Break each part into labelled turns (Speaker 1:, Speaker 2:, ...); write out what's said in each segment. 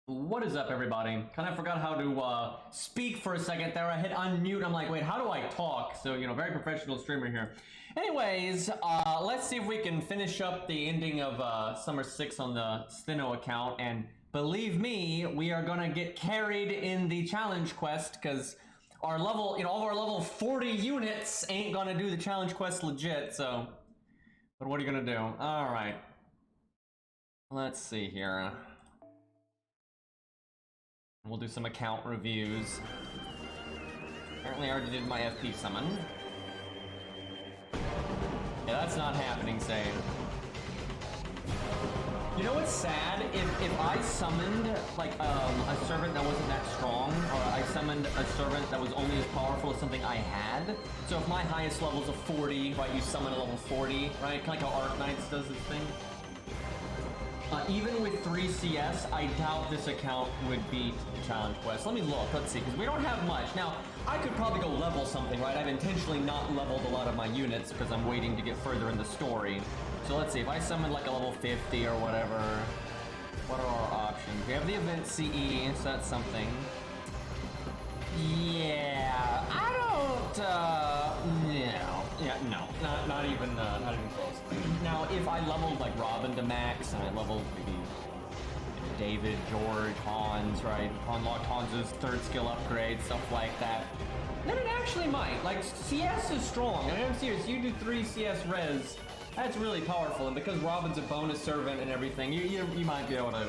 Speaker 1: What is up, everybody? Kind of forgot how to speak for a second there. I hit unmute. I'm like, wait, how do I talk? So, you know, very professional streamer here. Anyways, let's see if we can finish up the ending of Summer 6 on the Stheno account. And believe me, we are gonna get carried in the challenge quest because our level, you know, all of our level 40 units ain't gonna do the challenge quest legit. So, but what are you gonna do? All right. Let's see here. We'll do some account reviews. Apparently I already did my FP summon. Yeah, that's not happening, Sane. You know what's sad? If I summoned, like, a servant that wasn't that strong, or I summoned a servant that was only as powerful as something I had, so if my highest level's a 40, right, you summon a level 40, right? Kind of like how Arc Knights does this thing. Even with 3 CS, I doubt this account would beat the challenge quest. Let me look, let's see, because we don't have much. Now, I could probably go level something, right? I've intentionally not leveled a lot of my units because I'm waiting to get further in the story. So let's see, if I summon like a level 50 or whatever, what are our options? We have the event CE, so that's something. Yeah, I don't, not even close. Now, if I leveled like Robin to max, and I leveled maybe David, George, Hans, right? Unlocked Hans's 3rd skill upgrade, stuff like that, then it actually might. Like, CS is strong, and I'm serious, you do 3 CS res, that's really powerful, and because Robin's a bonus servant and everything, you might be able to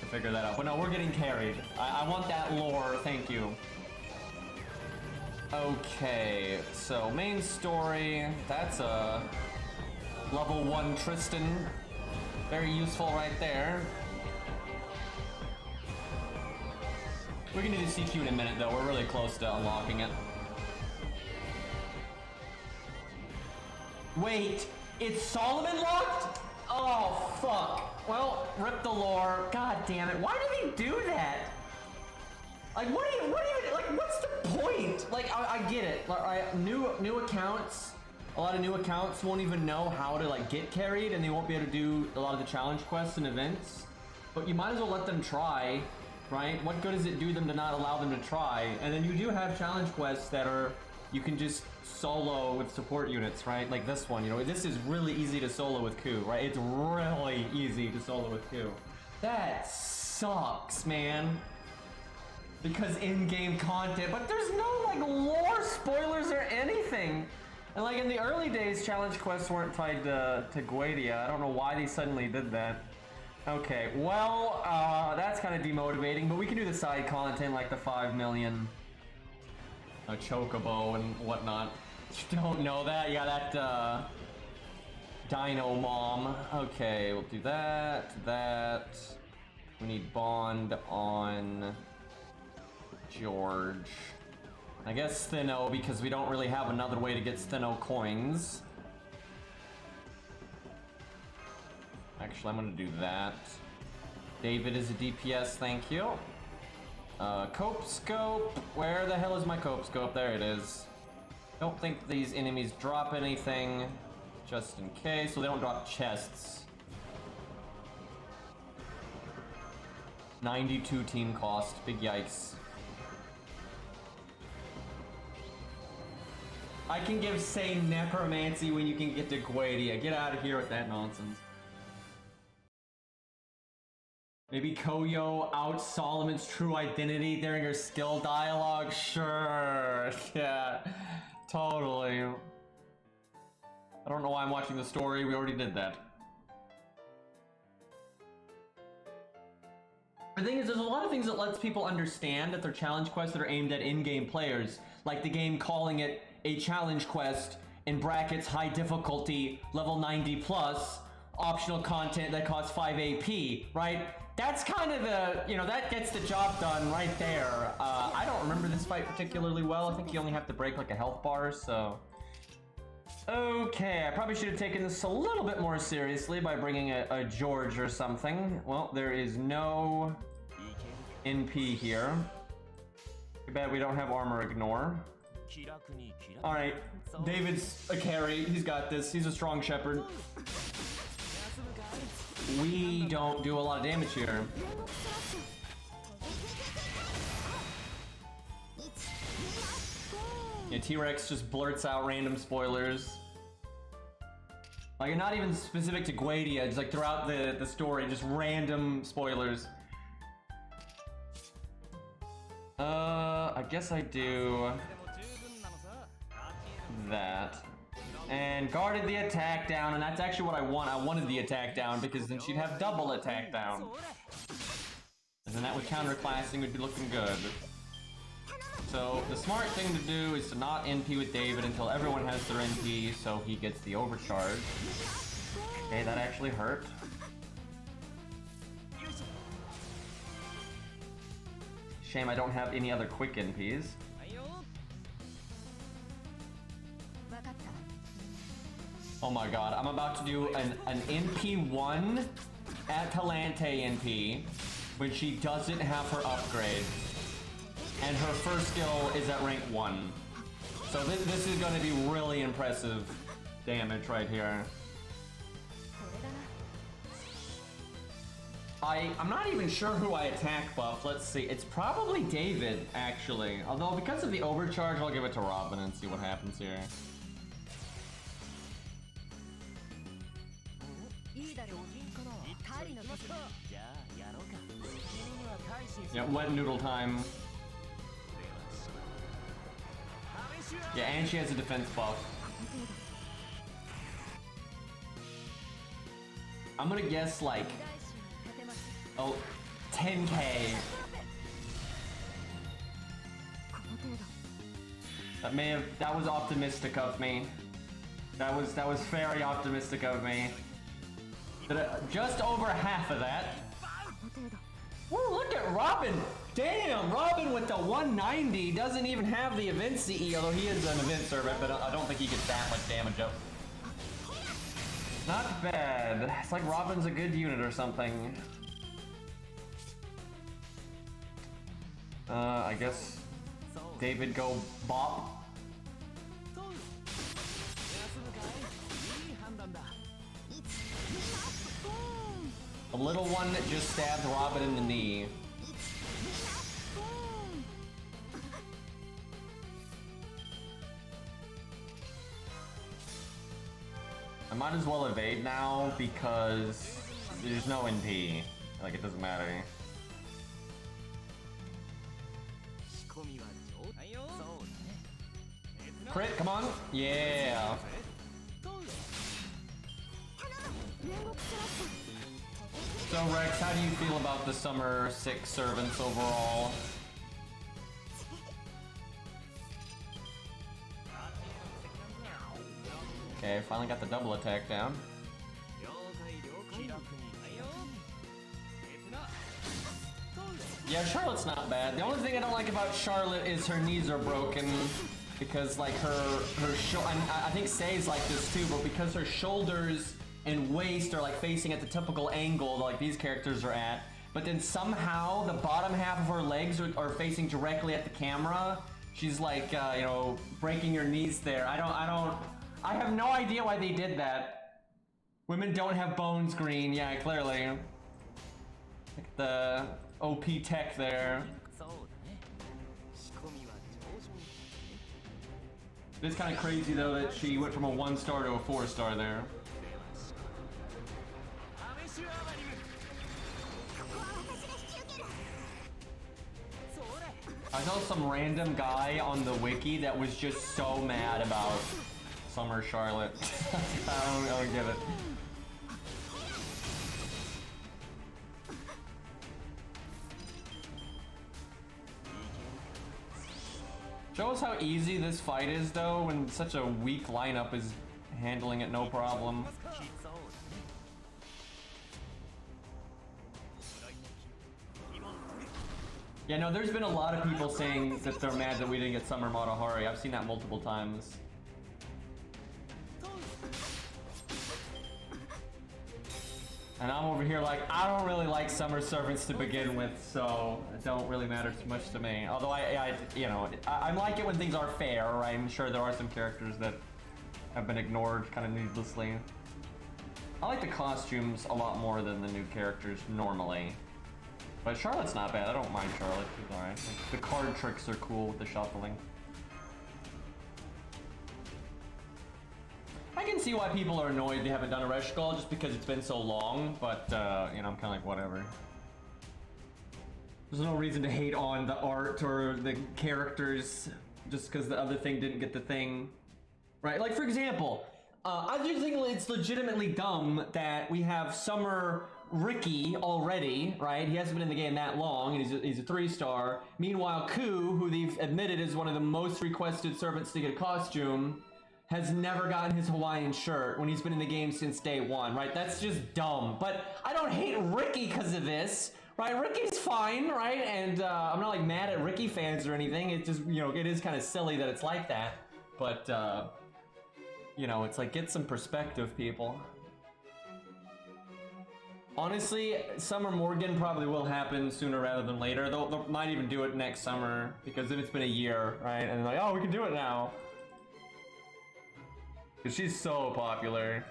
Speaker 1: figure that out. But no, we're getting carried. I want that lore, thank you. Okay, so main story, that's a level 1 Tristan. Very useful right there. We're gonna do CQ in a minute though, we're really close to unlocking it. Wait, it's Solomon locked? Oh, fuck. Well, rip the lore. God damn it, why did he do that? Like, what even, like, what's the point? Like, I get it. Like, new accounts, a lot of new accounts won't even know how to, like, get carried, and they won't be able to do a lot of the challenge quests and events. But you might as well let them try, right? What good does it do them to not allow them to try? And then you do have challenge quests that are, you can just solo with support units, right? Like this one, you know, this is really easy to solo with Ku, right? It's really easy to solo with Ku. That sucks, man. Because in-game content, but there's no like lore spoilers or anything. And like in the early days, challenge quests weren't tied to Guadia. I don't know why they suddenly did that. Okay, well, that's kind of demotivating, but we can do the side content like the 5 million Chocobo and whatnot. You don't know that? Yeah, that Dino Mom. Okay, we'll do that. We need Bond on George. I guess Stheno, because we don't really have another way to get Stheno coins. Actually, I'm gonna do that. David is a DPS, thank you. Cope scope. Where the hell is my cope scope? There it is. Don't think these enemies drop anything, just in case, so they don't drop chests. 92 team cost, big yikes. I can give Say Necromancy when you can get to Guadia. Get out of here with that nonsense. Maybe Koyo out Solomon's true identity during her skill dialogue? Sure. Yeah, totally. I don't know why I'm watching the story. We already did that. The thing is, there's a lot of things that lets people understand that they're challenge quests that are aimed at in-game players. Like the game calling it a challenge quest, in brackets, high difficulty, level 90 plus, optional content that costs 5 AP, right? That's kind of the, you know, that gets the job done right there. I don't remember this fight particularly well. I think you only have to break like a health bar, so. Okay, I probably should have taken this a little bit more seriously by bringing a George or something. Well, there is no NP here. Too bad we don't have armor ignore. Alright, David's a carry. He's got this. He's a strong shepherd. We don't do a lot of damage here. Yeah, T-Rex just blurts out random spoilers. Like, not even specific to Guadia, just like throughout the story, just random spoilers. I guess I do that. And guarded the attack down, and that's actually what I want. I wanted the attack down because then she'd have double attack down. And then that would counterclassing would be looking good. So the smart thing to do is to not NP with David until everyone has their NP, so he gets the overcharge. Okay, that actually hurt. Shame I don't have any other quick NPs. Oh my god, I'm about to do an NP1 Atalante NP when she doesn't have her upgrade. And her first skill is at rank 1. So this is going to be really impressive damage right here. I'm not even sure who I attack buff. Let's see. It's probably David, actually. Although because of the overcharge, I'll give it to Robin and see what happens here. Yeah, wet noodle time. Yeah, and she has a defense buff. I'm gonna guess like, oh, 10k. That was optimistic of me. That was very optimistic of me. Just over half of that. Woo, look at Robin! Damn, Robin with the 190 doesn't even have the event CE, although he is an event servant, but I don't think he gets that much damage up. Not bad. It's like Robin's a good unit or something. I guess David go bop. A little one that just stabbed Robin in the knee. I might as well evade now because there's no NP. Like, it doesn't matter. Crit, come on. Yeah. So Rex, how do you feel about the Summer 6 servants overall? Okay, finally got the double attack down. Yeah, Charlotte's not bad. The only thing I don't like about Charlotte is her knees are broken. Because like I think Say's like this too, but because her shoulders and waist are like facing at the typical angle like these characters are at, but then somehow the bottom half of her legs are facing directly at the camera. She's like, you know, breaking her knees there. I have no idea why they did that. Women don't have bones green, yeah, clearly. Like the OP tech there. It's kind of crazy though that she went from a 1-star to a 4-star there. I saw some random guy on the wiki that was just so mad about Summer Charlotte. I don't get it. Shows how easy this fight is though when such a weak lineup is handling it no problem. Yeah, no, there's been a lot of people saying that they're mad that we didn't get Summer Matahari. I've seen that multiple times. And I'm over here like, I don't really like Summer Servants to begin with, so it don't really matter too much to me. Although I like it when things are fair. I'm sure there are some characters that have been ignored kind of needlessly. I like the costumes a lot more than the new characters normally. But Charlotte's not bad. I don't mind Charlotte. She's alright. Like, the card tricks are cool with the shuffling. see why people are annoyed they haven't done a Red Skull just because it's been so long, but you know, I'm kind of like, whatever. There's no reason to hate on the art or the characters just because the other thing didn't get the thing. Right? Like, for example, I just think it's legitimately dumb that we have Summer Ricky already, right? He hasn't been in the game that long, and he's a 3-star. Meanwhile, Ku, who they've admitted is one of the most requested servants to get a costume, has never gotten his Hawaiian shirt when he's been in the game since day one, right? That's just dumb. But I don't hate Ricky because of this, right? Ricky's fine, right? And I'm not like mad at Ricky fans or anything. It's just, you know, it is kind of silly that it's like that. But, you know, it's like, get some perspective, people. Honestly, Summer Morgan probably will happen sooner rather than later. They might even do it next summer, because then it's been a year, right? And they're like, oh, we can do it now. Because she's so popular.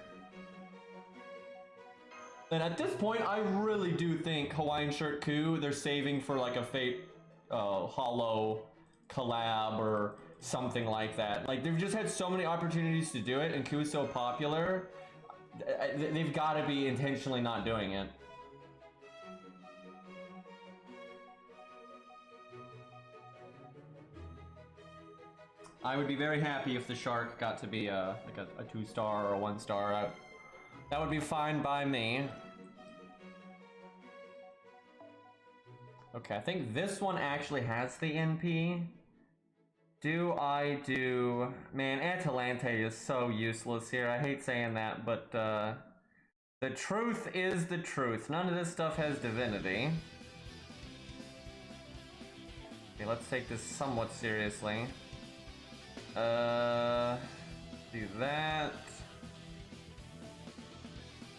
Speaker 1: And at this point, I really do think Hawaiian Shirt Ku, they're saving for like a Fate Hollow collab or something like that. Like, they've just had so many opportunities to do it, and Ku is so popular. They've got to be intentionally not doing it. I would be very happy if the shark got to be like a 2-star or a 1-star. That would be fine by me. Okay, I think this one actually has the NP. Do I do... Man, Atalante is so useless here. I hate saying that, but the truth is the truth. None of this stuff has divinity. Okay, let's take this somewhat seriously. Do that.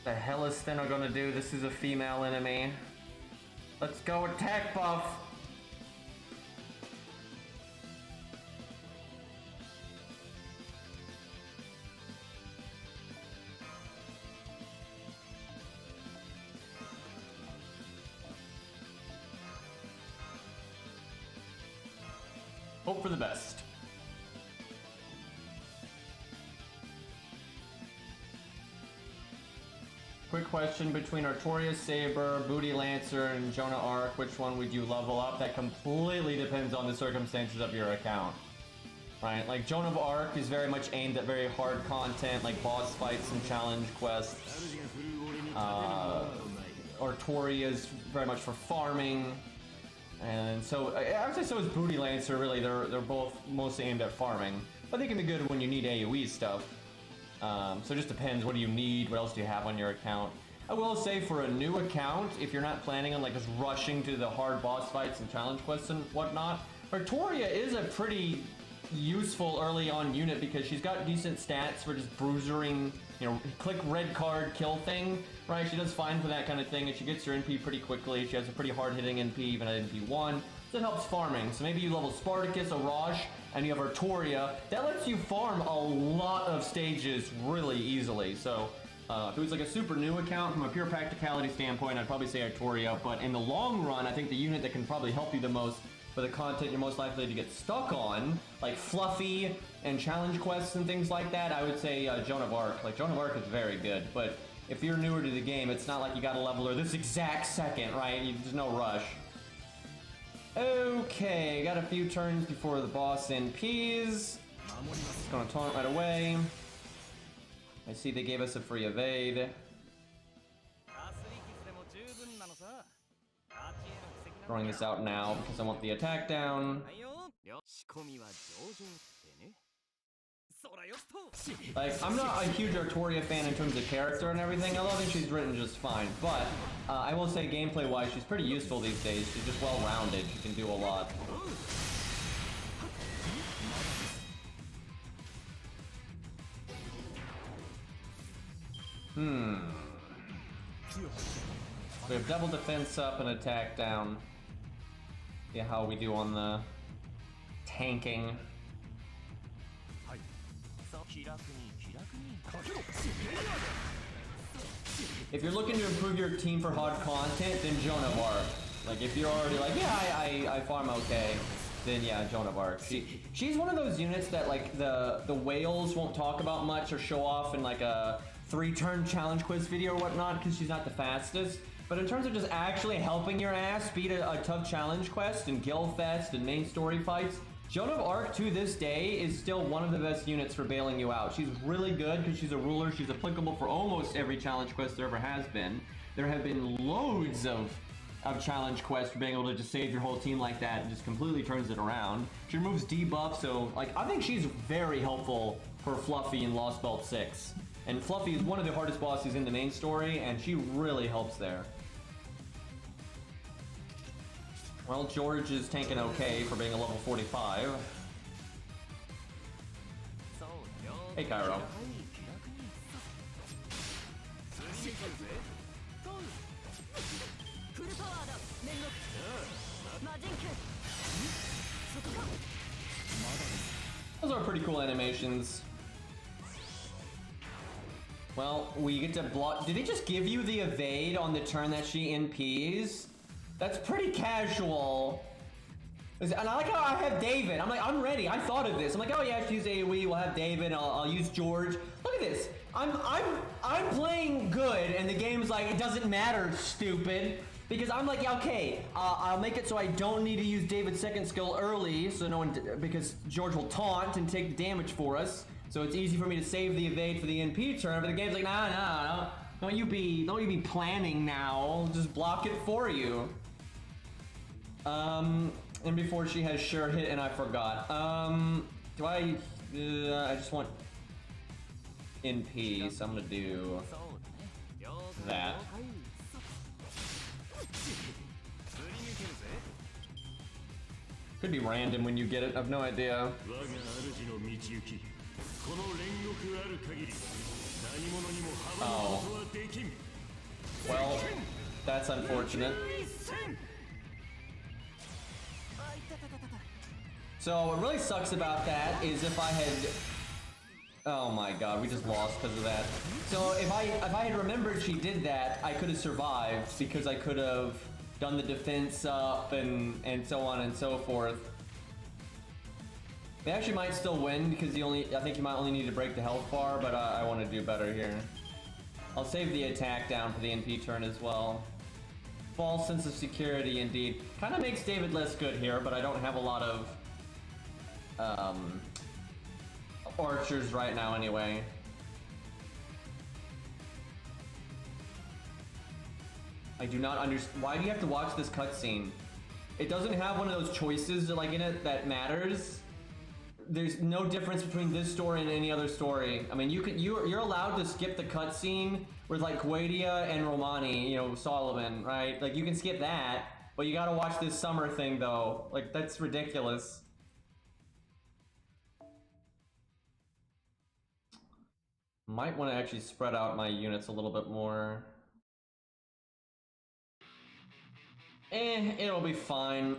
Speaker 1: The hell is Stheno gonna do? This is a female enemy. Let's go attack buff! Hope for the best. Quick question, between Artorias Saber, Booty Lancer, and Jonah Arc, which one would you level up? That completely depends on the circumstances of your account. Right? Like, Joan of Arc is very much aimed at very hard content, like boss fights and challenge quests. Artoria is very much for farming. And so, I would say so is Booty Lancer, really. They're both mostly aimed at farming. But they can be good when you need AoE stuff. So it just depends. What do you need? What else do you have on your account? I will say, for a new account, if you're not planning on like just rushing to the hard boss fights and challenge quests and whatnot, Artoria is a pretty useful early on unit because she's got decent stats for just bruisering, you know, click red card, kill thing, right? She does fine for that kind of thing, and she gets her NP pretty quickly. She has a pretty hard-hitting NP, even at NP1, so it helps farming. So maybe you level Spartacus, Arash, and you have Artoria. That lets you farm a lot of stages really easily. So if it was like a super new account, from a pure practicality standpoint, I'd probably say Artoria, but in the long run, I think the unit that can probably help you the most for the content you're most likely to get stuck on, like Fluffy and challenge quests and things like that, I would say Joan of Arc. Like, Joan of Arc is very good, but if you're newer to the game, it's not like you gotta level her this exact second, right? There's no rush. Okay, got a few turns before the boss NPs. Gonna taunt right away. I see they gave us a free evade. Throwing this out now because I want the attack down. Like, I'm not a huge Artoria fan in terms of character and everything. I think she's written just fine, but I will say gameplay-wise, she's pretty useful these days. She's just well-rounded. She can do a lot. We have double defense up and attack down. See how we do on the tanking. If you're looking to improve your team for hard content, then Joan of Arc. Like, if you're already like, yeah, I farm okay, then yeah, Joan of Arc. She's one of those units that like the whales won't talk about much or show off in like a 3-turn challenge quiz video or whatnot because she's not the fastest. But in terms of just actually helping your ass beat a tough challenge quest and Guildfest and main story fights, Joan of Arc to this day is still one of the best units for bailing you out. She's really good because she's a ruler. She's applicable for almost every challenge quest there ever has been. There have been loads of challenge quests for being able to just save your whole team like that and just completely turns it around. She removes debuff, so like I think she's very helpful for Fluffy in Lost Belt 6. And Fluffy is one of the hardest bosses in the main story, and she really helps there. Well, George is tanking okay for being a level 45. Hey, Cairo. Those are pretty cool animations. Well, we get to block. Did he just give you the evade on the turn that she NPs? That's pretty casual. And I like how I have David. I'm like, I'm ready. I thought of this. I'm like, oh yeah, she's AoE. We'll have David. I'll use George. Look at this. I'm playing good, and the game's like, it doesn't matter, stupid. Because I'm like, yeah, okay, I'll make it so I don't need to use David's second skill early, so no one, because George will taunt and take the damage for us. So it's easy for me to save the evade for the NP turn, but the game's like, nah. Don't you be planning now. I'll just block it for you. And before she has sure hit and I forgot. Do I just want NP, so I'm gonna do that. Could be random when you get it, I have no idea. Oh. Well, that's unfortunate. So what really sucks about that is if I had... Oh my god, we just lost because of that. So if I had remembered she did that, I could have survived because I could have done the defense up and so on and so forth. They actually might still win because I think you might only need to break the health bar, but I want to do better here. I'll save the attack down for the NP turn as well. False sense of security indeed. Kind of makes David less good here, but I don't have a lot of archers right now anyway. I do not understand. Why do you have to watch this cutscene? It doesn't have one of those choices like in it that matters. There's no difference between this story and any other story. I mean, you're allowed to skip the cutscene with like Guadia and Romani, you know, Solomon, right? Like you can skip that, but you gotta watch this summer thing though. Like that's ridiculous. Might want to actually spread out my units a little bit more. It'll be fine.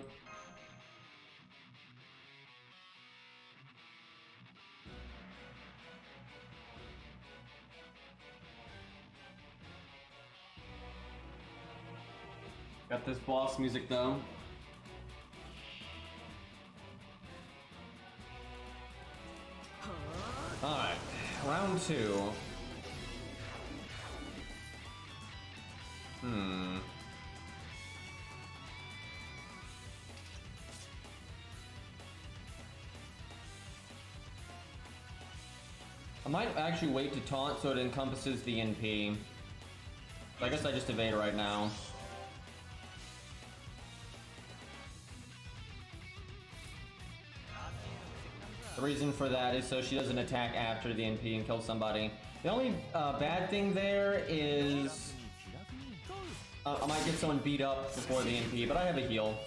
Speaker 1: Got this boss music though. Alright, round 2. I might actually wait to taunt so it encompasses the NP. I guess I just evade right now. The reason for that is so she doesn't attack after the NP and kill somebody. The only bad thing there is I might get someone beat up before the NP, but I have a heal.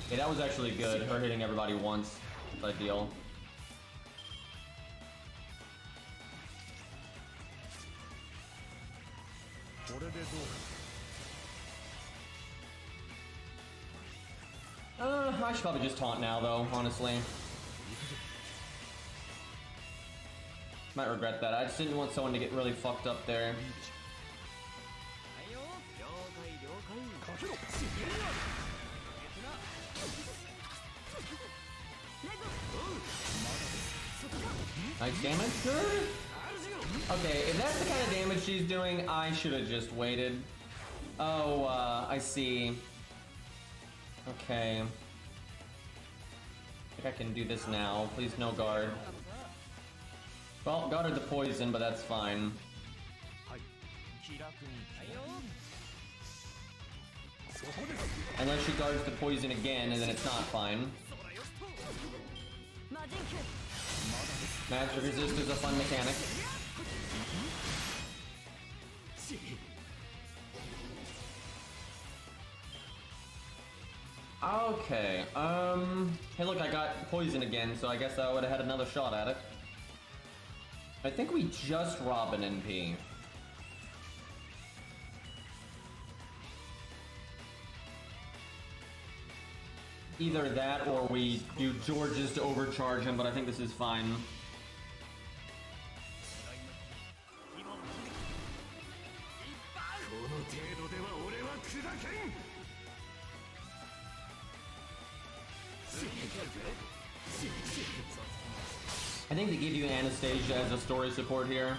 Speaker 1: Okay, that was actually good. Her hitting everybody once. That's ideal. I should probably just taunt now though, honestly. Might regret that. I just didn't want someone to get really fucked up there. Nice damage, good. Okay, if that's the kind of damage she's doing, I should have just waited. Oh, I see. Okay. I think I can do this now. Please, no guard. Well, guarded the poison, but that's fine. Unless she guards the poison again, and then it's not fine. Magic resist is a fun mechanic. Okay, hey look, I got poison again, so I guess I would've had another shot at it. I think we just rob an NP. Either that or we do George's to overcharge him, but I think this is fine. I think they give you Anastasia as a story support here.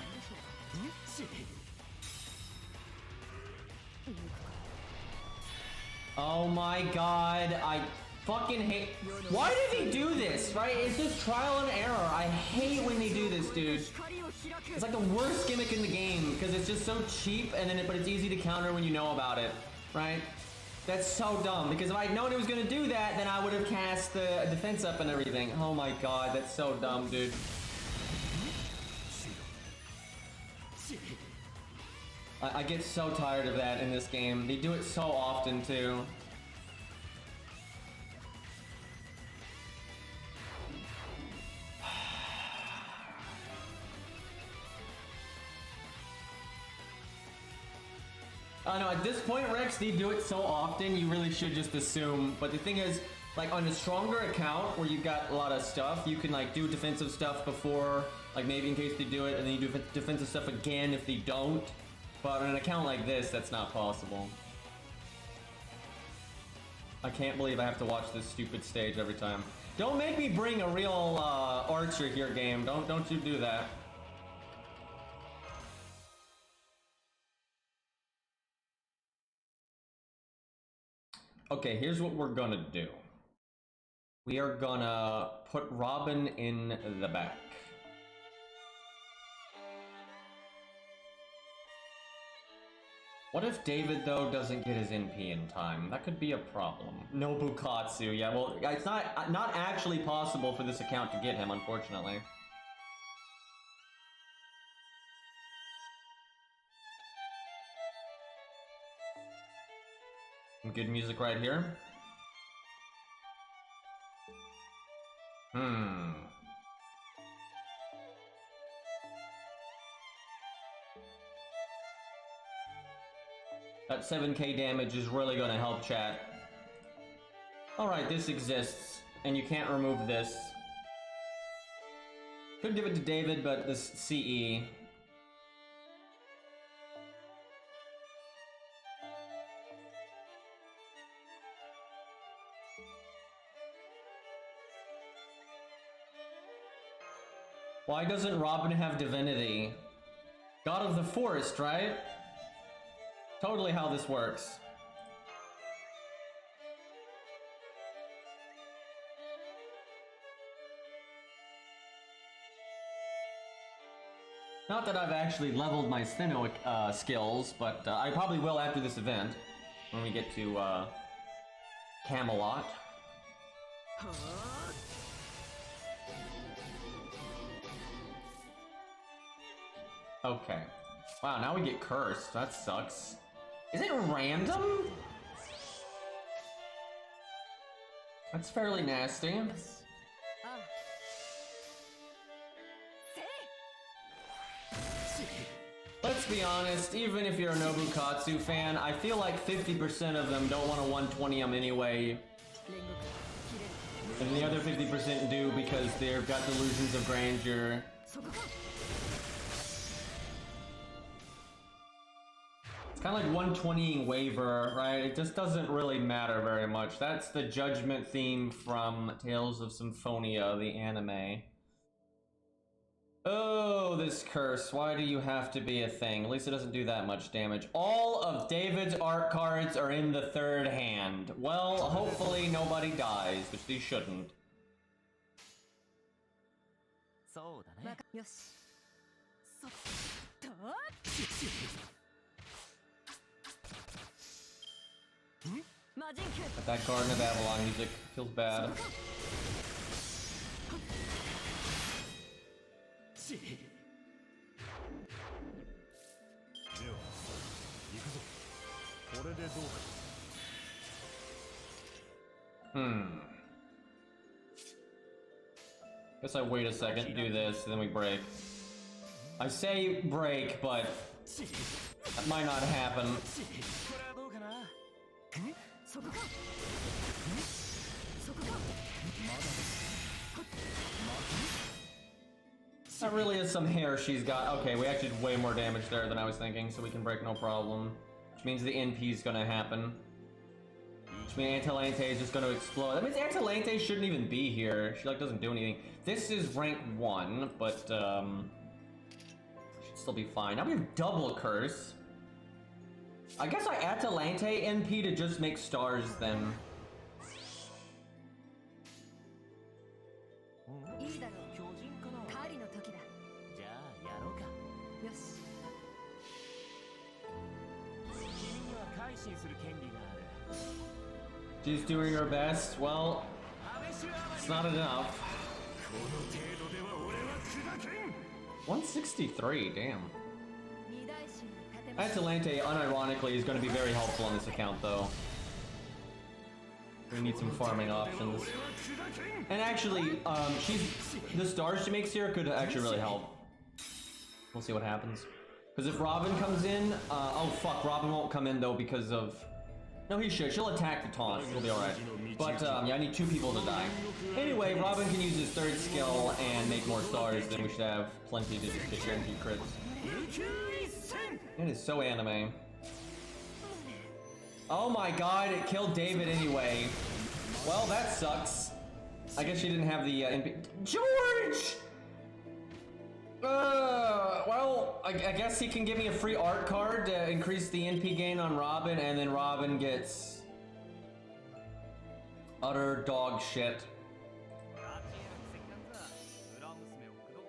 Speaker 1: Oh my god, I fucking hate... Why did he do this, right? It's just trial and error. I hate when they do this, dude. It's like the worst gimmick in the game, because it's just so cheap, and then but it's easy to counter when you know about it, right? That's so dumb, because if I'd known it was gonna do that, then I would have cast the defense up and everything. Oh my god, that's so dumb, dude. I get so tired of that in this game. They do it so often, too. I know, at this point, Rex, they do it so often, you really should just assume. But the thing is, like, on a stronger account where you've got a lot of stuff, you can, like, do defensive stuff before, like, maybe in case they do it, and then you do defensive stuff again if they don't. But on an account like this, that's not possible. I can't believe I have to watch this stupid stage every time. Don't make me bring a real, archer here, game. Don't you do that. Okay, here's what we're gonna do. We are gonna put Robin in the back. What if David, though, doesn't get his NP in time? That could be a problem. No Bukatsu, yeah, well, it's not actually possible for this account to get him, unfortunately. Some good music right here. That 7k damage is really gonna help, chat. Alright, this exists, and you can't remove this. Could give it to David, but this CE. Why doesn't Robin have divinity? God of the Forest, right? Totally how this works. Not that I've actually leveled my Stheno skills, but I probably will after this event, when we get to Camelot. Okay. Wow, now we get cursed. That sucks. Is it random? That's fairly nasty. Let's be honest, even if you're a Nobukatsu fan, I feel like 50% of them don't want to 120 them anyway. And the other 50% do because they've got delusions of grandeur. kind of like 120ing waiver, right? It just doesn't really matter very much. That's the judgment theme from Tales of Symphonia, the anime. Oh, this curse. Why do you have to be a thing? At least it doesn't do that much damage. All of David's art cards are in the third hand. Well, hopefully nobody dies, which they shouldn't. But that Garden of Avalon music feels bad. Guess I wait a second, do this, and then we break. I say break, but that might not happen. That really is some hair she's got. Okay, we actually did way more damage there than I was thinking, so we can break no problem. Which means the NP is gonna happen. Which means Atalante is just gonna explode. That means Atalante shouldn't even be here. She like doesn't do anything. This is rank 1, but should still be fine. Now we have double curse. I guess I Atalante NP to just make stars then. She's doing her best. Well, it's not enough. 163, damn. Atalante, unironically, is going to be very helpful on this account, though. We need some farming options. And actually, the stars she makes here could actually really help. We'll see what happens. Because if Robin comes in, oh fuck, Robin won't come in though because of... No, he should. She'll attack the taunt. It'll be alright. But, yeah, I need 2 people to die. Anyway, Robin can use his 3rd skill and make more stars, then we should have plenty to just guarantee crits. It is so anime. Oh my god, it killed David anyway. Well, that sucks. I guess she didn't have the, George! Well, I guess he can give me a free art card to increase the NP gain on Robin, and then Robin gets utter dog shit.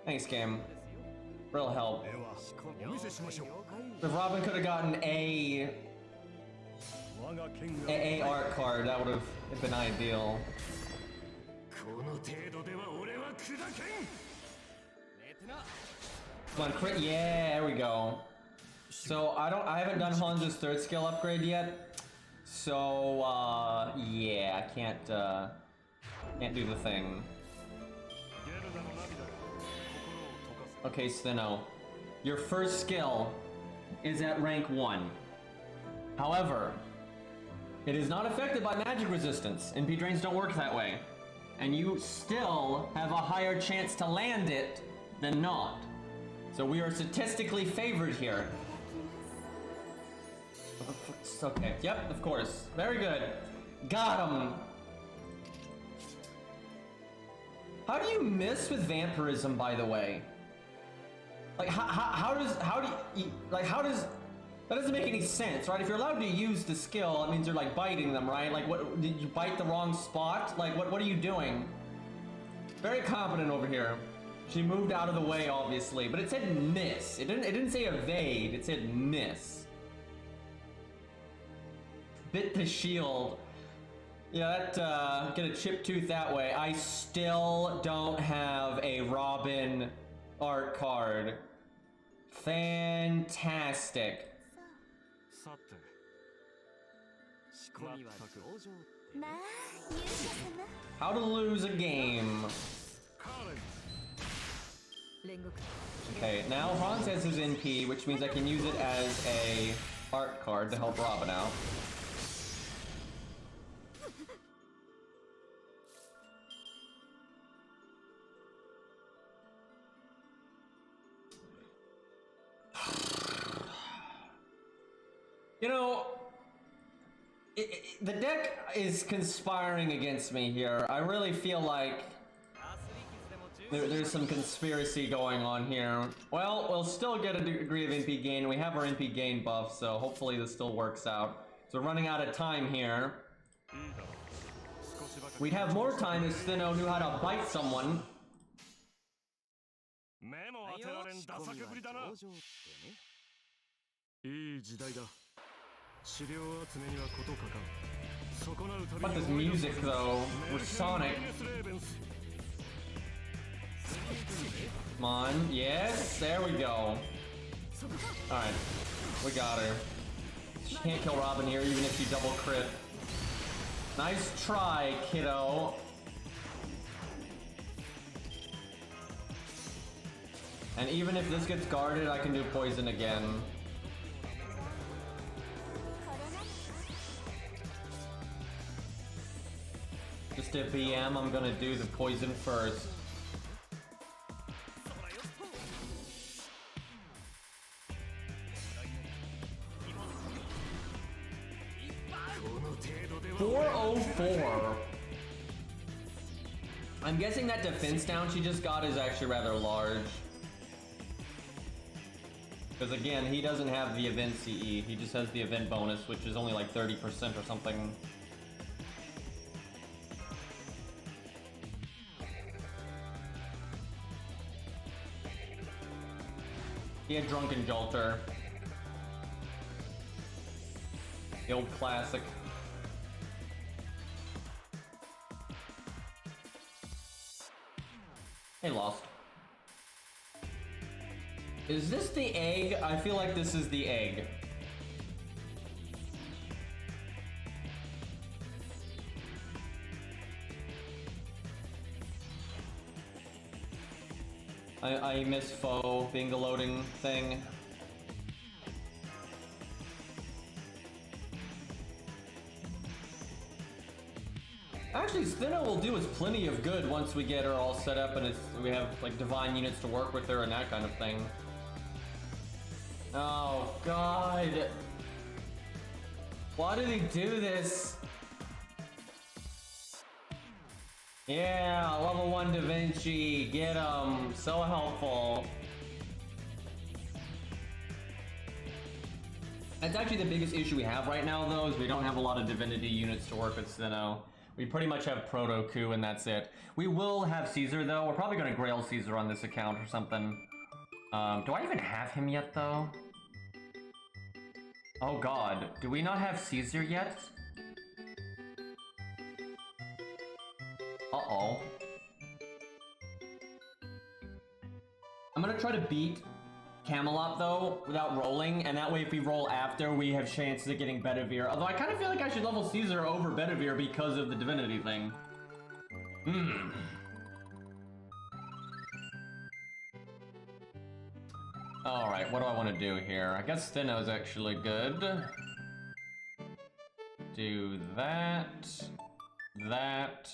Speaker 1: Thanks, game. Real help. If Robin could have gotten a art card, that would have been ideal. Come on, crit. Yeah, there we go. So I haven't done Hanzo's 3rd skill upgrade yet. So yeah, I can't do the thing. Okay, Stheno, your 1st skill is at rank 1. However, it is not affected by magic resistance. NP drains don't work that way. And you still have a higher chance to land it than not. So we are statistically favored here. Okay, yep, of course. Very good. Got him. How do you miss with vampirism, by the way? Like, how does that doesn't make any sense, right? If you're allowed to use the skill, it means you're like biting them, right? Like, what, did you bite the wrong spot? Like, what are you doing? Very competent over here. She moved out of the way, obviously, but it said miss. It didn't say evade, it said miss. Bit the shield. Yeah, that, get a chip tooth that way. I still don't have a Robin art card. Fantastic. How to lose a game. Okay, now Hans has his NP, which means I can use it as a art card to help Robin out. You know, the deck is conspiring against me here. I really feel like there's some conspiracy going on here. Well, we'll still get a degree of MP gain. We have our MP gain buff, so hopefully this still works out. So we're running out of time here. We'd have more time if Stheno knew how to bite someone. What this music though? We're Sonic. Come on, yes, there we go. Alright, we got her. She can't kill Robin here even if she double crit. Nice try, kiddo. And even if this gets guarded, I can do poison again. Just a BM, I'm gonna do the poison first. .404. I'm guessing that defense down she just got is actually rather large. Because again, he doesn't have the event CE, he just has the event bonus, which is only like 30% or something. He had Drunken Jolter. The old classic. They lost. Is this the egg? I feel like this is the egg. I miss Foe being the loading thing. Actually, Stheno will do us plenty of good once we get her all set up and we have like divine units to work with her and that kind of thing. Oh god. Why did he do this? Yeah, level 1 Da Vinci, get him, so helpful. That's actually the biggest issue we have right now though, is we don't have a lot of divinity units to work with Stheno. We pretty much have Proto Coup and that's it. We will have Caesar though, we're probably gonna Grail Caesar on this account or something. Do I even have him yet though? Oh god, do we not have Caesar yet? Uh-oh. I'm gonna try to beat Camelot though, without rolling, and that way if we roll after, we have chances of getting Bedivere. Although I kind of feel like I should level Caesar over Bedivere because of the divinity thing. Alright, what do I want to do here? I guess Stheno's actually good. Do that. That.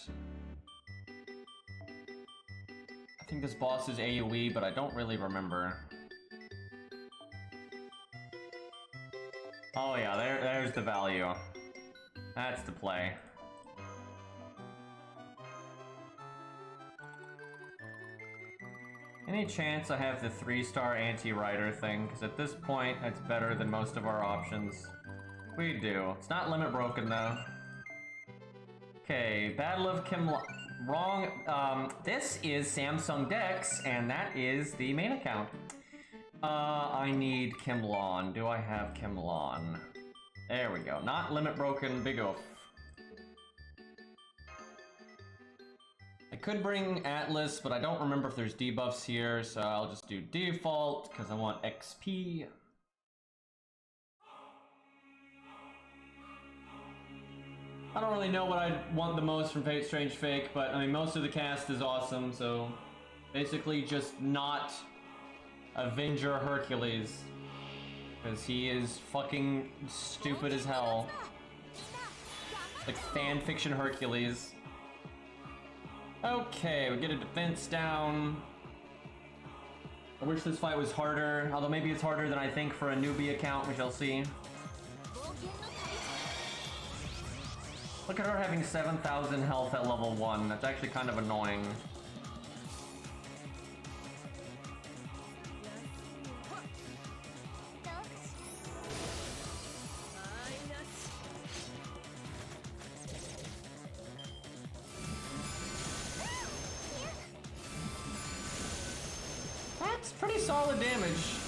Speaker 1: I think this boss is AoE, but I don't really remember. Oh yeah, there's the value. That's the play. Any chance I have the 3-star anti-rider thing? Because at this point, it's better than most of our options. We do. It's not limit broken though. Okay, Battle of Kimla... Wrong. This is Samsung Dex, and that is the main account. I need Kimlon. Do I have Kimlon? There we go. Not limit broken, big oof. I could bring Atlas, but I don't remember if there's debuffs here, so I'll just do default, because I want XP. I don't really know what I want the most from Fate Strange Fake, but I mean, most of the cast is awesome, so basically just not Avenger Hercules, because he is fucking stupid as hell. Like fanfiction Hercules. Okay, we get a defense down. I wish this fight was harder, although maybe it's harder than I think for a newbie account, we shall see. Look at her having 7,000 health at level 1. That's actually kind of annoying. That's pretty solid damage.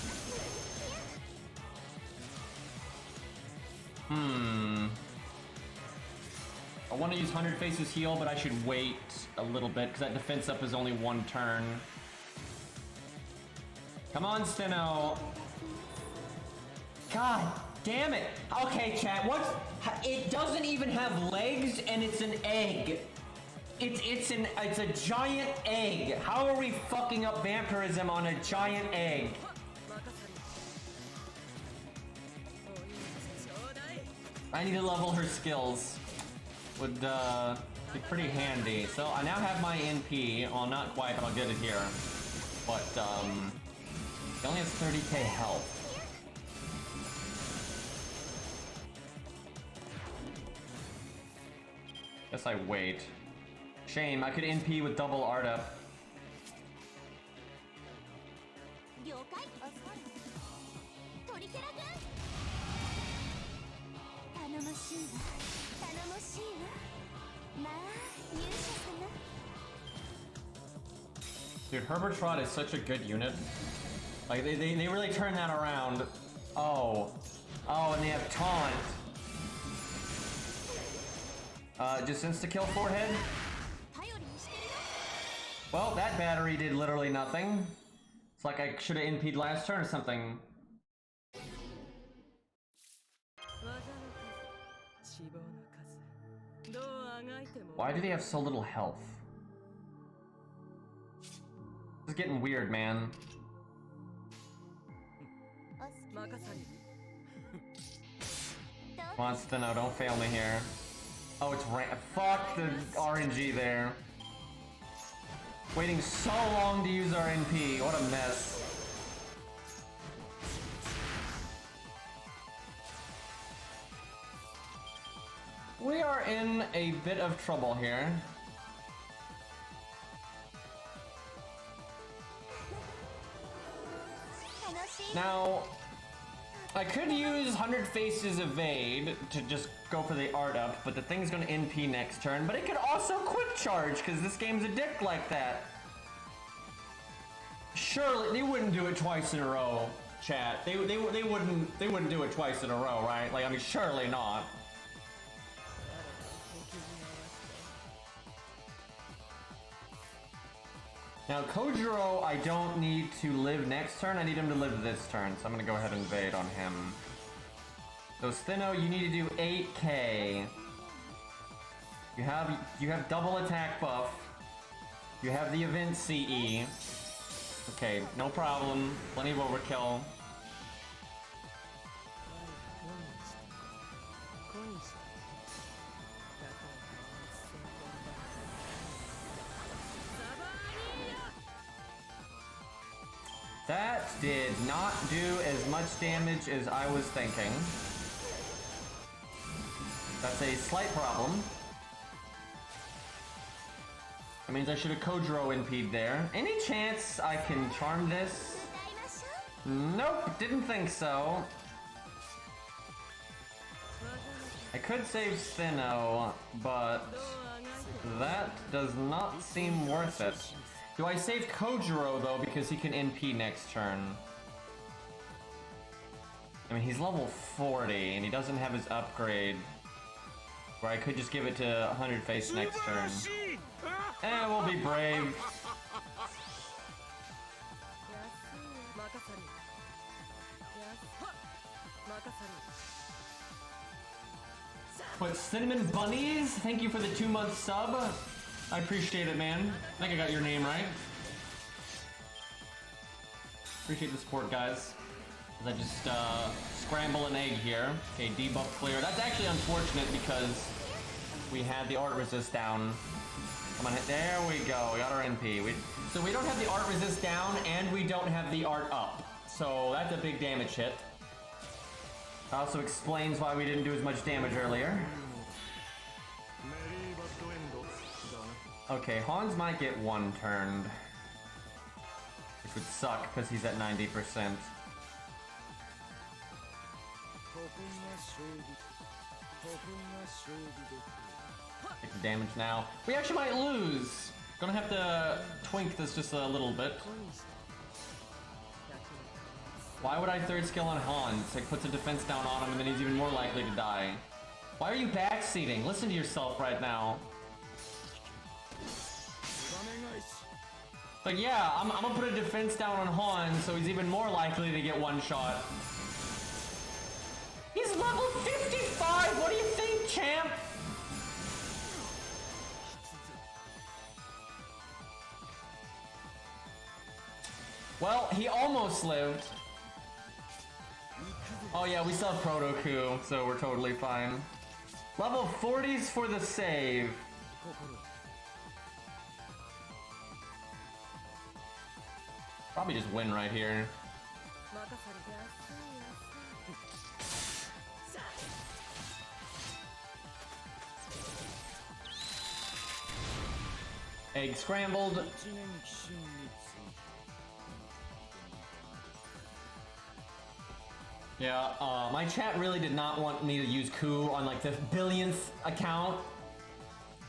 Speaker 1: I want to use 100 Faces heal, but I should wait a little bit because that defense up is only 1 turn. Come on, Stheno. God damn it. Okay, chat. What's... It doesn't even have legs, and it's an egg. It's a giant egg. How are we fucking up vampirism on a giant egg? I need to level her skills. Would be pretty handy. So I now have my NP. Well, not quite, but I'll get it here. But it only has 30k health. Guess I wait. Shame, I could NP with double art up. Dude, Herbert Trot is such a good unit. Like, they really turn that around. Oh, and they have taunt. Just insta-kill forehead? Well, that battery did literally nothing. It's like I should have NP'd last turn or something. Why do they have so little health? This is getting weird, man. Come on, Stheno, don't fail me here. Oh, it's fuck the RNG there. Waiting so long to use our NP. What a mess. We are in a bit of trouble here. Now, I could use 100 Faces Evade to just go for the art up, but the thing's gonna NP next turn, but it could also quick charge, because this game's a dick like that. Surely, they wouldn't do it twice in a row, chat. They wouldn't do it twice in a row, right? Like, I mean, surely not. Now, Kojiro, I don't need to live next turn. I need him to live this turn, so I'm gonna go ahead and invade on him. So Stheno, you need to do 8k. You have double attack buff. You have the event CE. Okay, no problem. Plenty of overkill. That did not do as much damage as I was thinking. That's a slight problem. That means I should have Kojiro NP'd there. Any chance I can charm this? Nope, didn't think so. I could save Stheno, but that does not seem worth it. Do I save Kojiro though, because he can NP next turn? I mean, he's level 40 and he doesn't have his upgrade. Where I could just give it to 100 Face next turn. Eh, we'll be brave. But Cinnamon Bunnies, thank you for the 2-month sub. I appreciate it, man. I think I got your name right. Appreciate the support, guys. As I just scramble an egg here. Okay, debuff clear. That's actually unfortunate because we had the art resist down. Come on, there we go. We got our NP. So we don't have the art resist down and we don't have the art up. So that's a big damage hit. Also explains why we didn't do as much damage earlier. Okay, Hans might get one turned. Which would suck, because he's at 90%. Take the damage now. We actually might lose! Gonna have to twink this just a little bit. Why would I third skill on Hans? It puts a defense down on him and then he's even more likely to die. Why are you backseating? Listen to yourself right now. But yeah, I'm gonna put a defense down on Hans so he's even more likely to get one shot. He's level 55! What do you think, champ? Well, he almost lived. Oh yeah, we still have Proto Coup, so we're totally fine. Level 40s for the save. Probably just win right here. Egg scrambled. Yeah, my chat really did not want me to use coup on like the billionth account.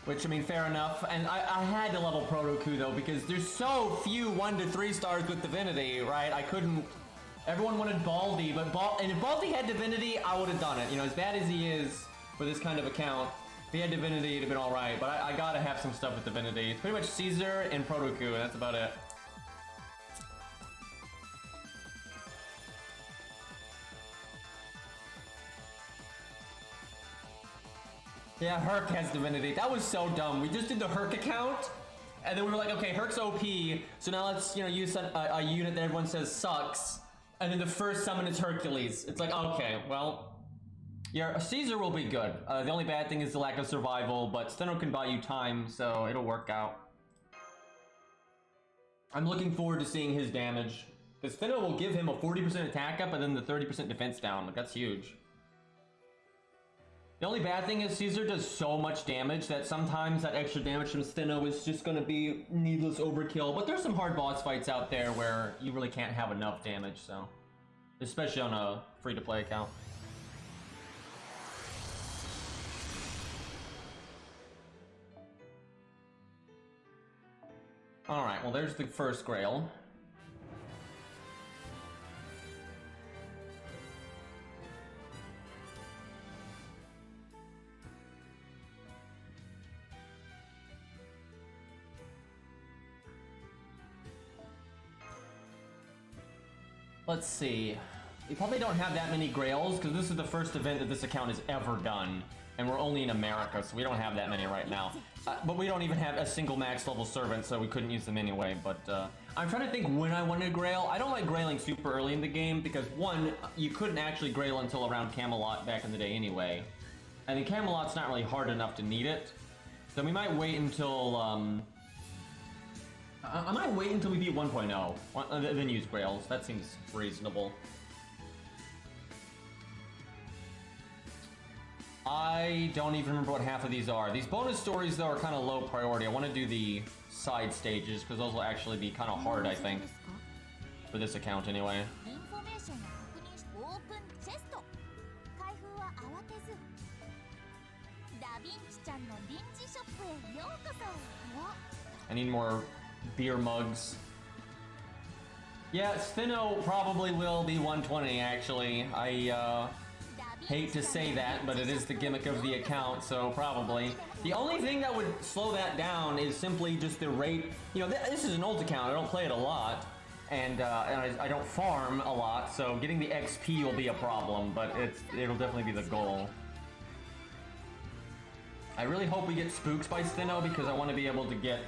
Speaker 1: Which, I mean, fair enough. And I had to level Proto Coup though, because there's so few 1 to 3 stars with Divinity, right? I couldn't... Everyone wanted Baldy, but and if Baldy had Divinity, I would have done it. You know, as bad as he is for this kind of account, if he had Divinity, it'd have been alright. But I gotta have some stuff with Divinity. It's pretty much Caesar and Proto Coup, and that's about it. Yeah, Herc has Divinity. That was so dumb. We just did the Herc account, and then we were like, okay, Herc's OP, so now let's, you know, use a unit that everyone says sucks, and then the first summon is Hercules. It's like, okay, well, yeah, Caesar will be good. The only bad thing is the lack of survival, but Stheno can buy you time, so it'll work out. I'm looking forward to seeing his damage, because Stheno will give him a 40% attack up and then the 30% defense down. Like, that's huge. The only bad thing is Caesar does so much damage that sometimes that extra damage from Stheno is just gonna be needless overkill, but there's some hard boss fights out there where you really can't have enough damage, so... Especially on a free-to-play account. Alright, well there's the first Grail. Let's see. We probably don't have that many Grails, because this is the first event that this account has ever done. And we're only in America, so we don't have that many right now. But we don't even have a single max level servant, so we couldn't use them anyway. But I'm trying to think when I wanted to Grail. I don't like Grailing super early in the game, because one, you couldn't actually Grail until around Camelot back in the day anyway. And then Camelot's not really hard enough to need it. So we might wait until... I might wait until we beat 1.0, then use Grails. That seems reasonable. I don't even remember what half of these are. These bonus stories, though, are kind of low priority. I want to do the side stages, because those will actually be kind of hard, I think. For this account, anyway. I need more beer mugs. Yeah, Stheno probably will be 120, actually. I hate to say that, but it is the gimmick of the account, so probably. The only thing that would slow that down is simply just the rate. You know, this is an old account, I don't play it a lot, and I don't farm a lot, so getting the XP will be a problem, but it'll definitely be the goal. I really hope we get Spooks by Stheno, because I want to be able to get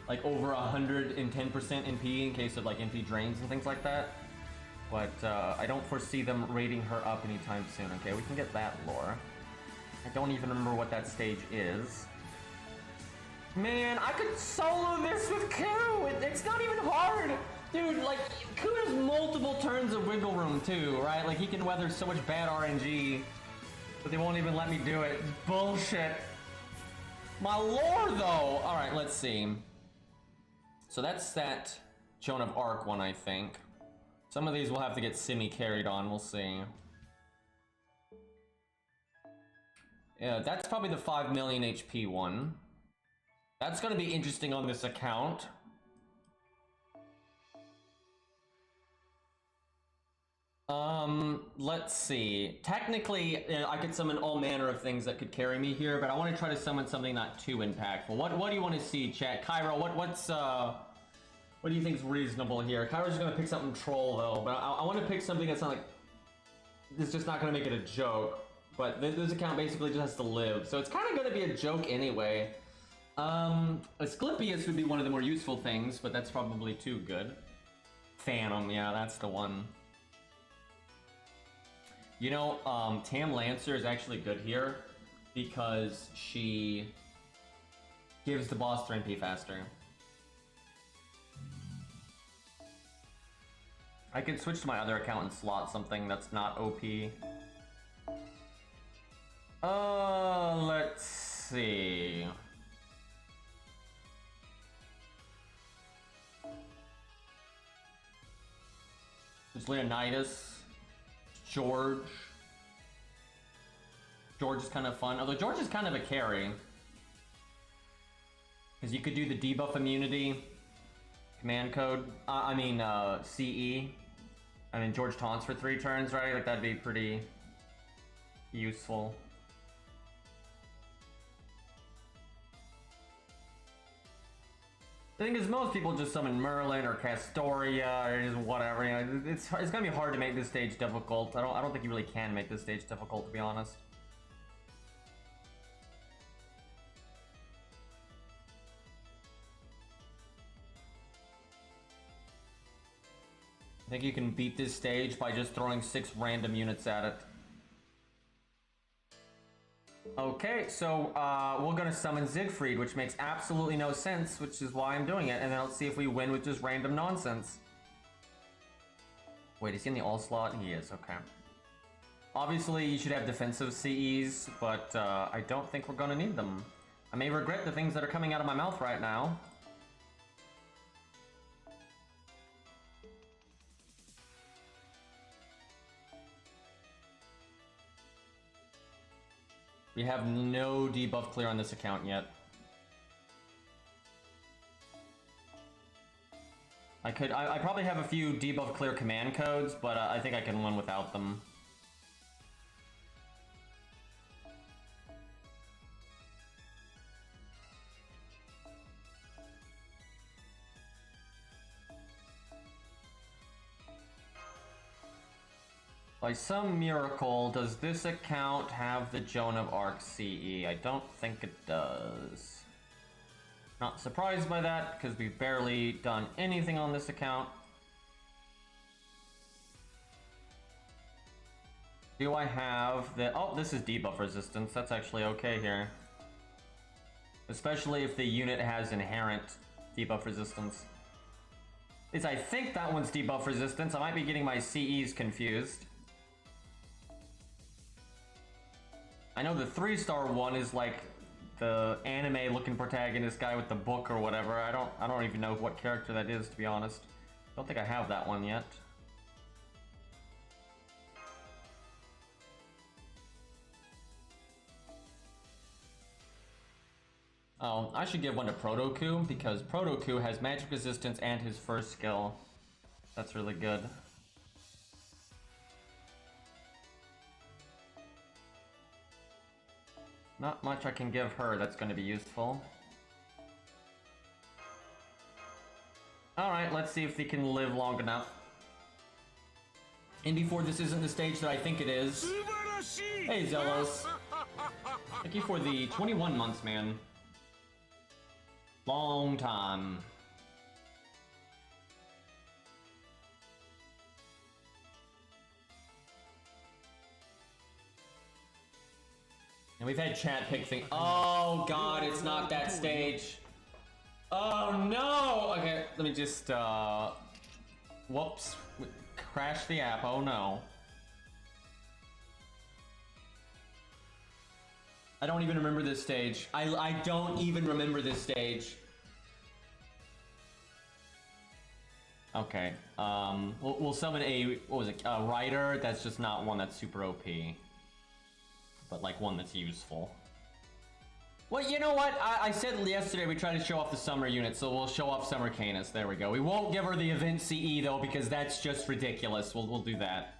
Speaker 1: like over 110% NP in case of like NP drains and things like that. But I don't foresee them rating her up anytime soon. Okay, we can get that lore. I don't even remember what that stage is. Man, I could solo this with Q! It's not even hard! Dude, like, Ku has multiple turns of wiggle room too, right? Like, he can weather so much bad RNG, but they won't even let me do it. Bullshit. My lord, though! Alright, let's see. So that's that Joan of Arc one, I think. Some of these will have to get semi-carried on, we'll see. Yeah, that's probably the 5 million HP one. That's gonna be interesting on this account. Let's see. Technically, I could summon all manner of things that could carry me here, but I want to try to summon something not too impactful. What do you want to see, chat? Cairo, what do you think is reasonable here? Cairo's just gonna pick something troll though, but I want to pick something that's not like, it's just not gonna make it a joke. But this account basically just has to live, so it's kind of gonna be a joke anyway. Asclepius would be one of the more useful things, but that's probably too good. Phantom, yeah, that's the one. You know, Tam Lancer is actually good here because she gives the boss 3 MP faster. I could switch to my other account and slot something that's not OP. Let's see. It's Leonidas. George. George is kind of fun, although George is kind of a carry. Because you could do the debuff immunity, command code, CE. I mean, George taunts for 3 turns, right? Like, that'd be pretty useful. The thing is, most people just summon Merlin or Castoria or just whatever. You know, it's gonna be hard to make this stage difficult. I don't think you really can make this stage difficult, to be honest. I think you can beat this stage by just throwing 6 random units at it. Okay, so we're gonna summon Siegfried, which makes absolutely no sense, which is why I'm doing it, and then let's see if we win with just random nonsense. Wait, is he in the all slot? He is, okay. Obviously, you should have defensive CEs, but I don't think we're gonna need them. I may regret the things that are coming out of my mouth right now. We have no debuff clear on this account yet. I probably have a few debuff clear command codes, but I think I can win without them. By some miracle, does this account have the Joan of Arc CE? I don't think it does. Not surprised by that, because we've barely done anything on this account. Do I have the... Oh, this is debuff resistance. That's actually okay here. Especially if the unit has inherent debuff resistance. At least I think that one's debuff resistance. I might be getting my CEs confused. I know the 3-star one is like the anime-looking protagonist guy with the book or whatever. I don't even know what character that is, to be honest. Don't think I have that one yet. Oh, I should give one to Protoku because Protoku has magic resistance and his first skill. That's really good. Not much I can give her that's going to be useful. Alright, let's see if they can live long enough. And before this isn't the stage that I think it is. Hey, Zelos. Thank you for the 21 months, man. Long time. And we've had chat pick things. Oh god, it's not that stage. Oh no! Okay, let me just Whoops. Crashed the app. Oh no. I don't even remember this stage. I don't even remember this stage. Okay. We'll summon a, what was it? A rider that's just not one that's super OP. But like one that's useful. Well, you know what? I said yesterday we tried to show off the summer unit, so we'll show off Summer Canis. There we go. We won't give her the event CE though, because that's just ridiculous. We'll do that.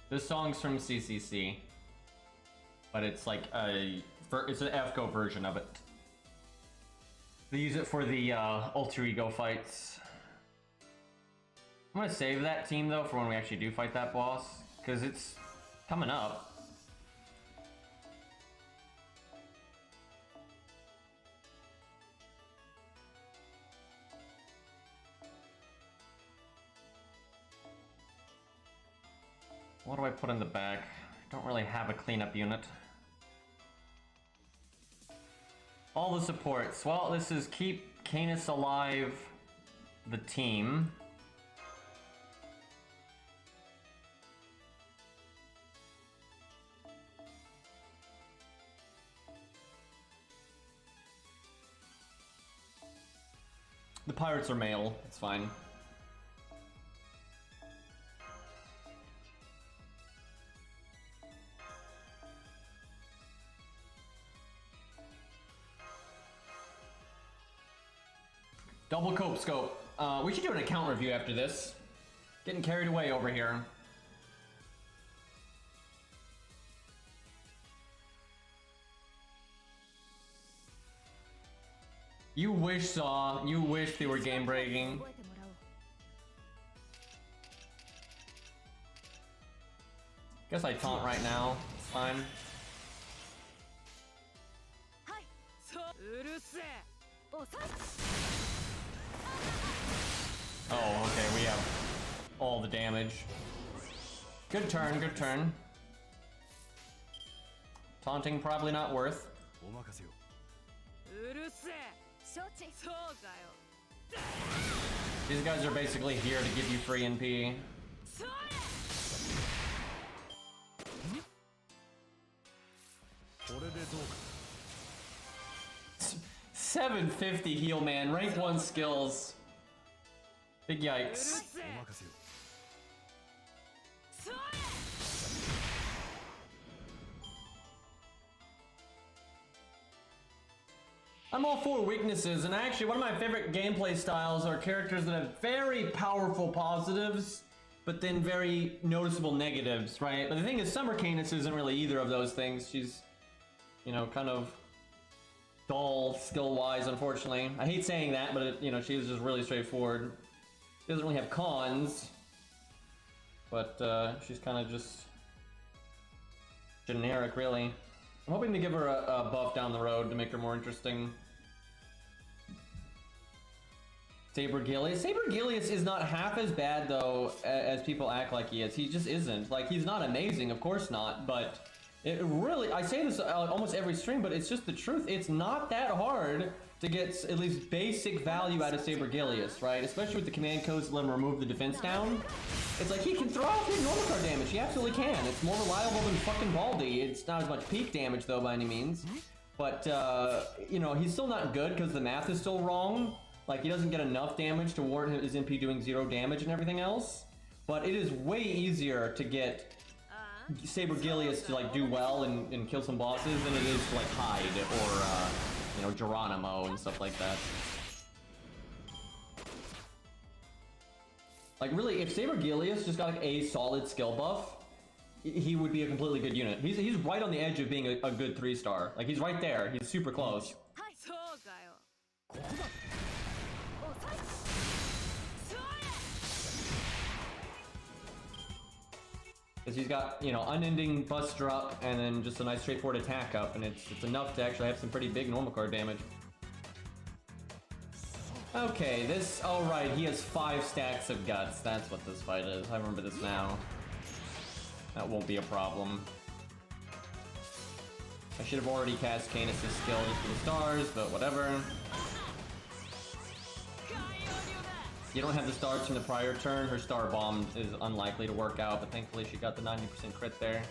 Speaker 1: This song's from CCC, but it's like it's an FGO version of it. They use it for the alter ego fights. I'm gonna save that team though for when we actually do fight that boss, because it's coming up. What do I put in the back? I don't really have a cleanup unit. All the supports. Well, this is keep Canis alive, the team. The pirates are male, it's fine. Double cope scope. We should do an account review after this. Getting carried away over here. You wish, Saw. You wish they were game breaking. Guess I taunt right now. It's fine. Oh, okay, we have all the damage. Good turn, good turn. Taunting probably not worth. These guys are basically here to give you free NP. 750 heal, man. Rank 1 skills. Big yikes. I'm all for weaknesses, and actually one of my favorite gameplay styles are characters that have very powerful positives, but then very noticeable negatives, right? But the thing is, Summer Canis isn't really either of those things. She's, you know, kind of dull skill-wise, unfortunately. I hate saying that, but it, you know, she's just really straightforward. She doesn't really have cons, but she's kind of just generic, really. I'm hoping to give her a buff down the road to make her more interesting. Saber Gilius is not half as bad, though, as people act like he is. He just isn't. Like, he's not amazing, of course not, but it really, I say this almost every stream, but it's just the truth. It's not that hard to get at least basic value out of Saber Gilius, right? Especially with the command codes that let him remove the defense down. It's like, he can throw out big normal card damage. He absolutely can. It's more reliable than fucking Baldi. It's not as much peak damage, though, by any means. But, you know, he's still not good because the math is still wrong. Like, he doesn't get enough damage to warrant his MP doing 0 damage and everything else. But it is way easier to get Saber Gilius to, like, do well and kill some bosses than it is to, like, hide or, you know, Geronimo and stuff like that. Like, really, if Saber Gilius just got like a solid skill buff, he would be a completely good unit. He's right on the edge of being a good 3-star. Like, he's right there. He's super close. Because he's got, you know, unending Buster up and then just a nice straightforward attack up, and it's enough to actually have some pretty big normal card damage. Okay, this... Oh, right, he has 5 stacks of guts. That's what this fight is. I remember this now. That won't be a problem. I should have already cast Canis' skill just for the stars, but whatever. You don't have the stars from the prior turn. Her star bomb is unlikely to work out, but thankfully she got the 90% crit there.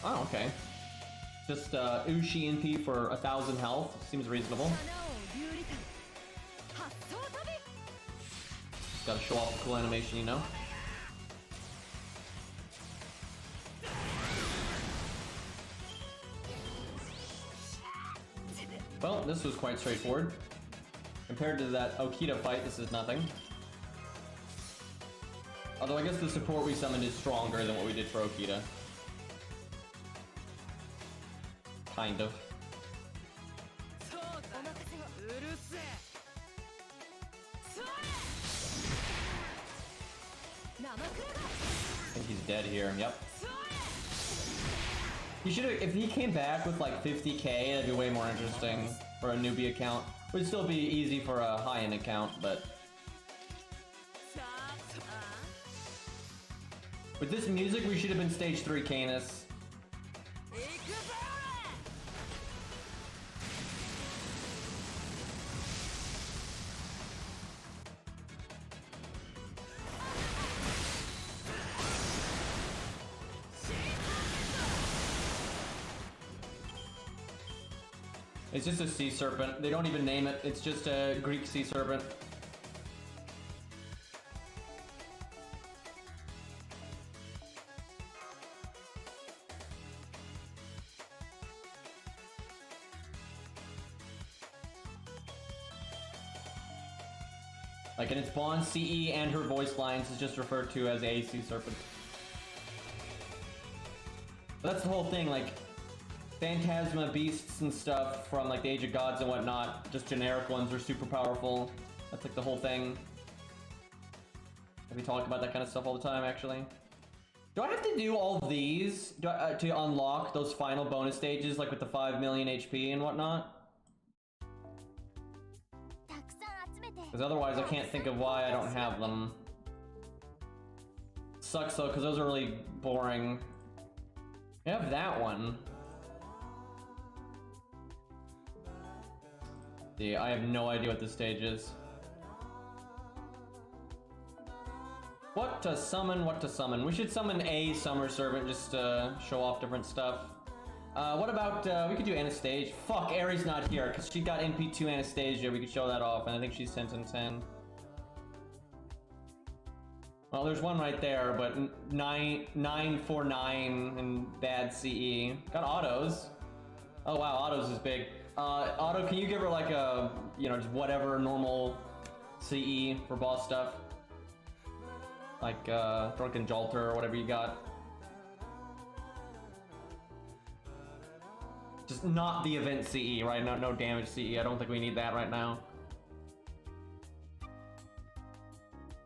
Speaker 1: Oh, okay. Just Ushi NP for 1,000 health. Seems reasonable. Gotta show off the cool animation, you know? Well, this was quite straightforward. Compared to that Okita fight, this is nothing. Although I guess the support we summoned is stronger than what we did for Okita. Kind of. I think he's dead here, yep. He should have, if he came back with like 50k, that'd be way more interesting for a newbie account. Would still be easy for a high-end account, but... With this music, we should have been stage 3 Canis. It's just a sea serpent. They don't even name it. It's just a Greek sea serpent. Like in its Bond CE and her voice lines is just referred to as a sea serpent. But that's the whole thing, like Phantasma beasts and stuff from like the Age of Gods and whatnot, just generic ones are super powerful. That's like the whole thing. We talk about that kind of stuff all the time, actually. Do I have to do all these to unlock those final bonus stages, like with the 5 million HP and whatnot? Because otherwise I can't think of why I don't have them. Sucks though, because those are really boring. I have that one. See, I have no idea what this stage is. What to summon, what to summon. We should summon a Summer Servant just to show off different stuff. What about, we could do Anastasia. Fuck, Aries not here, because she got NP2 Anastasia. We could show that off, and I think she's 10/10. Well, there's one right there, but 949 and bad CE. Got autos. Oh wow, autos is big. Auto, can you give her like a, you know, just whatever normal CE for boss stuff? Like, Drunken Jolter or whatever you got. Just not the event CE, right? No damage CE. I don't think we need that right now.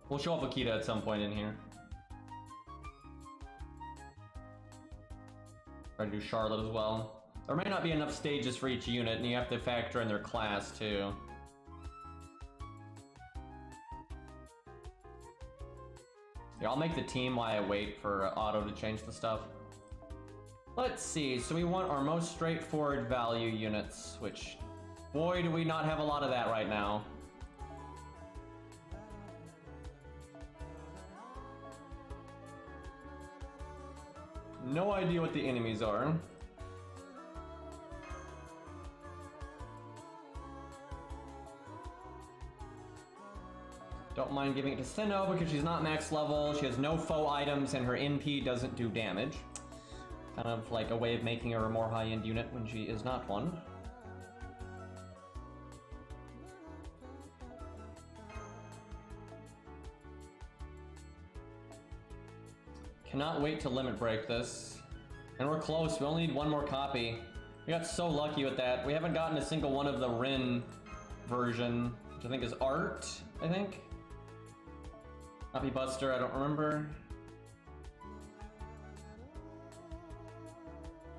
Speaker 1: We'll show off Akita at some point in here. Try to do Charlotte as well. There may not be enough stages for each unit, and you have to factor in their class too. Yeah, I'll make the team while I wait for Auto to change the stuff. Let's see, so we want our most straightforward value units, which, boy, do we not have a lot of that right now. No idea what the enemies are. Don't mind giving it to Stheno because she's not max level, she has no foe items, and her NP doesn't do damage. Kind of like a way of making her a more high-end unit when she is not one. Cannot wait to limit break this. And we're close, we only need one more copy. We got so lucky with that. We haven't gotten a single one of the Rin version, which I think is art, I think. Copy Buster, I don't remember.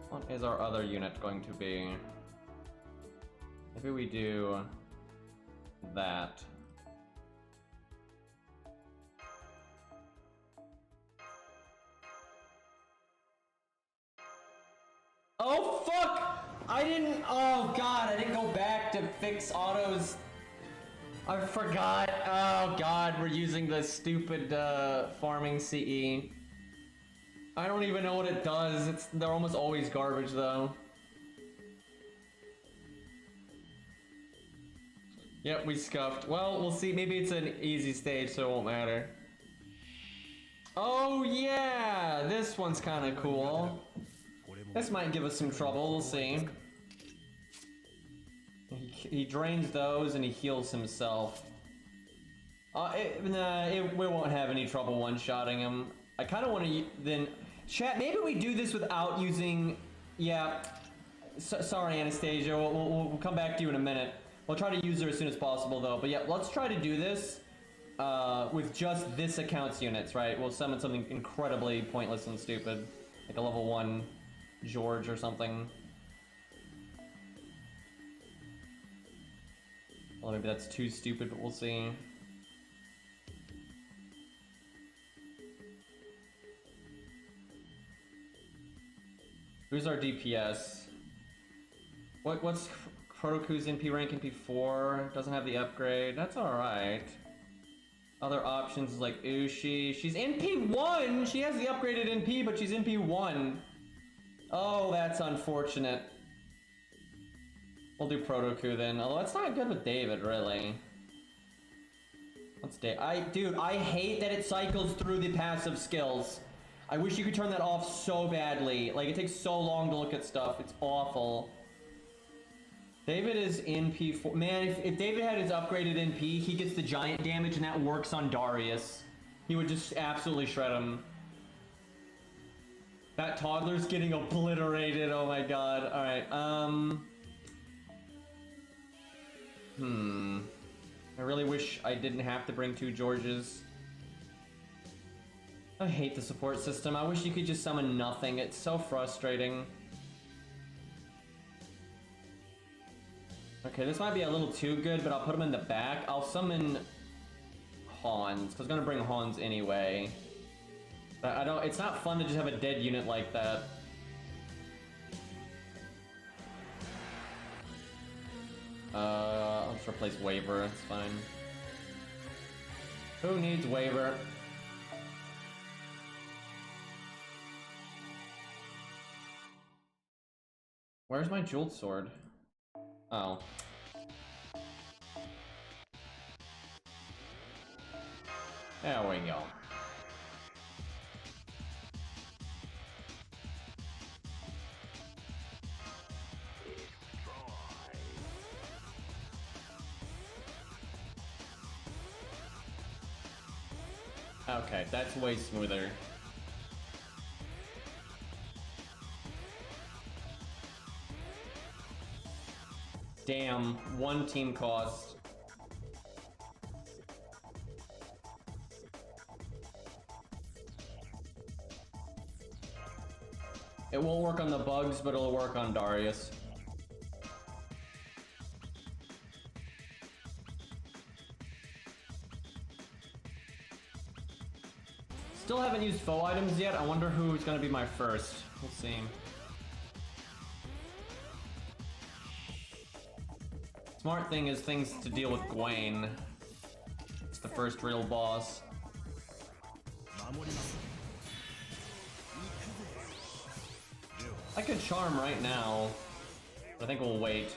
Speaker 1: What is our other unit going to be? Maybe we do that. Oh fuck! I didn't, oh god, I didn't go back to fix autos. I forgot. Oh god, we're using the stupid farming CE. I don't even know what it does. They're almost always garbage though. Yep, we scuffed. Well, we'll see. Maybe it's an easy stage, so it won't matter. Oh yeah, this one's kind of cool. This might give us some trouble. We'll see. He drains those and he heals himself. We won't have any trouble one-shotting him. I kind of want to then... Chat, maybe we do this without using... Yeah. Sorry, Anastasia. We'll come back to you in a minute. We'll try to use her as soon as possible, though. But yeah, let's try to do this with just this account's units, right? We'll summon something incredibly pointless and stupid. Like a level 1 George or something. Well, maybe that's too stupid, but we'll see. Who's our DPS? What's Protoku's NP rank? NP4? Doesn't have the upgrade. That's alright. Other options like Ushi. She's NP1! She has the upgraded NP, but she's NP1. Oh, that's unfortunate. We'll do Protoku then, although that's not good with David, really. What's David? Dude, I hate that it cycles through the passive skills. I wish you could turn that off so badly. Like, it takes so long to look at stuff. It's awful. David is NP4. Man, if David had his upgraded NP, he gets the giant damage, and that works on Darius. He would just absolutely shred him. That toddler's getting obliterated. Oh my god. Alright, I really wish I didn't have to bring 2 Georges. I hate the support system. I wish you could just summon nothing. It's so frustrating. Okay, this might be a little too good, but I'll put him in the back. I'll summon Hans, because I'm gonna bring Hans anyway. But it's not fun to just have a dead unit like that. I'll just replace Waver, it's fine. Who needs Waver? Where's my jeweled sword? Oh. There we go. Okay, that's way smoother. Damn, 1 team cost. It won't work on the bugs, but it'll work on Darius. Still haven't used foe items yet. I wonder who's gonna be my first. We'll see. Smart thing is things to deal with Gwen. It's the first real boss. I could charm right now, but I think we'll wait.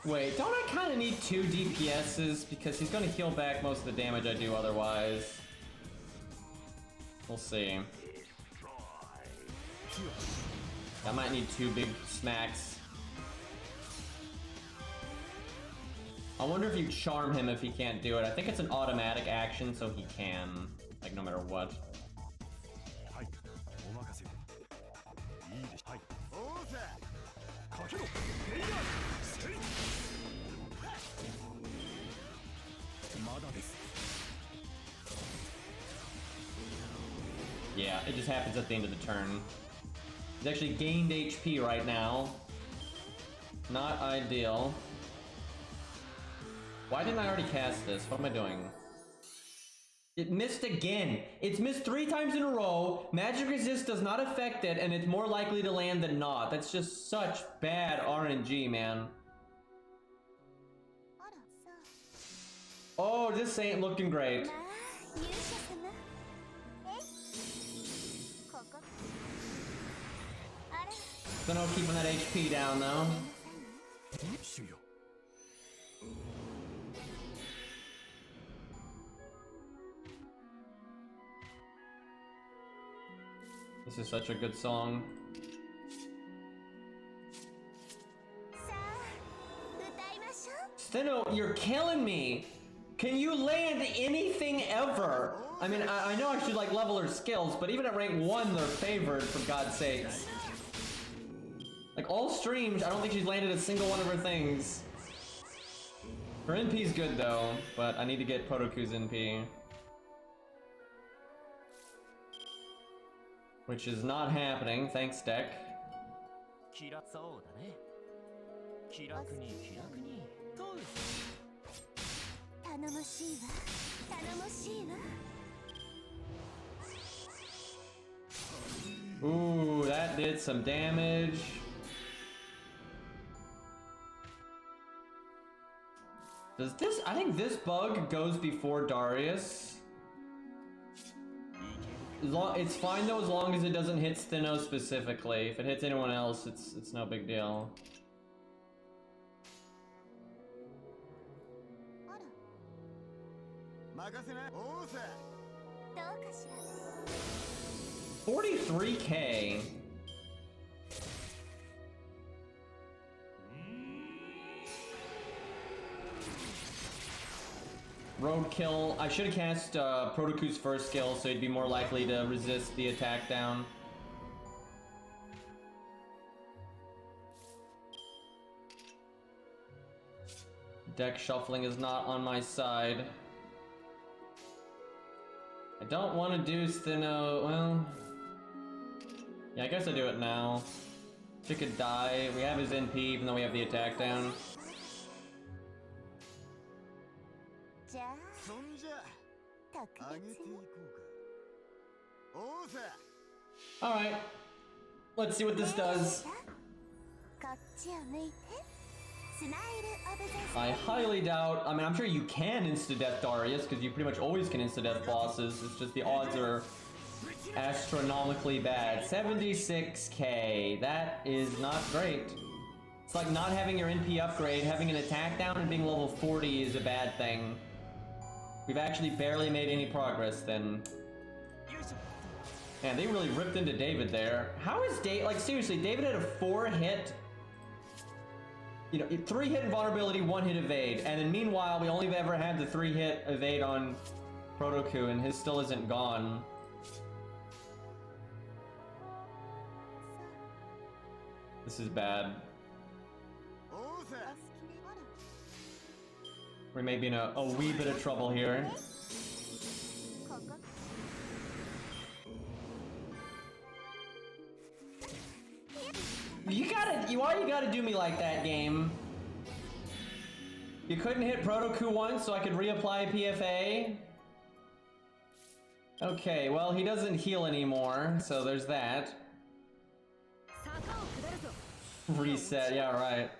Speaker 1: Wait, don't I kind of need 2 DPSs? Because he's going to heal back most of the damage I do otherwise. We'll see. I might need 2 big smacks. I wonder if you charm him if he can't do it. I think it's an automatic action, so he can. Like, no matter what. Yeah, it just happens at the end of the turn. He's actually gained HP right now. Not ideal. Why didn't I already cast this? What am I doing? It missed again. It's missed 3 times in a row. Magic resist does not affect it, and it's more likely to land than not. That's just such bad RNG, man. Oh, this ain't looking great. Stheno keeping that HP down, though. This is such a good song. Stheno, you're killing me! Can you land anything ever? I mean, I know I should like level her skills, but even at rank 1, they're favored, for God's sakes. Like, all streams, I don't think she's landed a single one of her things. Her NP's good, though, but I need to get Protoku's NP. Which is not happening, thanks, deck. Ooh, that did some damage. Does this, I think this bug goes before Darius. It's fine though as long as it doesn't hit Stheno specifically. If it hits anyone else, it's no big deal. $43K. Roadkill. I should have cast Protoku's first skill, so he'd be more likely to resist the attack down. Deck shuffling is not on my side. I don't want to do Stheno. Well, yeah, I guess I do it now. She could die. We have his NP, even though we have the attack down. Alright, let's see what this does. I highly doubt, I mean, I'm sure you can insta-death Darius, because you pretty much always can insta-death bosses, it's just the odds are astronomically bad. 76K, that is not great. It's like not having your NP upgrade, having an attack down and being level 40 is a bad thing. We've actually barely made any progress then. Man, they really ripped into David there. How is David, like seriously, David had a 4-hit, you know, 3-hit invulnerability, 1-hit evade, and then meanwhile we only ever had the 3-hit evade on Protoku and his still isn't gone. This is bad. We may be in a wee bit of trouble here. Why you gotta do me like that, game? You couldn't hit Protoku once so I could reapply PFA? Okay, well he doesn't heal anymore, so there's that. Reset, yeah right.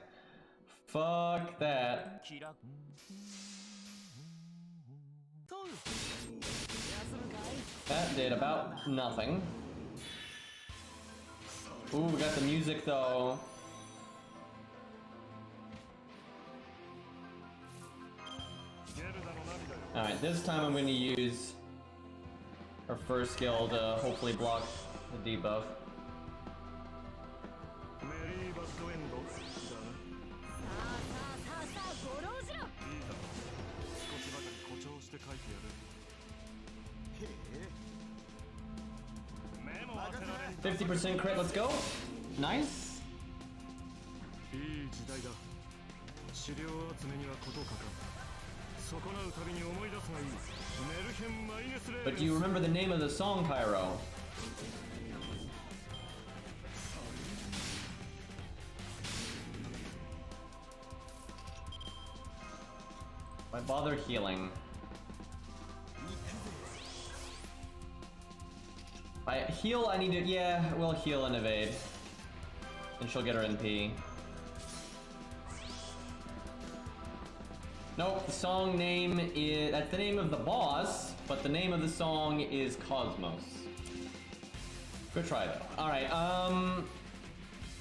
Speaker 1: Fuck that. That did about nothing. Ooh, we got the music though. Alright, this time I'm going to use our first skill to hopefully block the debuff. 50% crit, let's go. Nice. But do you remember the name of the song, Pyro? Why bother healing? I heal, I need to, yeah, we'll heal and evade. And she'll get her NP. Nope, the song name is, that's the name of the boss, but the name of the song is Cosmos. Good try though. Alright,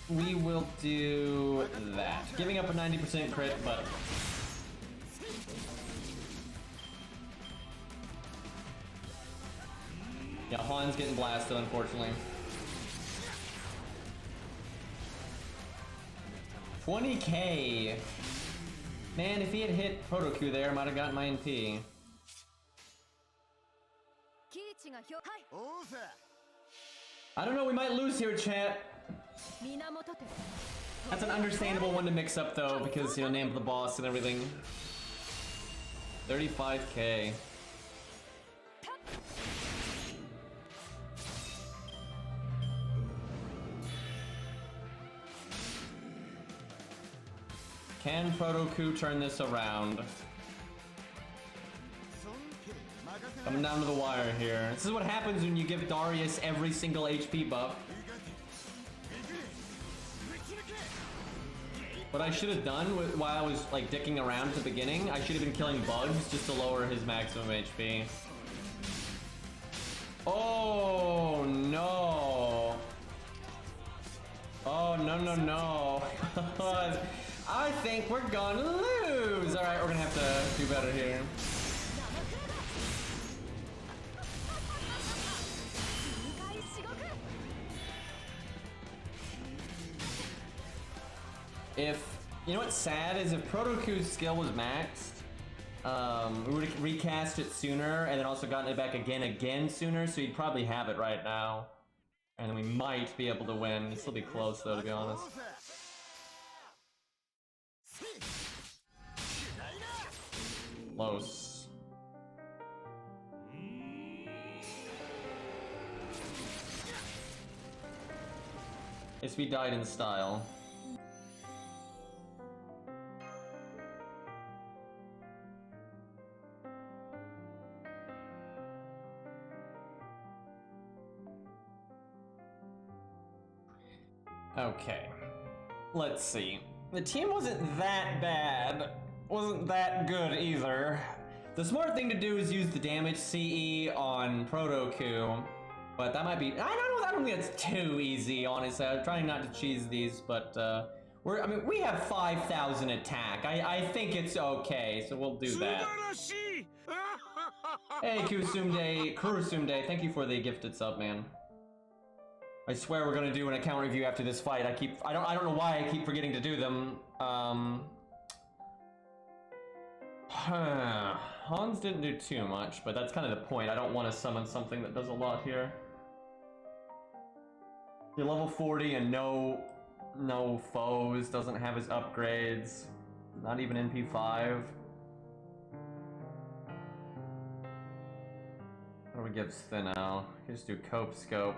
Speaker 1: we will do that. Giving up a 90% crit, but... yeah, Han's getting blasted, unfortunately. 20k! Man, if he had hit Proto Q there, I might have gotten my NP. I don't know, we might lose here, chat. That's an understandable one to mix up though, because, you know, name of the boss and everything. 35k. Can Proto Q turn this around? Coming down to the wire here. This is what happens when you give Darius every single HP buff. What I should have done while I was like dicking around at the beginning, I should have been killing bugs just to lower his maximum HP. Oh no. Oh no no no. I think we're gonna lose! Alright, we're gonna have to do better here. If, you know what's sad is if Proto Q's skill was maxed, we would have recast it sooner and then also gotten it back again sooner, so he'd probably have it right now. And then we might be able to win. It'd still be close though, to be honest. Close. Yes, we died in style. Okay. Let's see. The team wasn't that bad. Wasn't that good either. The smart thing to do is use the damage CE on Proto Q, but that might be, I don't think that's too easy, honestly. I'm trying not to cheese these, but I mean, we have 5,000 attack. I think it's okay, so we'll do that. Hey, Kurosumde, thank you for the gifted sub, man. I swear we're gonna do an account review after this fight. I don't know why I keep forgetting to do them. Hans didn't do too much, but that's kind of the point. I don't want to summon something that does a lot here. You're level 40 and no foes, doesn't have his upgrades, not even NP5. What do we give Stheno? Just do Cope Scope.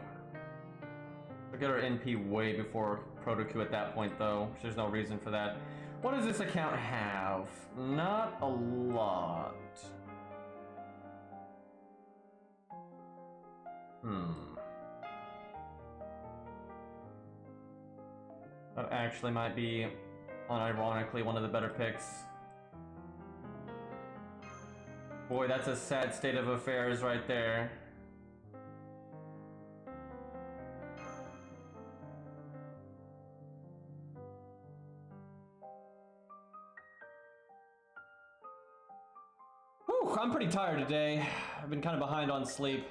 Speaker 1: We'll get our NP way before Proto Q at that point though, there's no reason for that. What does this account have? Not a lot. That actually might be, unironically, one of the better picks. Boy, that's a sad state of affairs right there. Whew, I'm pretty tired today. I've been kind of behind on sleep.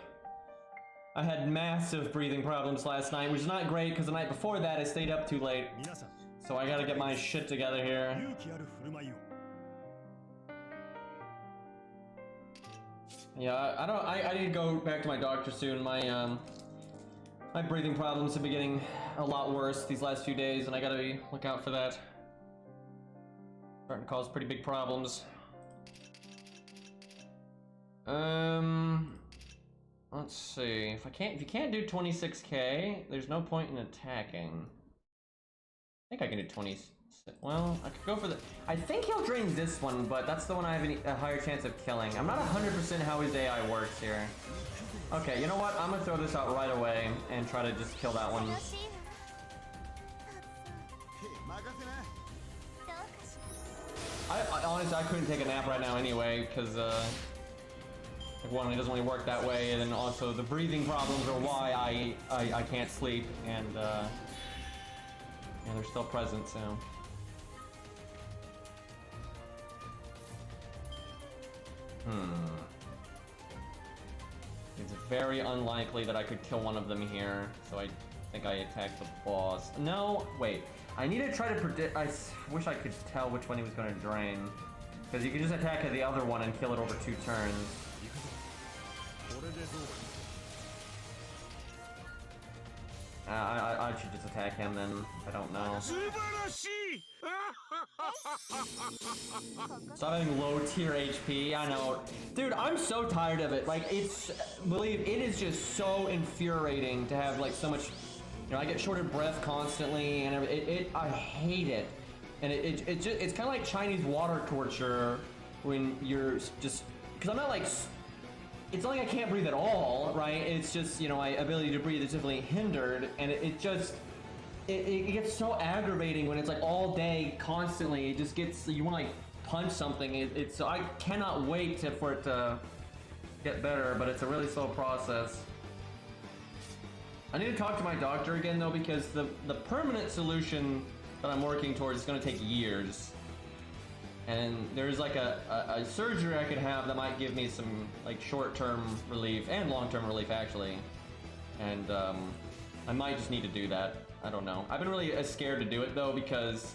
Speaker 1: I had massive breathing problems last night, which is not great because the night before that I stayed up too late. So I gotta get my shit together here. Yeah, I need to go back to my doctor soon. My breathing problems have been getting a lot worse these last few days, and I gotta look out for that. Starting to cause pretty big problems. Let's see. If you can't do 26k, there's no point in attacking. I think I can do 20. Well, I could go for the. I think he'll drain this one, but that's the one I have a higher chance of killing. I'm not 100% how his AI works here. Okay, you know what? I'm gonna throw this out right away and try to just kill that one. I honestly, I couldn't take a nap right now anyway, because one, it doesn't really work that way, and then also the breathing problems are why I can't sleep, and yeah, they're still present, so. It's very unlikely that I could kill one of them here, so I think I attacked the boss. No, wait. I need to try to predict. I wish I could tell which one he was going to drain, because you can just attack the other one and kill it over 2 turns. I should just attack him then. I don't know. Stop having low tier HP. I know, dude. I'm so tired of it. Like, it is just so infuriating to have like so much. You know, I get short of breath constantly, and I hate it. And it's kind of like Chinese water torture when you're just, because I'm not like. It's not like I can't breathe at all, right? It's just, you know, my ability to breathe is definitely hindered, and it gets so aggravating when it's like all day, constantly. It just gets, you want to like punch something. So I cannot wait for it to get better, but it's a really slow process. I need to talk to my doctor again though, because the permanent solution that I'm working towards is going to take years. And there's like a surgery I could have that might give me some like short-term relief and long-term relief actually. And I might just need to do that. I don't know. I've been really scared to do it though, because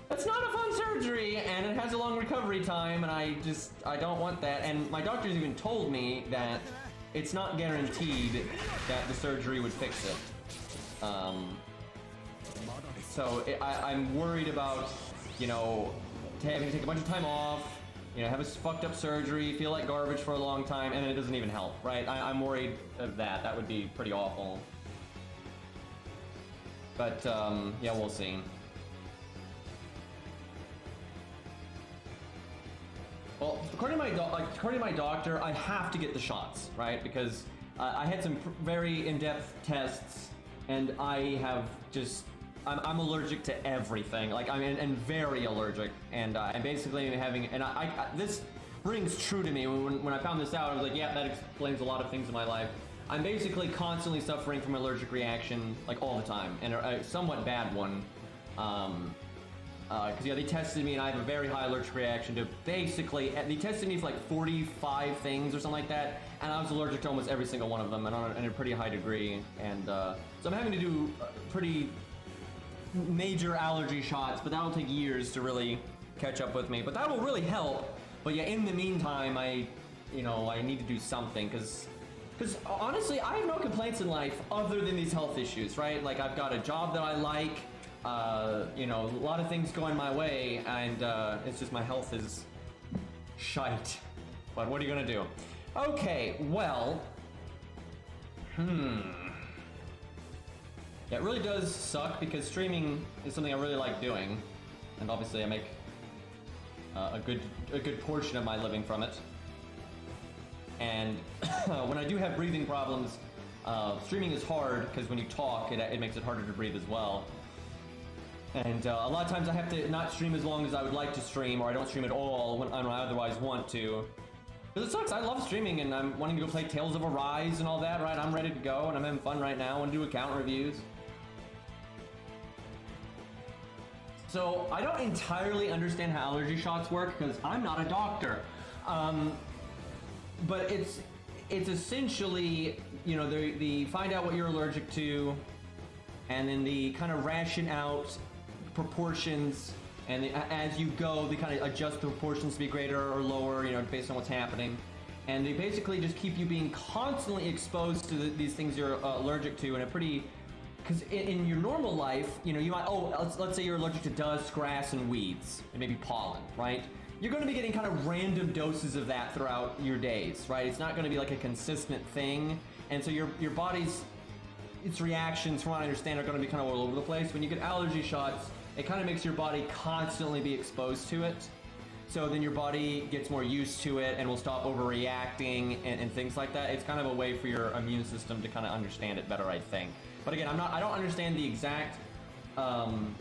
Speaker 1: it's not a fun surgery and it has a long recovery time, and I don't want that. And my doctor's even told me that it's not guaranteed that the surgery would fix it. So I'm worried about, you know, having to take a bunch of time off, you know, have a fucked up surgery, feel like garbage for a long time, and it doesn't even help, right? I'm worried of that. That would be pretty awful. But, yeah, we'll see. Well, according to my doctor, I have to get the shots, right? Because I had some very in-depth tests, and I have just... I'm allergic to everything, like I'm very allergic, and I'm basically having, and this rings true to me. When I found this out, I was like, yeah, that explains a lot of things in my life. I'm basically constantly suffering from an allergic reaction, like all the time, and a somewhat bad one. Because yeah, they tested me, and I have a very high allergic reaction to basically. They tested me for like 45 things or something like that, and I was allergic to almost every single one of them, and on a pretty high degree. And so I'm having to do pretty major allergy shots, but that'll take years to really catch up with me. But that will really help. But yeah, in the meantime, I need to do something, because honestly, I have no complaints in life other than these health issues, right? Like, I've got a job that I like, you know, a lot of things going my way, and it's just my health is shite. But what are you gonna do? Okay, well, yeah, it really does suck, because streaming is something I really like doing, and obviously I make a good portion of my living from it. And when I do have breathing problems, streaming is hard, because when you talk, it makes it harder to breathe as well. And a lot of times I have to not stream as long as I would like to stream, or I don't stream at all when I otherwise want to. Because it sucks. I love streaming, and I'm wanting to go play Tales of Arise and all that, right? I'm ready to go, and I'm having fun right now, and do account reviews. So I don't entirely understand how allergy shots work, because I'm not a doctor. But it's essentially, you know, they find out what you're allergic to, and then they kind of ration out proportions, and as you go, they kind of adjust the proportions to be greater or lower, you know, based on what's happening. and they basically just keep you being constantly exposed to these things you're allergic to in a pretty... Because in your normal life, you know, you might, let's say you're allergic to dust, grass, and weeds, and maybe pollen, right? You're going to be getting kind of random doses of that throughout your days, right? It's not going to be like a consistent thing, and so your body's, its reactions, from what I understand, are going to be kind of all over the place. When you get allergy shots, it kind of makes your body constantly be exposed to it. So then your body gets more used to it and will stop overreacting and things like that. It's kind of a way for your immune system to kind of understand it better, I think. But again, I don't understand the exact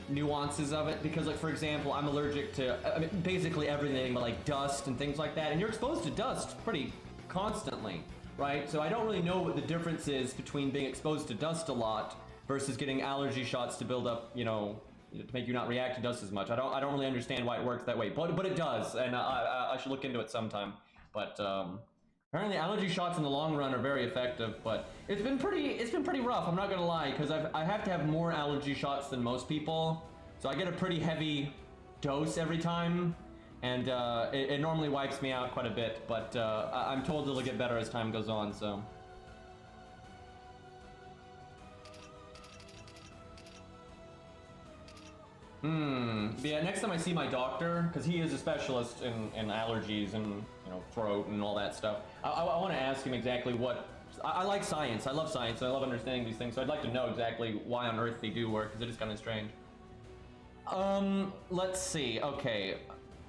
Speaker 1: nuances of it, because, like, for example, I'm allergic to basically everything but like dust and things like that, and you're exposed to dust pretty constantly, right? So I don't really know what the difference is between being exposed to dust a lot versus getting allergy shots to build up, you know, to make you not react to dust as much. I don't really understand why it works that way, but it does, and I should look into it sometime. But apparently allergy shots in the long run are very effective, but it's been pretty rough, I'm not gonna lie, because I have to have more allergy shots than most people, so I get a pretty heavy dose every time, and it normally wipes me out quite a bit, but I'm told it'll get better as time goes on, so. But yeah, next time I see my doctor, because he is a specialist in allergies and, you know, throat and all that stuff, I want to ask him exactly what... I like science. I love science. I love understanding these things, so I'd like to know exactly why on earth they do work, because it is kind of strange. Let's see. Okay.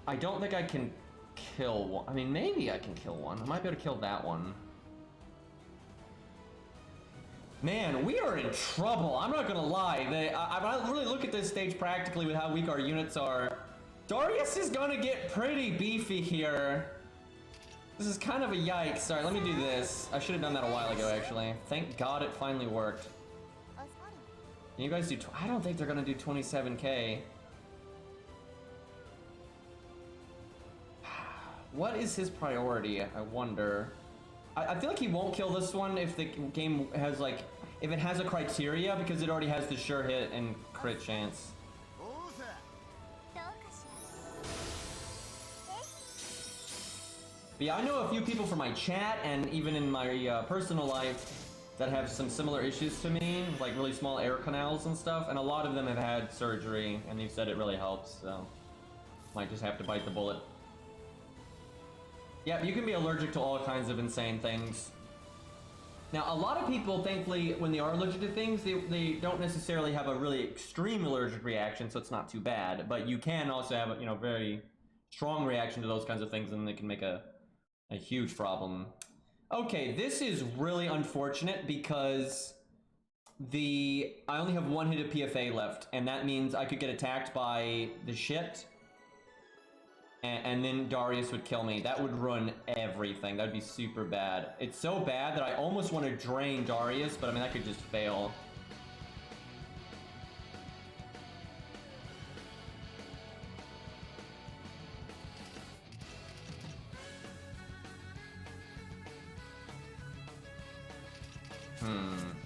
Speaker 1: I don't think I can kill one. I mean, maybe I can kill one. I might be able to kill that one. Man, we are in trouble. I'm not gonna lie. I really look at this stage practically with how weak our units are. Darius is gonna get pretty beefy here. This is kind of a yikes. Sorry, let me do this. I should have done that a while ago, actually. Thank God it finally worked. Can you guys do... I don't think they're gonna do 27k. What is his priority, I wonder? I feel like he won't kill this one if the game has, like... If it has a criteria, because it already has the sure hit and crit chance. But yeah, I know a few people from my chat and even in my personal life that have some similar issues to me, like really small air canals and stuff, and a lot of them have had surgery, and they've said it really helps, so might just have to bite the bullet. Yeah, you can be allergic to all kinds of insane things. Now, a lot of people, thankfully, when they are allergic to things, they don't necessarily have a really extreme allergic reaction, so it's not too bad. But you can also have a, you know, very strong reaction to those kinds of things, and they can make a huge problem. Okay, this is really unfortunate because I only have one hit of PFA left, and that means I could get attacked by the shit. And then Darius would kill me. That would ruin everything. That would be super bad. It's so bad that I almost want to drain Darius, but I mean, that could just fail.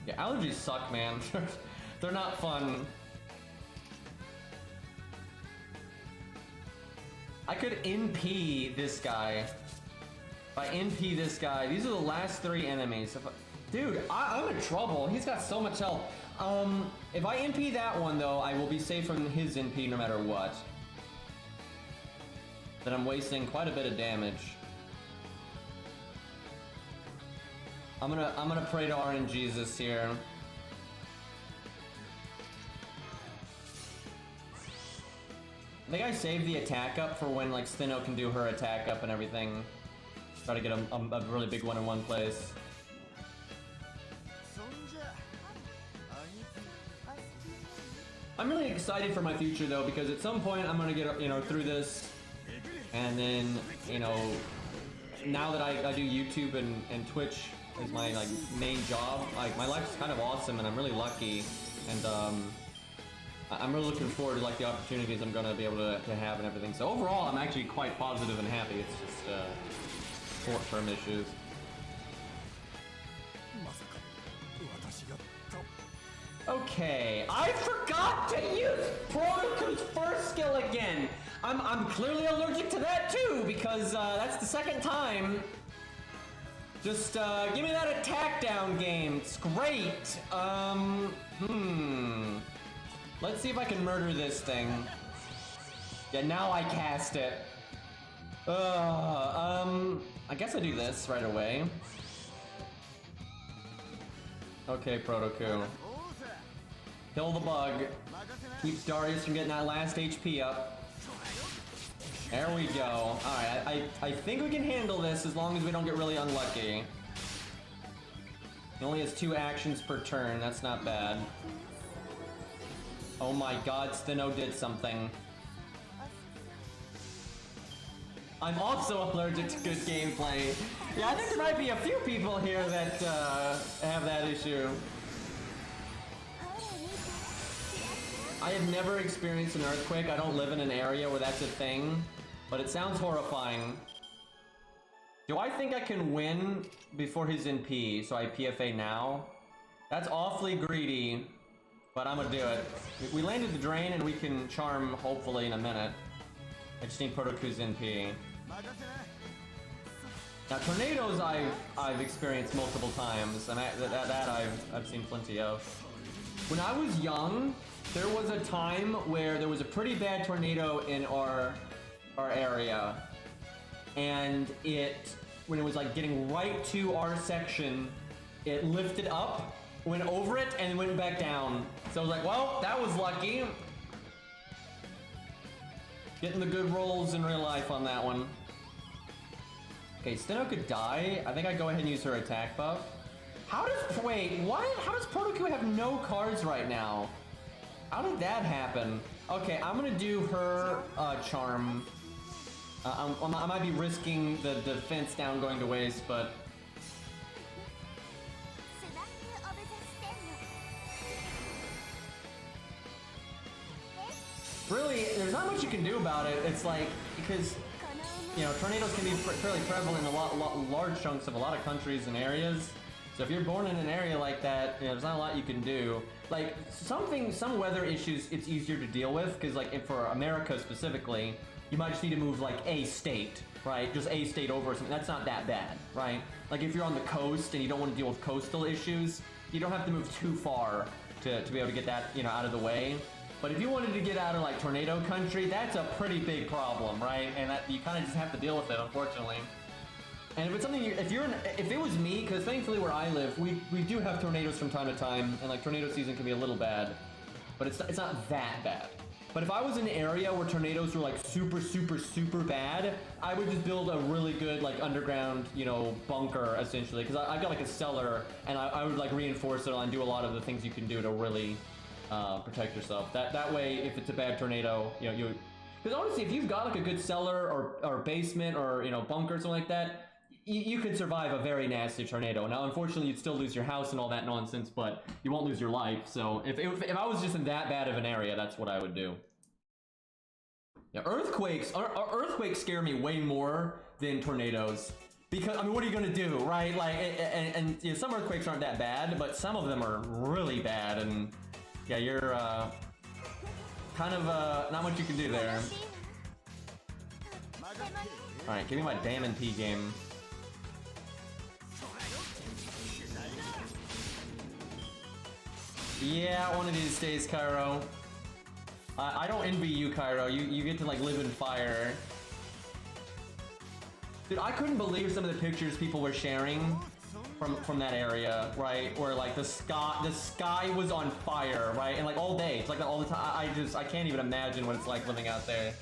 Speaker 1: Yeah, allergies suck, man. They're not fun. I could NP this guy. If I NP this guy, these are the last 3 enemies. Dude, I'm in trouble. He's got so much health. If I NP that one, though, I will be safe from his NP no matter what. Then I'm wasting quite a bit of damage. I'm gonna pray to RNGesus here. I think I saved the attack up for when, like, Stheno can do her attack up and everything. Try to get a really big one in one place. I'm really excited for my future, though, because at some point I'm gonna get, you know, through this. And then, you know, now that I do YouTube and Twitch is my, like, main job, like, my life's kind of awesome and I'm really lucky. And, I'm really looking forward to, like, the opportunities I'm gonna be able to have and everything. So overall, I'm actually quite positive and happy. It's just short-term issues. Okay, I forgot to use Protoku's first skill again. I'm clearly allergic to that too, because that's the second time. Just, give me that attack down game. It's great. Let's see if I can murder this thing. Yeah, now I cast it. I guess I do this right away. Okay, Protoku. Kill the bug. Keeps Darius from getting that last HP up. There we go. Alright, I think we can handle this as long as we don't get really unlucky. He only has 2 actions per turn. That's not bad. Oh my god, Stheno did something. I'm also allergic to good gameplay. Yeah, I think there might be a few people here that have that issue. I have never experienced an earthquake. I don't live in an area where that's a thing, but it sounds horrifying. Do I think I can win before he's in P, so I PFA now? That's awfully greedy, but I'm gonna do it. We landed the drain and we can charm hopefully in a minute. I just need Protoku's in P. Now tornadoes I've experienced multiple times, and that I've seen plenty of. When I was young, there was a time where there was a pretty bad tornado in our area, and when it was like getting right to our section, it lifted up, went over it, and went back down. So I was like, well, that was lucky. Getting the good rolls in real life on that one. Okay, Stheno could die. I think I'd go ahead and use her attack buff. Wait, what? How does Protoku have no cards right now? How did that happen? Okay, I'm gonna do her charm. I might be risking the defense down going to waste, but... Really, there's not much you can do about it. It's like, because, you know, tornadoes can be fairly prevalent in large chunks of a lot of countries and areas. So if you're born in an area like that, you know, there's not a lot you can do. Like, some weather issues, it's easier to deal with, because like, for America specifically, you might just need to move like a state, right? Just a state over or something. That's not that bad, right? Like if you're on the coast and you don't want to deal with coastal issues, you don't have to move too far to be able to get that, you know, out of the way. But if you wanted to get out of like tornado country, that's a pretty big problem, right? And that you kind of just have to deal with it, unfortunately. And if it's something, if it was me, because thankfully where I live, we do have tornadoes from time to time, and like tornado season can be a little bad, but it's not that bad. But if I was in an area where tornadoes were like super, super, super bad, I would just build a really good like underground, you know, bunker essentially, because I've got like a cellar, and I would like reinforce it and do a lot of the things you can do to really protect yourself. That way, if it's a bad tornado, you know, because honestly, if you've got like a good cellar or basement or, you know, bunker or something like that, you could survive a very nasty tornado. Now, unfortunately, you'd still lose your house and all that nonsense, but you won't lose your life. So if I was just in that bad of an area, that's what I would do. Yeah, earthquakes scare me way more than tornadoes. Because, I mean, what are you gonna do, right? Like, and you know, some earthquakes aren't that bad, but some of them are really bad, and yeah, you're, kind of, not much you can do there. Alright, give me my damn NP game. Yeah, one of these days, Cairo. I don't envy you, Cairo. You get to, like, live in fire. Dude, I couldn't believe some of the pictures people were sharing from that area, right? Where, like, the sky was on fire, right? And, like, all day. It's like that all the time. I can't even imagine what it's like living out there.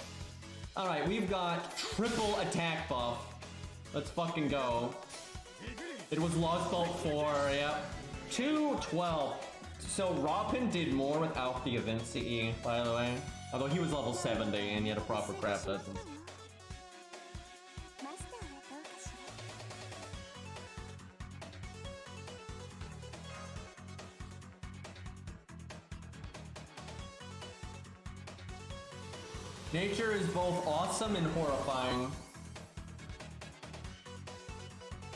Speaker 1: Alright, we've got triple attack buff. Let's fucking go. It was Lost Bolt 4, yep. 212. So Robin did more without the event CE, by the way. Although he was level 70 and he had a proper craft essence. Nature is both awesome and horrifying.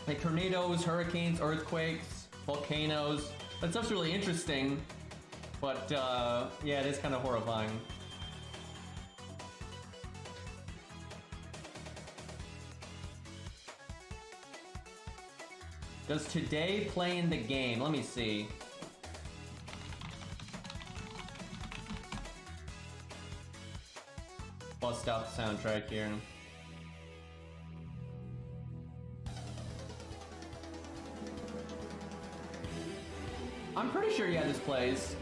Speaker 1: Like tornadoes, hurricanes, earthquakes, volcanoes. That stuff's really interesting, but yeah, it is kind of horrifying. Does today play in the game? Let me see. Bust out the soundtrack here. I'm pretty sure, yeah, this plays.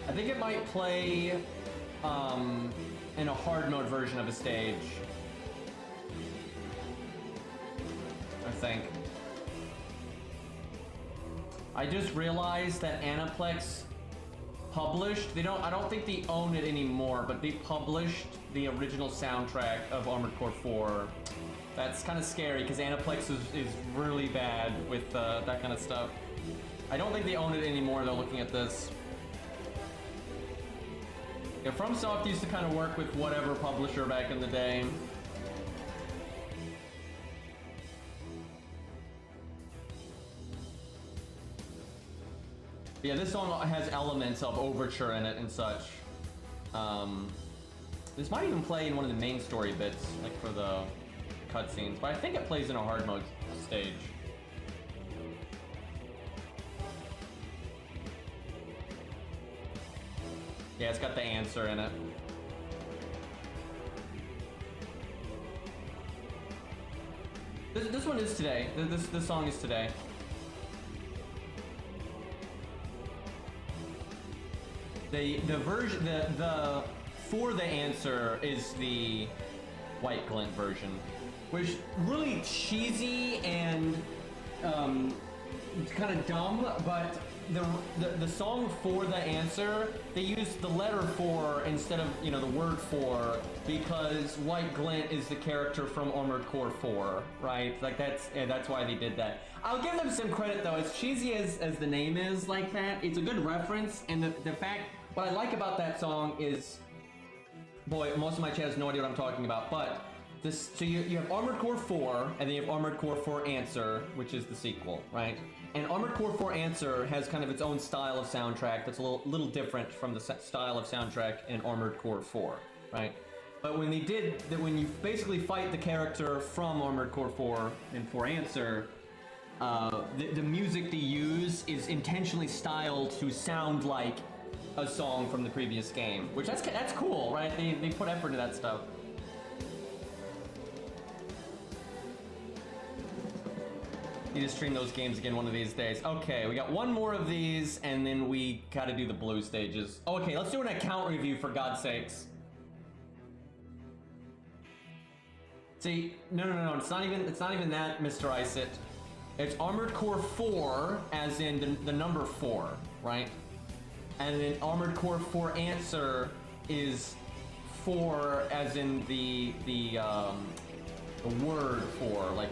Speaker 1: I think it might play in a hard mode version of a stage. I think. I just realized that Aniplex published, I don't think they own it anymore, but they published the original soundtrack of Armored Core 4. That's kind of scary because Aniplex is really bad with that kind of stuff. I don't think they own it anymore though, looking at this. Yeah, FromSoft used to kind of work with whatever publisher back in the day. Yeah, this song has elements of Overture in it and such. This might even play in one of the main story bits, like for the cutscenes, but I think it plays in a hard mode stage. Yeah, it's got the answer in it. This one is today. This song is today. The version the for the answer is the White Glint version, which really cheesy and kind of dumb, but the song for the answer, they used the letter for instead of, you know, the word for, because White Glint is the character from Armored Core 4, right? Like that's why they did that. I'll give them some credit though. As cheesy as the name is like that, it's a good reference, and the fact, what I like about that song is, boy, most of my chat has no idea what I'm talking about, but this, so you have Armored Core 4, and then you have Armored Core 4 Answer, which is the sequel, right? And Armored Core 4 Answer has kind of its own style of soundtrack that's a little different from the style of soundtrack in Armored Core 4, right? But when they did that, when you basically fight the character from Armored Core 4 and 4 Answer, the music they use is intentionally styled to sound like a song from the previous game, which that's cool, right? They put effort into that stuff. Need to stream those games again one of these days. Okay, we got one more of these, and then we gotta do the blue stages. Oh, okay, let's do an account review for God's sakes. See, no, it's not even that, Mr. Isit. It's Armored Core 4, as in the number 4, right? And then Armored Core 4 Answer is 4, as in the word for, like,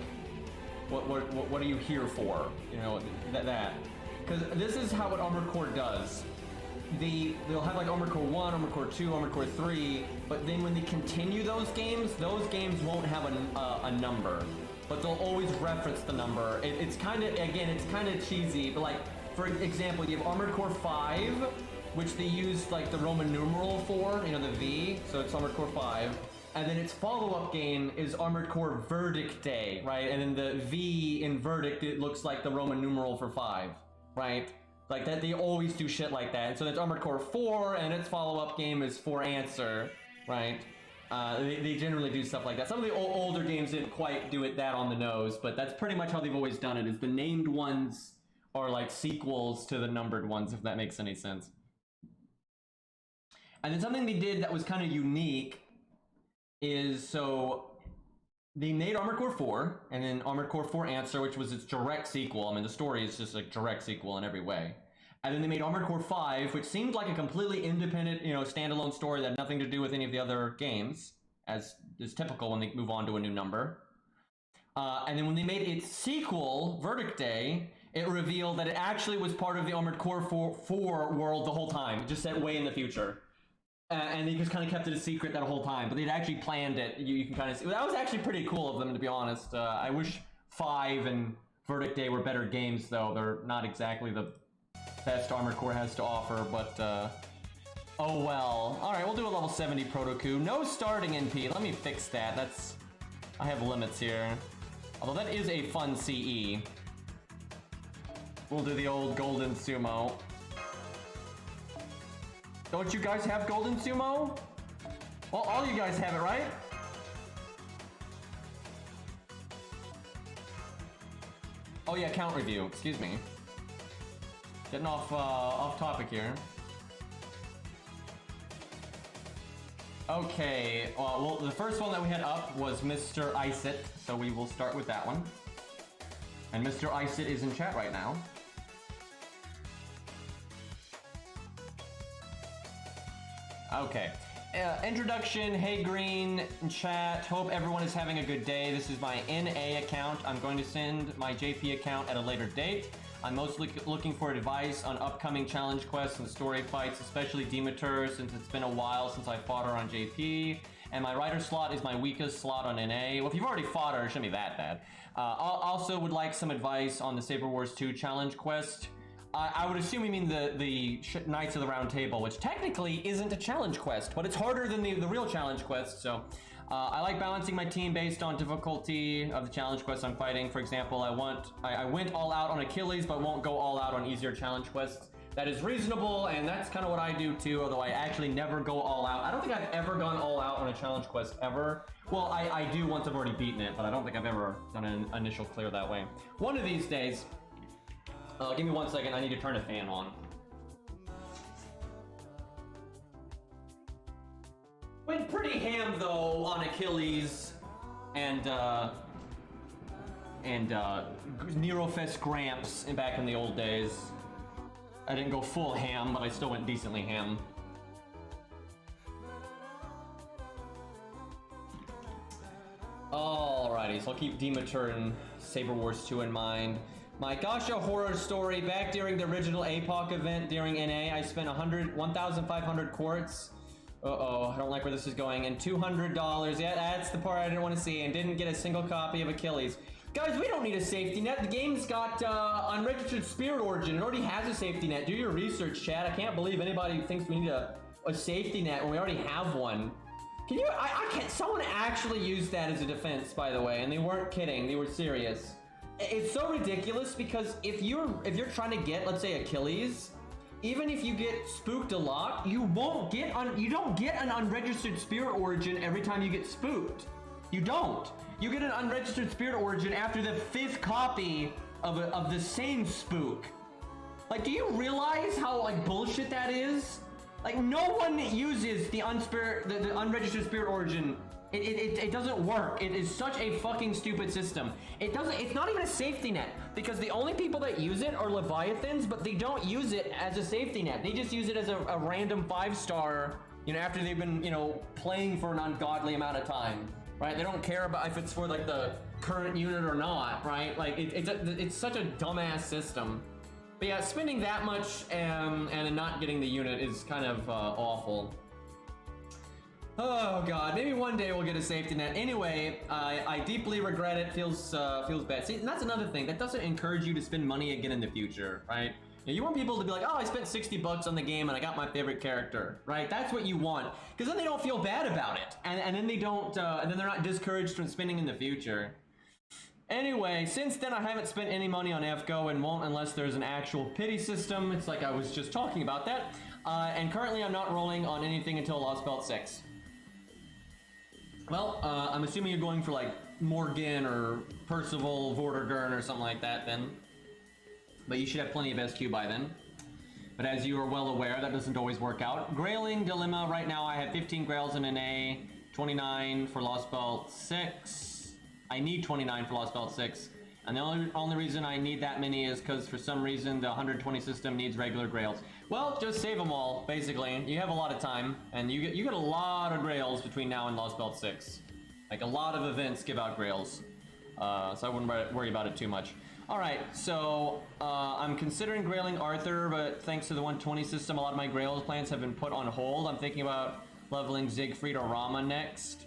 Speaker 1: what are you here for? You know, that. Because this is how what Armored Core does. They'll have like Armored Core 1, Armored Core 2, Armored Core 3, but then when they continue those games won't have a number, but they'll always reference the number. It's kind of, again, it's kind of cheesy, but like, for example, you have Armored Core 5, which they use like the Roman numeral for, you know, the V, so it's Armored Core 5. And then its follow-up game is Armored Core Verdict Day, right? And then the V in Verdict, it looks like the Roman numeral for 5, right? Like that, they always do shit like that. And so that's Armored Core 4, and its follow-up game is 4 Answer, right? They generally do stuff like that. Some of the older games didn't quite do it that on the nose, but that's pretty much how they've always done it, is the named ones are like sequels to the numbered ones, if that makes any sense. And then something they did that was kind of unique is, so they made Armored Core 4, and then Armored Core 4 Answer, which was its direct sequel. I mean, the story is just a direct sequel in every way. And then they made Armored Core 5, which seemed like a completely independent, you know, standalone story that had nothing to do with any of the other games, as is typical when they move on to a new number. And then when they made its sequel, Verdict Day, it revealed that it actually was part of the Armored Core 4 world the whole time, just set way in the future. And they just kind of kept it a secret that whole time, but they'd actually planned it. You can kind of see. That was actually pretty cool of them, to be honest. I wish 5 and Verdict Day were better games, though. They're not exactly the best Armored Core has to offer, but oh well. Alright, we'll do a level 70 Proto Coup. No starting NP. Let me fix that. I have limits here. Although that is a fun CE. We'll do the old golden sumo. Don't you guys have golden sumo? Well, all you guys have it, right? Oh yeah, count review. Excuse me. Getting off topic here. Okay, well, the first one that we had up was Mr. Iceit, so we will start with that one. And Mr. Iceit is in chat right now. Okay. Introduction, hey Green, chat, hope everyone is having a good day. This is my NA account. I'm going to send my JP account at a later date. I'm mostly looking for advice on upcoming challenge quests and story fights, especially Demeter, since it's been a while since I fought her on JP. And my writer slot is my weakest slot on NA. Well, if you've already fought her, it shouldn't be that bad. I also would like some advice on the Saber Wars 2 challenge quest. I would assume you mean the Knights of the Round Table, which technically isn't a challenge quest, but it's harder than the real challenge quest, so... I like balancing my team based on difficulty of the challenge quests I'm fighting. For example, I went all out on Achilles, but won't go all out on easier challenge quests. That is reasonable, and that's kind of what I do too, although I actually never go all out. I don't think I've ever gone all out on a challenge quest, ever. Well, I do once I've already beaten it, but I don't think I've ever done an initial clear that way. One of these days... give me 1 second, I need to turn a fan on. Went pretty ham though on Achilles and Nerofest Gramps back in the old days. I didn't go full ham, but I still went decently ham. Alrighty, so I'll keep Demeter and Saber Wars 2 in mind. My Gasha horror story, back during the original APOC event during NA, I spent 1,500 quartz. Uh-oh, I don't like where this is going. And $200. Yeah, that's the part I didn't want to see. And didn't get a single copy of Achilles. Guys, we don't need a safety net. The game's got unregistered spirit origin. It already has a safety net. Do your research, chat. I can't believe anybody thinks we need a safety net when we already have one. Can you... I can't... Someone actually used that as a defense, by the way. And they weren't kidding. They were serious. It's so ridiculous because if you're trying to get, let's say, Achilles... Even if you get spooked a lot, you don't get an unregistered spirit origin every time you get spooked. You don't. You get an unregistered spirit origin after the 5th copy of the same spook. Like, do you realize how like bullshit that is? Like, no one uses the unregistered spirit origin. It doesn't work. It is such a fucking stupid system. It's not even a safety net, because the only people that use it are Leviathans, but they don't use it as a safety net. They just use it as a random 5-star, you know, after they've been, you know, playing for an ungodly amount of time, right? They don't care about if it's for like the current unit or not, right? Like it's such a dumbass system. But yeah, spending that much and then not getting the unit is kind of awful. Oh god, maybe one day we'll get a safety net. Anyway, I deeply regret it. Feels bad. See, and that's another thing. That doesn't encourage you to spend money again in the future, right? You want people to be like, oh, I spent 60 bucks on the game and I got my favorite character, right? That's what you want, because then they don't feel bad about it, and then they don't, and then they're not discouraged from spending in the future. Anyway, since then I haven't spent any money on FGO and won't unless there's an actual pity system. It's like I was just talking about that. And currently I'm not rolling on anything until Lost Belt 6. Well, I'm assuming you're going for like Morgan or Percival, Vortigern or something like that then. But you should have plenty of SQ by then. But as you are well aware, that doesn't always work out. Grailing Dilemma, right now I have 15 Grails in NA, 29 for Lost Belt 6. I need 29 for Lost Belt 6. And the only reason I need that many is because for some reason the 120 system needs regular Grails. Well, just save them all, basically. You have a lot of time, and you get a lot of Grails between now and Lost Belt 6. Like, a lot of events give out Grails. So I wouldn't worry about it too much. Alright, so I'm considering grailing Arthur, but thanks to the 120 system, a lot of my Grails plans have been put on hold. I'm thinking about leveling Siegfried or Rama next.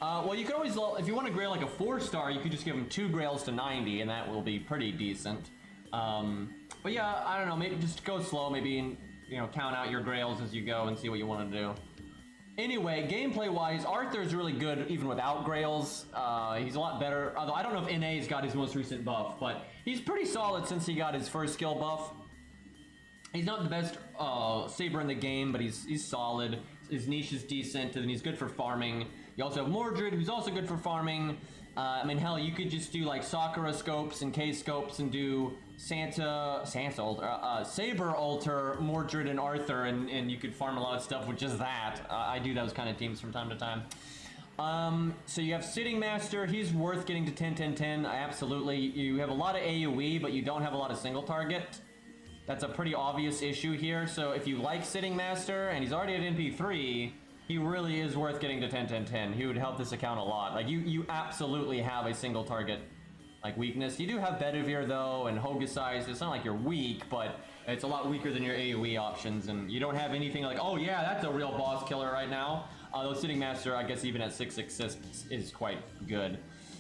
Speaker 1: Well, you can always, if you want to grail like a 4-star, you could just give him 2 Grails to 90, and that will be pretty decent. But yeah, I don't know, maybe just go slow, maybe, you know, count out your Grails as you go and see what you want to do. Anyway, gameplay-wise, Arthur's really good even without Grails. He's a lot better, although I don't know if NA's got his most recent buff, but he's pretty solid since he got his first skill buff. He's not the best saber in the game, but he's solid. His niche is decent, and he's good for farming. You also have Mordred, who's also good for farming. I mean, hell, you could just do like Sakura scopes and K scopes and do Saber Alter, Mordred, and Arthur, and you could farm a lot of stuff with just that. I do those kind of teams from time to time. So you have Sitting Master. He's worth getting to 10-10-10, absolutely. You have a lot of AoE, but you don't have a lot of single target. That's a pretty obvious issue here. So if you like Sitting Master, and he's already at NP3, he really is worth getting to 10-10-10. He would help this account a lot. Like, you absolutely have a single target, like, weakness. You do have Bedivere, though, and Hokusai. It's not like you're weak, but it's a lot weaker than your AoE options, and you don't have anything like, oh yeah, that's a real boss killer right now. Though Sitting Master, I guess even at 6-6 is quite good.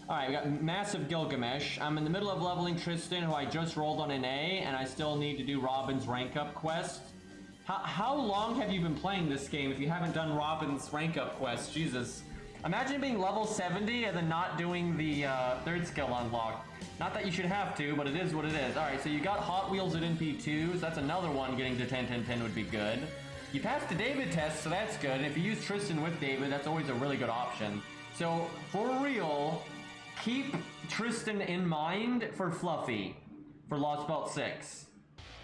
Speaker 1: Alright, we got Massive Gilgamesh. I'm in the middle of leveling Tristan, who I just rolled on an A, and I still need to do Robin's rank up quest. How long have you been playing this game if you haven't done Robin's rank up quest? Jesus. Imagine being level 70 and then not doing the third skill unlock. Not that you should have to, but it is what it is. Alright, so you got Hot Wheels at NP2, so that's another one getting to 10-10-10 would be good. You passed the David test, so that's good. And if you use Tristan with David, that's always a really good option. So, for real, keep Tristan in mind for Fluffy for Lost Belt 6.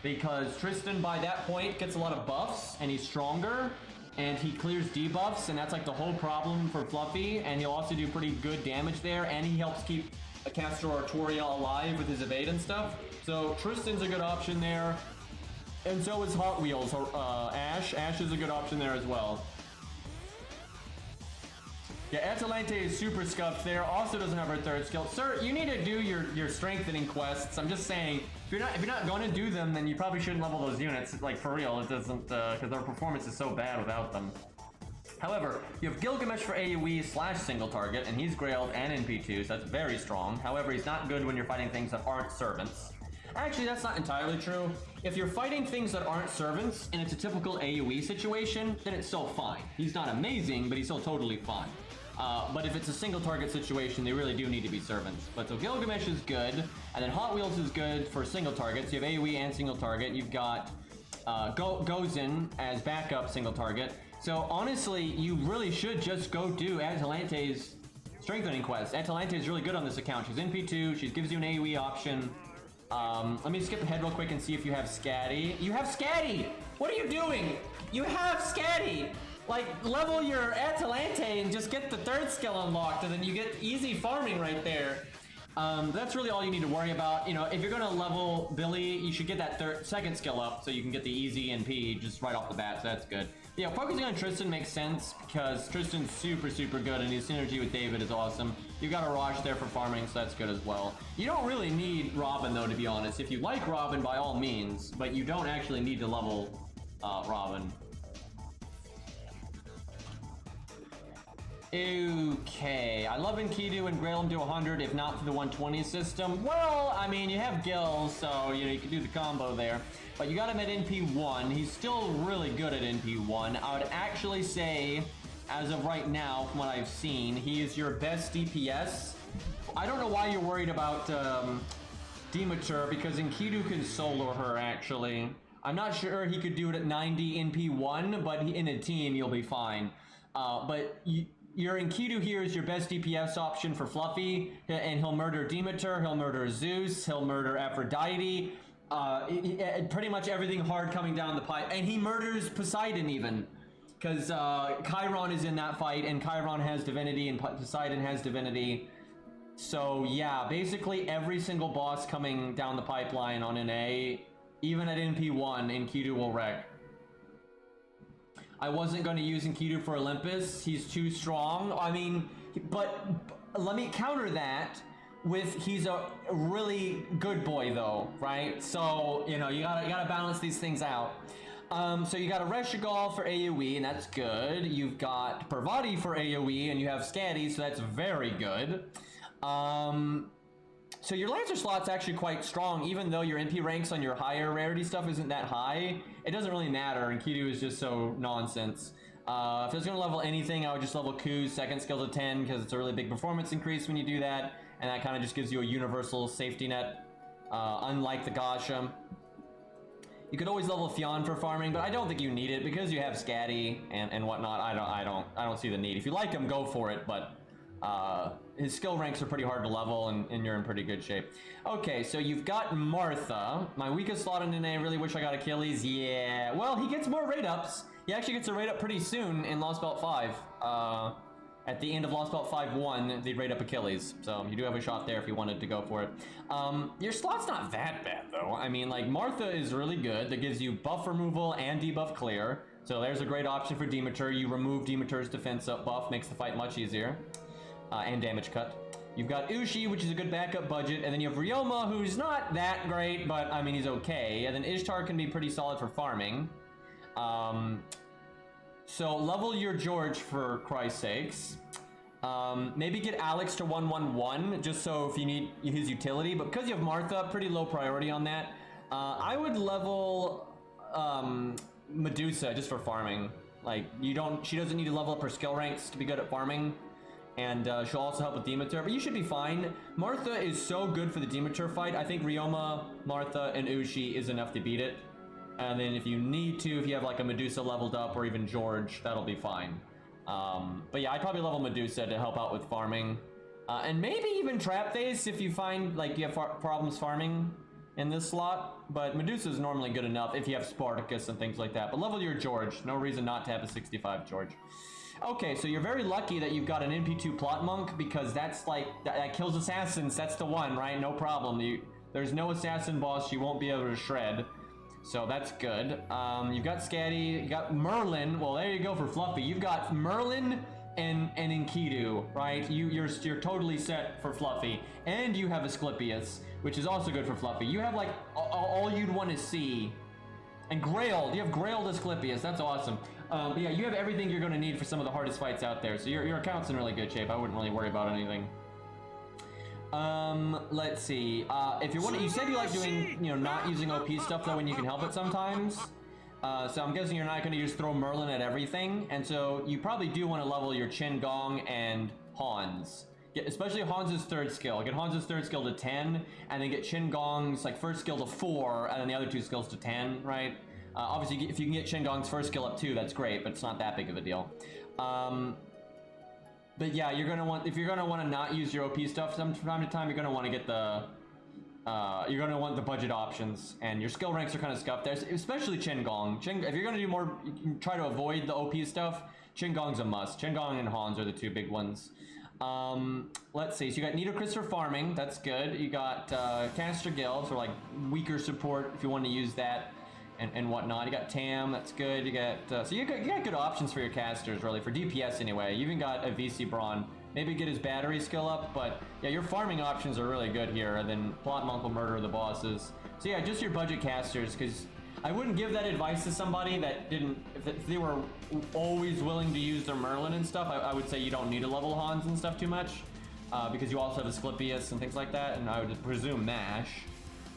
Speaker 1: Because Tristan, by that point, gets a lot of buffs, and he's stronger, and he clears debuffs, and that's like the whole problem for Fluffy, and he'll also do pretty good damage there, and he helps keep Castro Artoria alive with his evade and stuff. So Tristan's a good option there, and so is Hot Wheels. Ash. Ash is a good option there as well. Yeah, Atalante is super scuffed there. Also doesn't have her third skill. Sir, you need to do your strengthening quests. I'm just saying, if you're not going to do them, then you probably shouldn't level those units. Like, for real, it doesn't, because their performance is so bad without them. However, you have Gilgamesh for AoE / single target, and he's Grailed and NP2, so that's very strong. However, he's not good when you're fighting things that aren't servants. Actually, that's not entirely true. If you're fighting things that aren't servants, and it's a typical AoE situation, then it's still fine. He's not amazing, but he's still totally fine. But if it's a single target situation, they really do need to be servants. But so Gilgamesh is good, and then Hot Wheels is good for single targets. You have AoE and single target. You've got Gozen as backup single target. So honestly, you really should just go do Atalante's strengthening quest. Atalante is really good on this account. She's NP2, she gives you an AoE option. Let me skip ahead real quick and see if you have Scatty. You have Scatty! What are you doing? You have Scatty! Like, level your Atalante and just get the third skill unlocked, and then you get easy farming right there. That's really all you need to worry about. You know, if you're gonna level Billy, you should get that second skill up so you can get the easy NP just right off the bat, so that's good. Yeah, focusing on Tristan makes sense because Tristan's super good, and his synergy with David is awesome. You've got a Raj there for farming, so that's good as well. You don't really need Robin, though, to be honest. If you like Robin, by all means, but you don't actually need to level Robin. Okay, I love Enkidu and Grail him to 100 if not for the 120 system. Well, I mean, you have Gil, so, you know, you can do the combo there. But you got him at NP1. He's still really good at NP1. I would actually say, as of right now, from what I've seen, he is your best DPS. I don't know why you're worried about Demeter, because Enkidu can solo her, actually. I'm not sure he could do it at 90 NP1, but in a team, you'll be fine. Your Enkidu here is your best DPS option for Fluffy, and he'll murder Demeter, he'll murder Zeus, he'll murder Aphrodite, pretty much everything hard coming down the pipe, and he murders Poseidon even, because Chiron is in that fight, and Chiron has divinity, and Poseidon has divinity. So yeah, basically every single boss coming down the pipeline on NA, even at NP1, Enkidu will wreck. I wasn't going to use Enkidu for Olympus. He's too strong. I mean, but let me counter that with he's a really good boy though, right? So, you know, you gotta balance these things out. So you got a Reshigal for AoE, and that's good. You've got Parvati for AoE, and you have Scatty, so that's very good. So your Lancer slot's actually quite strong, even though your NP ranks on your higher rarity stuff isn't that high. It doesn't really matter, and Enkidu is just so nonsense. If I was going to level anything, I would just level Ku's second skill to 10 because it's a really big performance increase when you do that, and that kind of just gives you a universal safety net, unlike the Gasha. You could always level Fionn for farming, but I don't think you need it because you have Scatty and whatnot. I don't see the need. If you like him, go for it, but his skill ranks are pretty hard to level, and you're in pretty good shape. Okay, so you've got Martha. My weakest slot in NA, I really wish I got Achilles. Yeah, well, he gets more rate ups. He actually gets a rate up pretty soon in Lost Belt 5. At the end of Lost Belt 5-1, they rate up Achilles. So you do have a shot there if you wanted to go for it. Your slot's not that bad, though. I mean, like, Martha is really good. That gives you buff removal and debuff clear. So there's a great option for Demeter. You remove Demeter's defense up buff, makes the fight much easier. And damage cut. You've got Ushi, which is a good backup budget, and then you have Ryoma, who's not that great, but I mean, he's okay. And then Ishtar can be pretty solid for farming. So level your George for Christ's sakes. Maybe get Alex to 1-1-1, just so if you need his utility, but because you have Martha, pretty low priority on that. I would level Medusa just for farming. Like, she doesn't need to level up her skill ranks to be good at farming. And she'll also help with Demeter, but you should be fine. Martha is so good for the Demeter fight. I think Ryoma, Martha, and Ushi is enough to beat it. And then if you need to, if you have like a Medusa leveled up or even George, that'll be fine. But yeah, I'd probably level Medusa to help out with farming. And maybe even Trap Face if you find like you have problems farming in this slot. But Medusa is normally good enough if you have Spartacus and things like that. But level your George. No reason not to have a 65 George. Okay, so you're very lucky that you've got an NP2 Plot Monk, because that's like, that kills assassins, that's the one, right? No problem. There's no assassin boss you won't be able to shred. So that's good. You've got Scatty, you got Merlin. Well, there you go for Fluffy. You've got Merlin and Enkidu, right? You're totally set for Fluffy. And you have Asclepius, which is also good for Fluffy. You have like all you'd want to see. And Grail, you have Grail Asclepius, that's awesome. But yeah, you have everything you're going to need for some of the hardest fights out there. So your account's in really good shape. I wouldn't really worry about anything. Let's see. If you said you like doing, not using OP stuff though when you can help it sometimes. So I'm guessing you're not going to just throw Merlin at everything. And so you probably do want to level your Qin Gong and Hans. Especially Hans's third skill. Get Hans's third skill to 10, and then get Qin Gong's like first skill to 4, and then the other two skills to 10, right? Obviously, if you can get Qin Gong's first skill up too, that's great, but it's not that big of a deal. But yeah, you're gonna want, if you're gonna want to not use your OP stuff from time to time, you're gonna want to get the you're gonna want the budget options, and your skill ranks are kind of scuffed there, especially Qin Gong. If you're gonna do more, you can try to avoid the OP stuff. Qin Gong's a must. Qin Gong and Hans are the two big ones. Let's see. So you got Nitocris for farming. That's good. You got Caster Gil for like weaker support if you want to use that. And whatnot. You got Tam, that's good. You got so you got good options for your casters, really, for DPS anyway. You even got a VC Braun. Maybe get his battery skill up, but yeah, your farming options are really good here. And then Plot Monk will murder the bosses. So yeah, just your budget casters, because I wouldn't give that advice to somebody that didn't, if they were always willing to use their Merlin and stuff. I would say you don't need to level Hans and stuff too much, because you also have Asclepius and things like that, and I would presume Mash.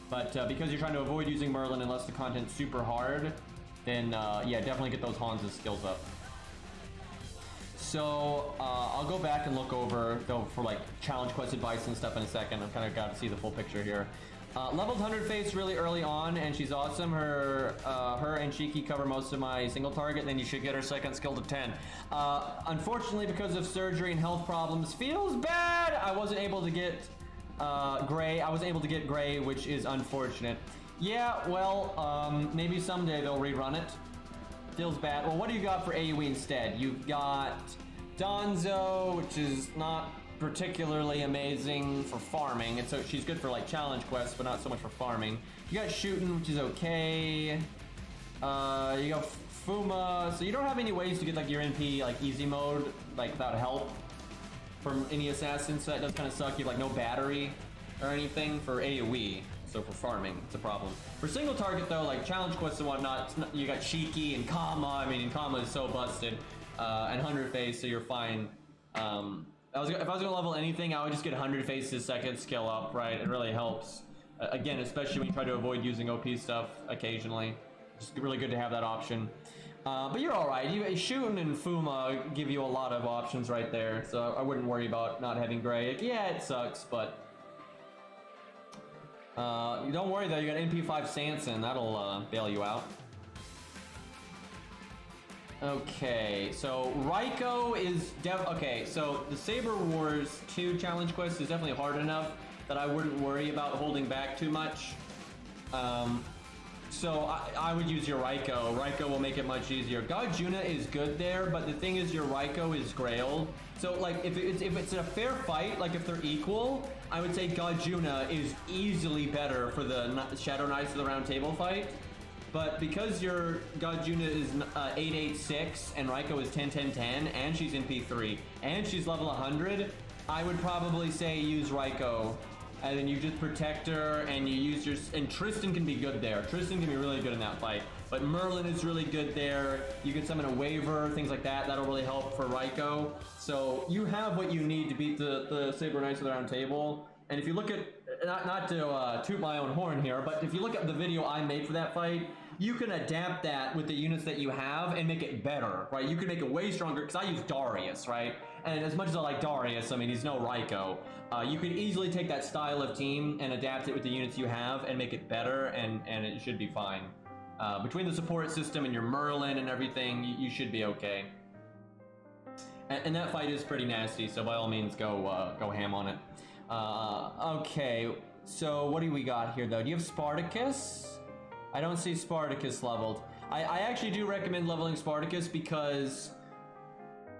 Speaker 1: But because you're trying to avoid using Merlin unless the content's super hard, then yeah, definitely get those Hans' skills up. So I'll go back and look over though for like challenge quest advice and stuff in a second. I've kind of got to see the full picture here. Leveled 100 Face really early on, and she's awesome. Her and Shiki cover most of my single target, and then you should get her second skill to 10. Unfortunately, because of surgery and health problems, feels bad. I wasn't able to get Gray. I was able to get Gray, which is unfortunate. Yeah, well, maybe someday they'll rerun it. Feels bad. Well, what do you got for AoE instead? You've got Donzo, which is not particularly amazing for farming. And so she's good for like challenge quests, but not so much for farming. You got Shootin', which is okay. You got Fuma. So you don't have any ways to get like your NP like easy mode, like without help from any assassin, so that does kind of suck. You have like no battery or anything for AoE, so for farming, it's a problem. For single target though, like challenge quests and whatnot, you got Shiki and Kama. I mean, Kama is so busted, and 100 Face, so you're fine. If I was gonna level anything, I would just get 100 Face's second skill up, right? It really helps. Again, especially when you try to avoid using OP stuff occasionally. Just really good to have that option. But you're alright. Shun and Fuma give you a lot of options right there, so I wouldn't worry about not having Gray. Like, yeah, it sucks, but... don't worry though, you got NP5 Sanson, that'll bail you out. Okay, so Raikou is okay, so the Saber Wars 2 challenge quest is definitely hard enough that I wouldn't worry about holding back too much. So I would use your Raikou. Raikou will make it much easier. Gajuna is good there, but the thing is your Raikou is Grailed. So like if it's a fair fight, like if they're equal, I would say Gajuna is easily better for the Shadow Knights of the Round Table fight. But because your Gajuna is 886 and Raikou is 10-10-10 and she's in P3 and she's level 100, I would probably say use Raikou. And then you just protect her and you use your... And Tristan can be good there. Tristan can be really good in that fight. But Merlin is really good there. You can summon a Waver, things like that. That'll really help for Raikou. So you have what you need to beat the Saber Knights of the Round Table. And if you look at... Not to toot my own horn here, but if you look at the video I made for that fight, you can adapt that with the units that you have and make it better, right? You can make it way stronger, because I use Darius, right? And as much as I like Darius, I mean, he's no Raikou. You can easily take that style of team and adapt it with the units you have and make it better, and it should be fine. Between the support system and your Merlin and everything, you should be okay. And that fight is pretty nasty, so by all means, go ham on it. Okay, so what do we got here, though? Do you have Spartacus? I don't see Spartacus leveled. I actually do recommend leveling Spartacus because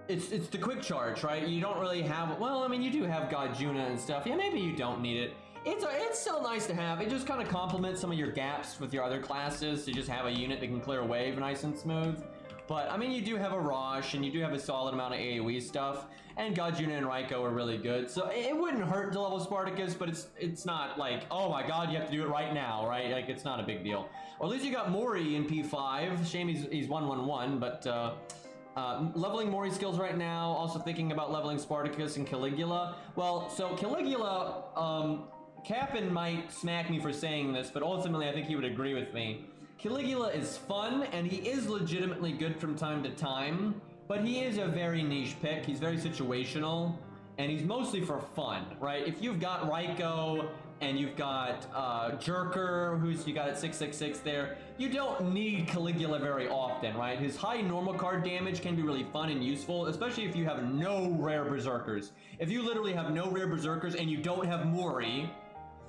Speaker 1: it's the quick charge, right? You don't really have... Well, I mean, you do have Gajuna and stuff. Yeah, maybe you don't need it. It's still nice to have. It just kind of complements some of your gaps with your other classes to just have a unit that can clear a wave nice and smooth. But, I mean, you do have a Rosh, and you do have a solid amount of AoE stuff, and Gajuna and Raikou are really good, so it wouldn't hurt to level Spartacus, but it's not like, oh my god, you have to do it right now, right? Like, it's not a big deal. Or at least you got Mori in P5. Shame he's 1-1-1, but leveling Mori skills right now, also thinking about leveling Spartacus and Caligula. Well, so Caligula, Cap'n might smack me for saying this, but ultimately I think he would agree with me. Caligula is fun, and he is legitimately good from time to time, but he is a very niche pick. He's very situational, and he's mostly for fun, right? If you've got Raikou, and you've got Jerker, who's you got at 666 there, you don't need Caligula very often, right? His high normal card damage can be really fun and useful, especially if you have no rare Berserkers. If you literally have no rare Berserkers and you don't have Mori,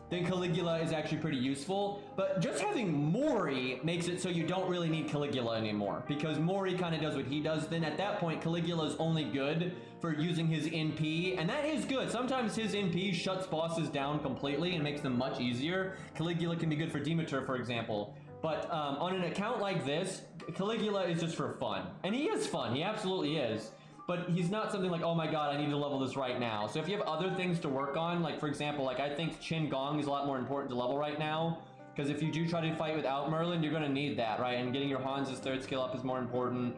Speaker 1: then Caligula is actually pretty useful. But just having Mori makes it so you don't really need Caligula anymore, because Mori kind of does what he does. Then at that point, Caligula is only good for using his NP, and that is good. Sometimes his NP shuts bosses down completely and makes them much easier. Caligula can be good for Demeter, for example. But on an account like this, Caligula is just for fun. And he is fun, he absolutely is. But he's not something like, oh my god, I need to level this right now. So if you have other things to work on, like for example, like I think Qin Gong is a lot more important to level right now, because if you do try to fight without Merlin, you're going to need that, right? And getting your Hans's third skill up is more important.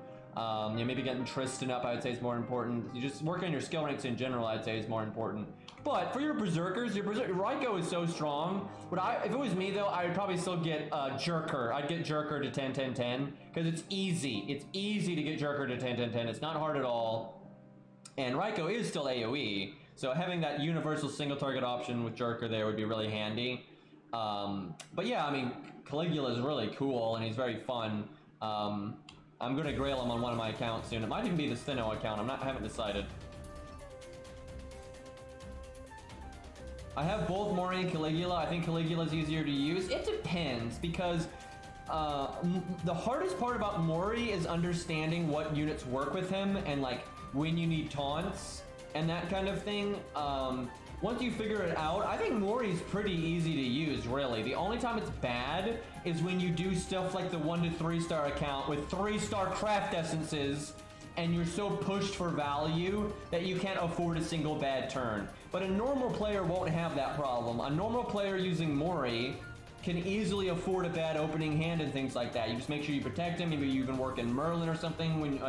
Speaker 1: Maybe getting Tristan up, I would say, is more important. You just work on your skill ranks in general, I'd say, is more important. But for your Berserkers, your Raikou is so strong. If it was me, though, I would probably still get Jerker. I'd get Jerker to 10-10-10, because it's easy. It's easy to get Jerker to 10-10-10. It's not hard at all. And Raikou is still AoE, so having that universal single target option with Jerker there would be really handy. But yeah, I mean, Caligula is really cool, and he's very fun. I'm going to grail him on one of my accounts soon. It might even be the Stheno account. I haven't decided. I have both Mori and Caligula. I think Caligula is easier to use. It depends, because the hardest part about Mori is understanding what units work with him and like when you need taunts and that kind of thing. Once you figure it out, I think Mori is pretty easy to use, really. The only time it's bad is when you do stuff like the 1 to 3 star account with 3-star craft essences, and you're so pushed for value that you can't afford a single bad turn. But a normal player won't have that problem. A normal player using Mori can easily afford a bad opening hand and things like that. You just make sure you protect him. Maybe you even work in Merlin or something when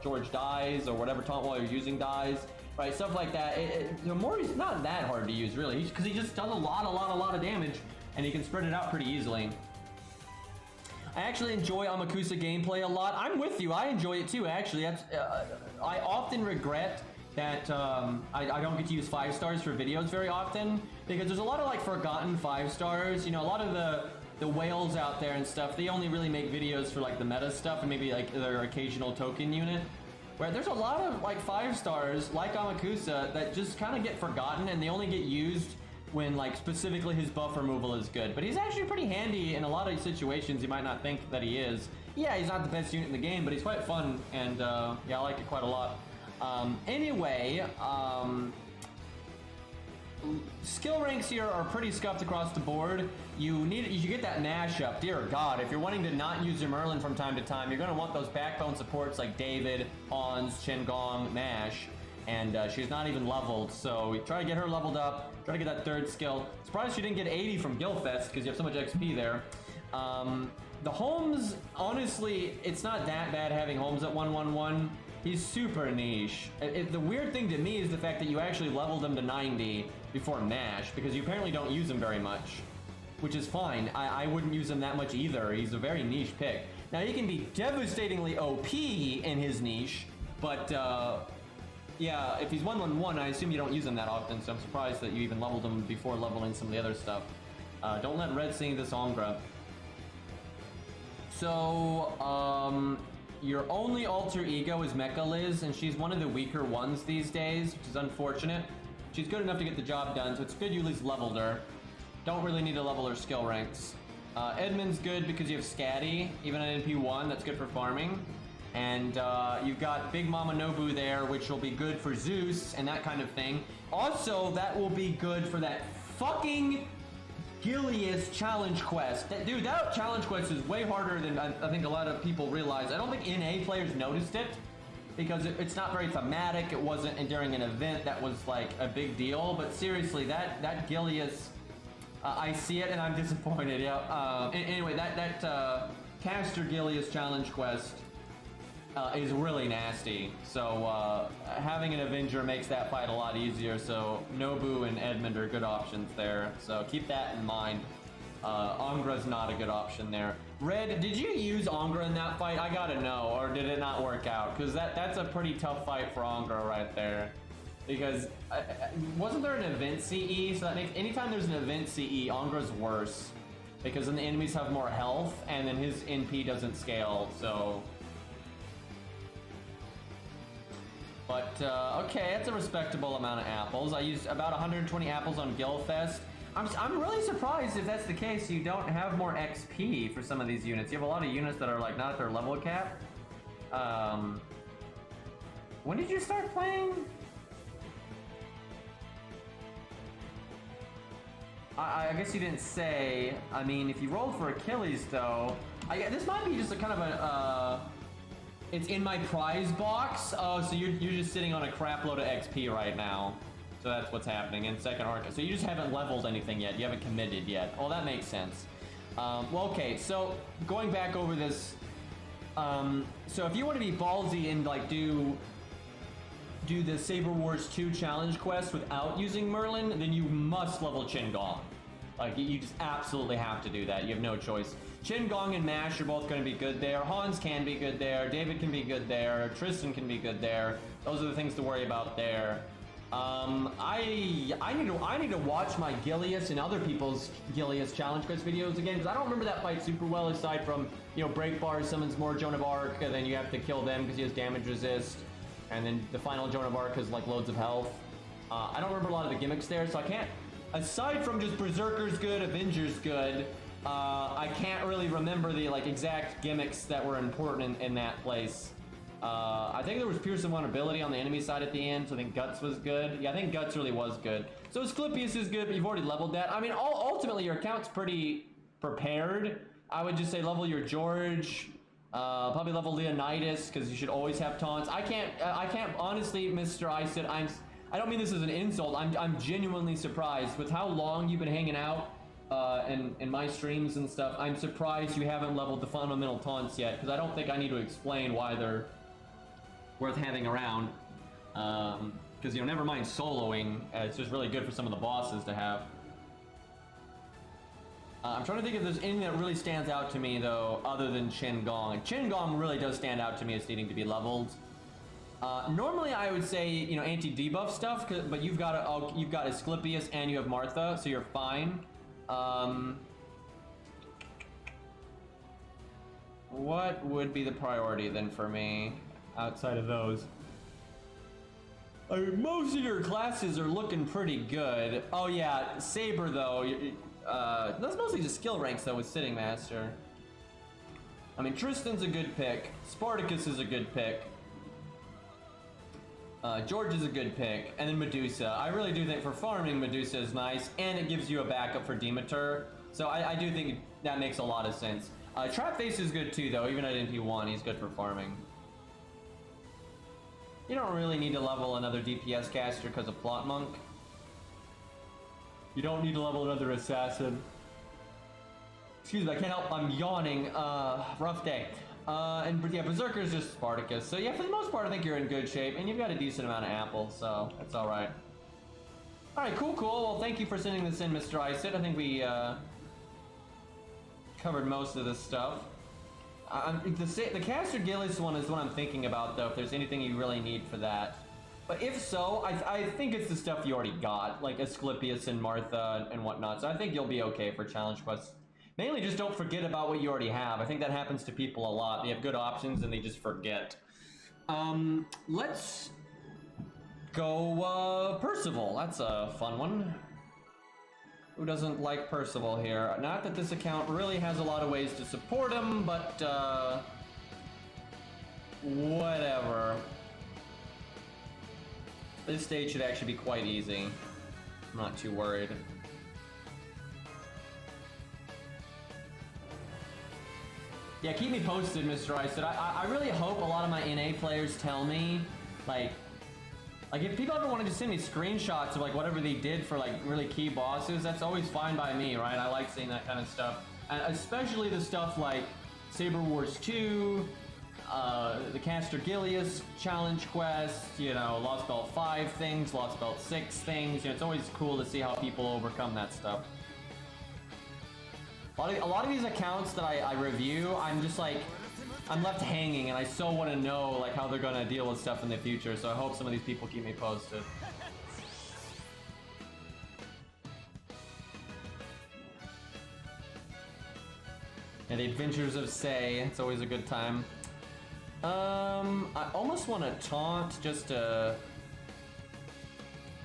Speaker 1: George dies, or whatever taunt while you're using dies. Right, stuff like that. Mori's not that hard to use, really, because he just does a lot of damage, and he can spread it out pretty easily. I actually enjoy Amakusa gameplay a lot. I'm with you. I enjoy it too, actually. That's, I often regret that I don't get to use 5 stars for videos very often, because there's a lot of like forgotten 5 stars. You know, a lot of the whales out there and stuff, they only really make videos for like the meta stuff and maybe like their occasional token unit. Where there's a lot of like 5 stars like Amakusa that just kind of get forgotten, and they only get used when like specifically his buff removal is good. But he's actually pretty handy in a lot of situations you might not think that he is. Yeah, he's not the best unit in the game, but he's quite fun, and yeah, I like it quite a lot. Anyway, skill ranks here are pretty scuffed across the board. You get that Nash up. Dear God, if you're wanting to not use your Merlin from time to time, you're going to want those backbone supports like David, Hans, Qingong, Nash. And she's not even leveled, so try to get her leveled up, try to get that 3rd skill. Surprised she didn't get 80 from Gilfest, because you have so much XP there. The Holmes, honestly, it's not that bad having Holmes at 111. He's super niche. The weird thing to me is the fact that you actually leveled him to 90 before Nash, because you apparently don't use him very much, which is fine. I wouldn't use him that much either. He's a very niche pick. Now, he can be devastatingly OP in his niche, but yeah, if he's 111, I assume you don't use him that often, so I'm surprised that you even leveled him before leveling some of the other stuff. Don't let Red sing this Angra. So, your only alter ego is Mecha Liz, and she's one of the weaker ones these days, which is unfortunate. She's good enough to get the job done, so it's good you at least leveled her. Don't really need to level her skill ranks. Edmund's good because you have Scatty, even on NP1, that's good for farming. And you've got Big Mama Nobu there, which will be good for Zeus and that kind of thing. Also, that will be good for that fucking Gilius challenge quest. Dude, that challenge quest is way harder than I think a lot of people realize. I don't think NA players noticed it, because it's not very thematic. It wasn't during an event that was like a big deal. But seriously, that Gilius, I see it and I'm disappointed. Yeah. Anyway, that Caster Gilius challenge quest is really nasty. So having an Avenger makes that fight a lot easier. So Nobu and Edmund are good options there. So keep that in mind. Angra's not a good option there. Red, did you use Angra in that fight? I gotta know, or did it not work out? Because that's a pretty tough fight for Angra right there. Because wasn't there an event CE? So that makes anytime there's an event CE, Angra's worse, because then the enemies have more health, and then his NP doesn't scale. So. But, okay, that's a respectable amount of apples. I used about 120 apples on Gilfest. I'm really surprised if that's the case, you don't have more XP for some of these units. You have a lot of units that are, like, not at their level cap. When did you start playing? I guess you didn't say. I mean, if you rolled for Achilles, though, this might be just a kind of a, it's in my prize box. Oh, so you're just sitting on a crap load of XP right now. So that's what's happening in second arc. So you just haven't leveled anything yet. You haven't committed yet. Oh, that makes sense. Well, okay. So going back over this. So if you want to be ballsy and like do the Saber Wars 2 challenge quest without using Merlin, then you must level Qingong. Like, you just absolutely have to do that. You have no choice. Qingong and Mash are both going to be good there. Hans can be good there. David can be good there. Tristan can be good there. Those are the things to worry about there. I need to watch my Gilius and other people's Gilius challenge quest videos again, because I don't remember that fight super well, aside from, you know, Break Bar summons more Joan of Arc, and then you have to kill them because he has damage resist, and then the final Joan of Arc has like loads of health. I don't remember a lot of the gimmicks there, so I can't, aside from just Berserker's good, Avenger's good, I can't really remember the like exact gimmicks that were important in that place. I think there was Pierce Invulnerability on the enemy side at the end, so I think Guts was good. Yeah, I think Guts really was good. So Asclepius is good, but you've already leveled that. I mean, ultimately your account's pretty prepared. I would just say level your George, probably level Leonidas, because you should always have taunts. I can't honestly, Mr. Isid, I don't mean this as an insult. I'm genuinely surprised with how long you've been hanging out in my streams and stuff. I'm surprised you haven't leveled the fundamental taunts yet, because I don't think I need to explain why they're worth having around. Because, you know, never mind soloing, it's just really good for some of the bosses to have. I'm trying to think if there's anything that really stands out to me though, other than Qin Gong. Qin Gong really does stand out to me as needing to be leveled. Normally I would say, you know, anti-debuff stuff, but you've got Asclepius and you have Martha, so you're fine. What would be the priority then for me outside of those? I mean, most of your classes are looking pretty good. Oh yeah, Saber though, that's mostly just skill ranks though with Sitting Master. I mean, Tristan's a good pick. Spartacus is a good pick. George is a good pick, and then Medusa. I really do think for farming, Medusa is nice, and it gives you a backup for Demeter. So I do think that makes a lot of sense. Trapface is good too, though. Even at NP1, he's good for farming. You don't really need to level another DPS caster because of Plot Monk. You don't need to level another assassin. Excuse me, I can't help. I'm yawning. Rough day. And yeah, Berserker is just Spartacus. So yeah, for the most part, I think you're in good shape, and you've got a decent amount of apples, so that's all right. All right, cool. Well, thank you for sending this in, Mr. Isit. I think we covered most of this stuff. The Caster Gillis one is what I'm thinking about, though, if there's anything you really need for that. But if so, I think it's the stuff you already got, like Asclepius and Martha and whatnot. So I think you'll be okay for challenge quests. Mainly just don't forget about what you already have. I think that happens to people a lot. They have good options and they just forget. Let's go Percival. That's a fun one. Who doesn't like Percival here? Not that this account really has a lot of ways to support him, but whatever. This stage should actually be quite easy. I'm not too worried. Yeah, keep me posted, Mr. Isid. I really hope a lot of my NA players tell me, like if people ever wanted to send me screenshots of like whatever they did for like really key bosses, that's always fine by me, right? I like seeing that kind of stuff. And especially the stuff like Saber Wars 2, the Caster Gilius challenge quest, you know, Lost Belt 5 things, Lost Belt 6 things. You know, it's always cool to see how people overcome that stuff. A lot of these accounts that I review, I'm just like, I'm left hanging, and I so want to know like how they're gonna deal with stuff in the future. So I hope some of these people keep me posted. And the Adventures of Say, it's always a good time. I almost want to taunt just to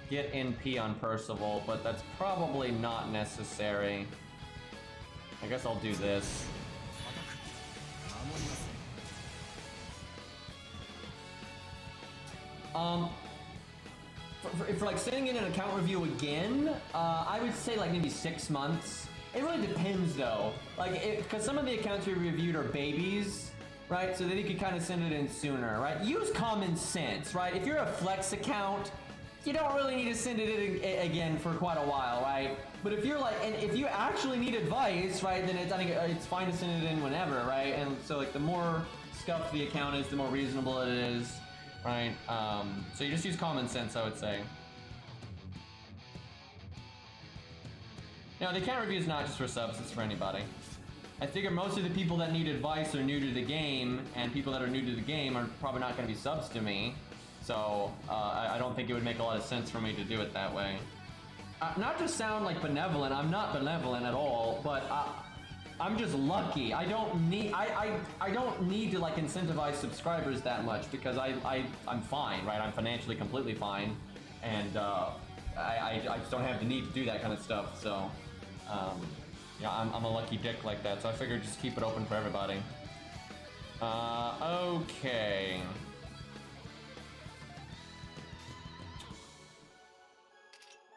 Speaker 1: get NP on Percival, but that's probably not necessary. I guess I'll do this. For like sending in an account review again, I would say like maybe 6 months. It really depends though. Like, because some of the accounts we reviewed are babies, right? So then you could kind of send it in sooner, right? Use common sense, right? If you're a flex account, you don't really need to send it in again for quite a while, right? But if you're like, and if you actually need advice, right, then I think it's fine to send it in whenever, right? And so like the more scuffed the account is, the more reasonable it is, right? So you just use common sense, I would say. Now, the account review is not just for subs, it's for anybody. I figure most of the people that need advice are new to the game, and people that are new to the game are probably not going to be subs to me. So, I don't think it would make a lot of sense for me to do it that way. Not to sound like benevolent, I'm not benevolent at all, but I'm just lucky. I don't need to like incentivize subscribers that much because I'm fine, right? I'm financially completely fine, and I just don't have the need to do that kind of stuff. So, yeah, I'm a lucky dick like that. So I figured just keep it open for everybody. Okay.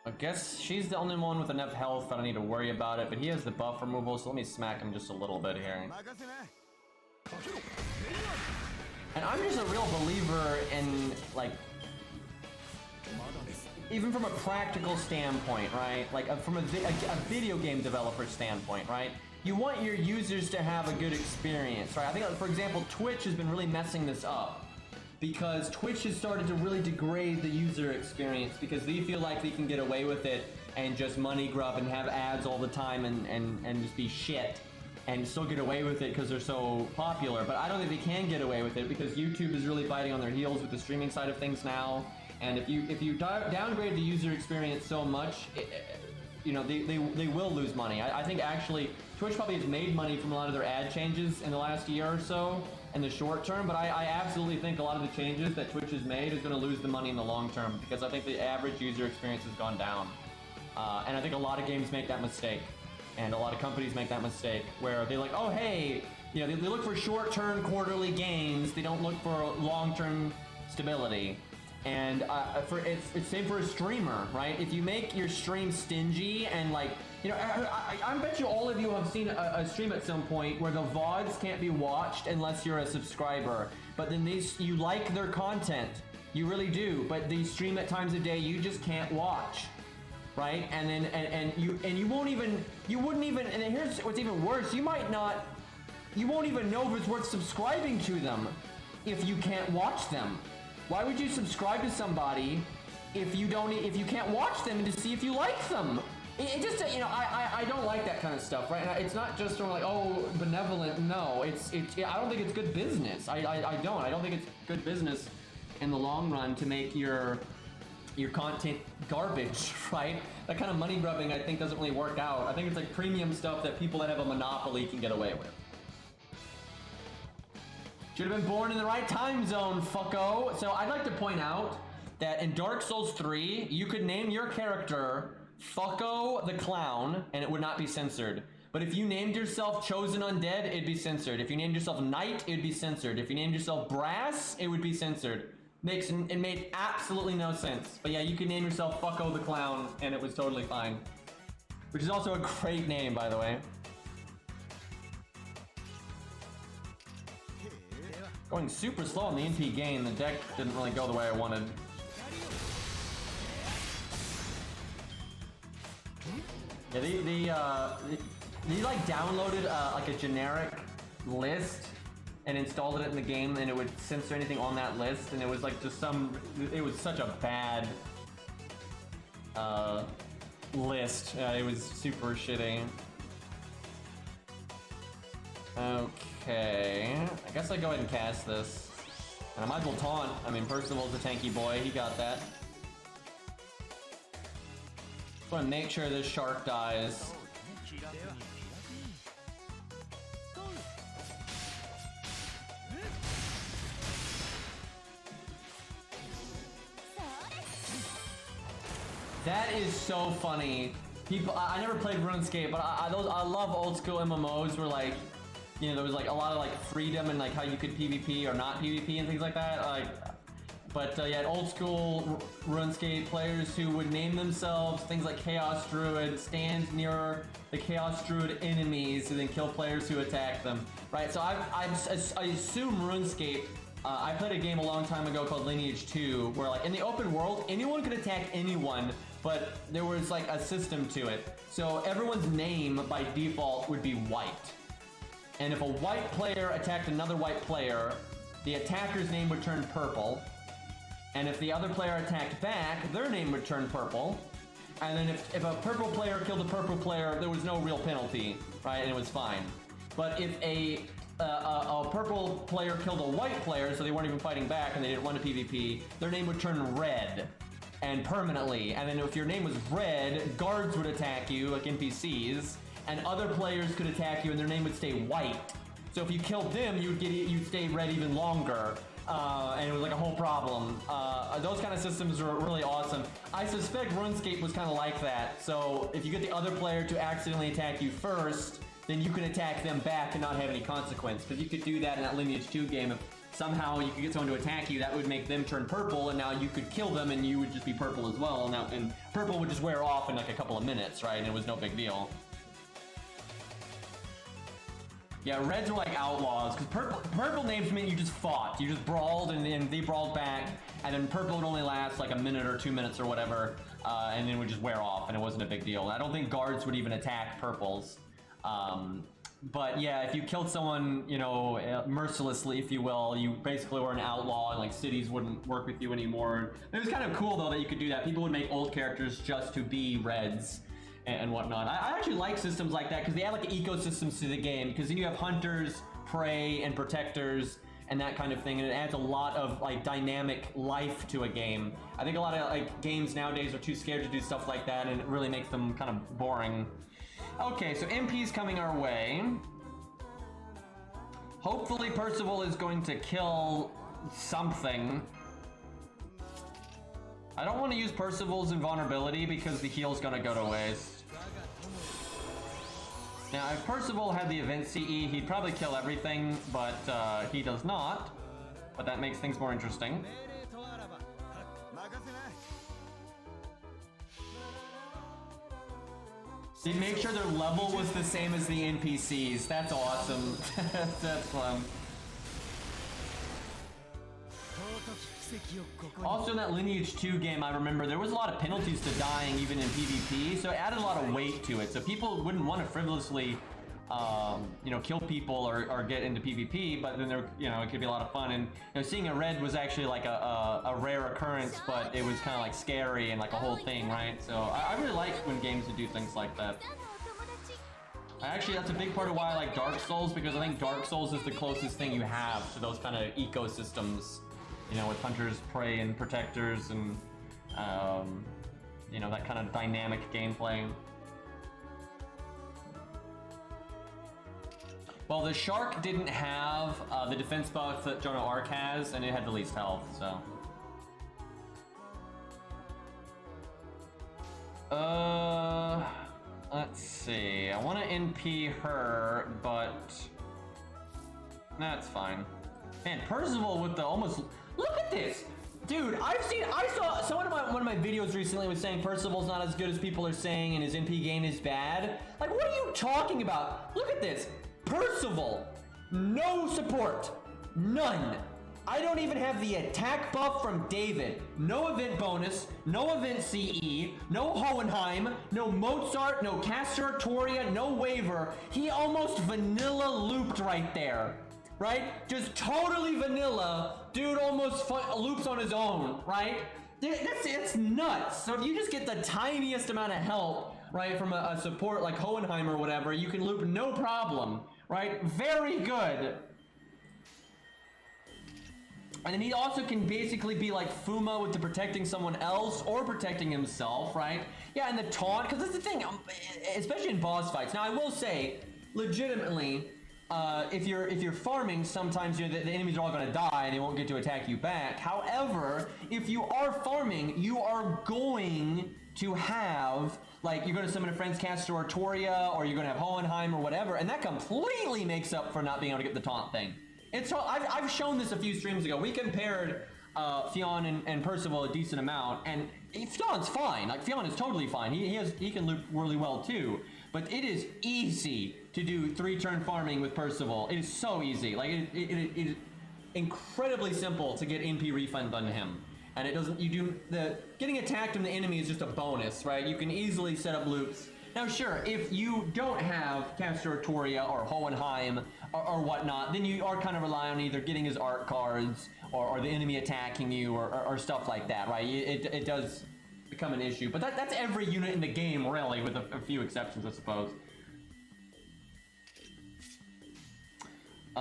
Speaker 1: I guess she's the only one with enough health that I need to worry about it, but he has the buff removal, so let me smack him just a little bit here. And I'm just a real believer in, like, even from a practical standpoint, right? Like, from a video game developer standpoint, right? You want your users to have a good experience, right? I think, for example, Twitch has been really messing this up, because Twitch has started to really degrade the user experience because they feel like they can get away with it and just money grub and have ads all the time and just be shit and still get away with it because they're so popular. But I don't think they can get away with it because YouTube is really biting on their heels with the streaming side of things now. And if you downgrade the user experience so much, you know, they will lose money. I think actually Twitch probably has made money from a lot of their ad changes in the last year or so in the short term, but I absolutely think a lot of the changes that Twitch has made is going to lose the money in the long term because I think the average user experience has gone down. And I think a lot of games make that mistake, and a lot of companies make that mistake where they're like, oh hey, you know, they look for short-term quarterly gains, they don't look for long-term stability. And it's same for a streamer, right? If you make your stream stingy and like, you know, I bet you all of you have seen a stream at some point where the VODs can't be watched unless you're a subscriber. But then you like their content, you really do. But they stream at times of day you just can't watch, right? And then you wouldn't even. And then here's what's even worse: you won't even know if it's worth subscribing to them if you can't watch them. Why would you subscribe to somebody if you can't watch them to see if you like them? It just, you know, I don't like that kind of stuff, right? And it's not just sort of like, oh, benevolent. No, I don't think it's good business. I don't think it's good business in the long run to make your content garbage, right? That kind of money grubbing, I think, doesn't really work out. I think it's like premium stuff that people that have a monopoly can get away with. Should have been born in the right time zone, fucko. So I'd like to point out that in Dark Souls 3, you could name your character Fucko the Clown, and it would not be censored. But if you named yourself Chosen Undead, it'd be censored. If you named yourself Knight, it'd be censored. If you named yourself Brass, it would be censored. It made absolutely no sense. But yeah, you could name yourself Fucko the Clown, and it was totally fine. Which is also a great name, by the way. Going super slow on the NP gain, the deck didn't really go the way I wanted. Yeah, they like downloaded like a generic list and installed it in the game, and it would censor anything on that list, and it was like just it was such a bad list. It was super shitty. Okay, I guess I go ahead and cast this. And I might as well taunt. I mean, Percival's a tanky boy, he got that. Just want to make sure this shark dies. That is so funny. People, I never played RuneScape, but I love old school MMOs where like, you know, there was like a lot of like freedom and like how you could PvP or not PvP and things like that. But you had old school RuneScape players who would name themselves things like Chaos Druid, stand near the Chaos Druid enemies, and then kill players who attack them. Right. So I assume RuneScape. I played a game a long time ago called Lineage 2, where like in the open world, anyone could attack anyone, but there was like a system to it. So everyone's name by default would be white. And if a white player attacked another white player, the attacker's name would turn purple. And if the other player attacked back, their name would turn purple. And then if a purple player killed a purple player, there was no real penalty, right? And it was fine. But if a purple player killed a white player, so they weren't even fighting back and they didn't want a PvP, their name would turn red. And permanently. And then if your name was red, guards would attack you, like NPCs. And other players could attack you and their name would stay white. So if you killed them, you'd stay red even longer. And it was like a whole problem. Those kind of systems were really awesome. I suspect RuneScape was kind of like that. So if you get the other player to accidentally attack you first, then you can attack them back and not have any consequence. Because you could do that in that Lineage 2 game. If somehow you could get someone to attack you, that would make them turn purple, and now you could kill them and you would just be purple as well. And purple would just wear off in like a couple of minutes, right? And it was no big deal. Yeah, reds were like outlaws, because purple names meant you just fought. You just brawled, and they brawled back, and then purple would only last like a minute or 2 minutes or whatever, and then it would just wear off, and it wasn't a big deal. I don't think guards would even attack purples. But yeah, if you killed someone, you know, mercilessly, if you will, you basically were an outlaw, and like cities wouldn't work with you anymore. It was kind of cool though that you could do that. People would make old characters just to be Reds and whatnot. I actually like systems like that because they add like ecosystems to the game. Because then you have hunters, prey, and protectors, and that kind of thing, and it adds a lot of like dynamic life to a game. I think a lot of like games nowadays are too scared to do stuff like that, and it really makes them kind of boring. Okay, so MP's coming our way. Hopefully Percival is going to kill something. I don't want to use Percival's invulnerability because the heal's gonna go to waste. Now, if Percival had the event CE, he'd probably kill everything, but he does not. But that makes things more interesting. He'd make sure their level was the same as the NPCs. That's awesome. That's fun. Also in that Lineage 2 game, I remember there was a lot of penalties to dying even in PvP, so it added a lot of weight to it. So people wouldn't want to frivolously, you know, kill people or get into PvP, but then there, you know, it could be a lot of fun. And you know, seeing a red was actually like a rare occurrence, but it was kind of like scary and like a whole thing, right? So I really like when games do things like that. Actually, that's a big part of why I like Dark Souls, because I think Dark Souls is the closest thing you have to those kind of ecosystems. You know, with hunters, prey, and protectors, and you know, that kind of dynamic gameplay. Well, the shark didn't have the defense buff that Joan of Arc has, and it had the least health, so. Let's see. I want to NP her, but that's fine. Man, Percival with the almost. Look at this! Dude, I saw someone in one of my videos recently was saying Percival's not as good as people are saying and his NP gain is bad. Like, what are you talking about? Look at this. Percival, no support, none. I don't even have the attack buff from David. No event bonus, no event CE, no Hohenheim, no Mozart, no Castratoria, no waiver. He almost vanilla looped right there. Right? Just totally vanilla. Dude almost loops on his own, right? It's nuts. So if you just get the tiniest amount of help, right, from a support like Hohenheim or whatever, you can loop no problem, right? Very good. And then he also can basically be like Fuma with the protecting someone else or protecting himself, right? Yeah, and the taunt, because that's the thing, especially in boss fights. Now I will say, legitimately, if you're farming, sometimes you know, the enemies are all going to die and they won't get to attack you back. However, if you are farming, you are going to have, like, you're going to summon a friend's caster or Toria, or you're going to have Hohenheim or whatever, and that completely makes up for not being able to get the taunt thing. I've shown this a few streams ago. We compared Fionn and Percival a decent amount, and Fionn's fine. Like, Fionn is totally fine. He can loop really well too. But it is easy to do 3-turn farming with Percival. It is so easy. Like, it is incredibly simple to get NP refund on him. And it doesn't, getting attacked from the enemy is just a bonus, right? You can easily set up loops. Now, sure, if you don't have Castratoria or Hohenheim or whatnot, then you are kind of relying on either getting his art cards or the enemy attacking you or stuff like that, right? It does become an issue, but that's every unit in the game, really, with a few exceptions, I suppose.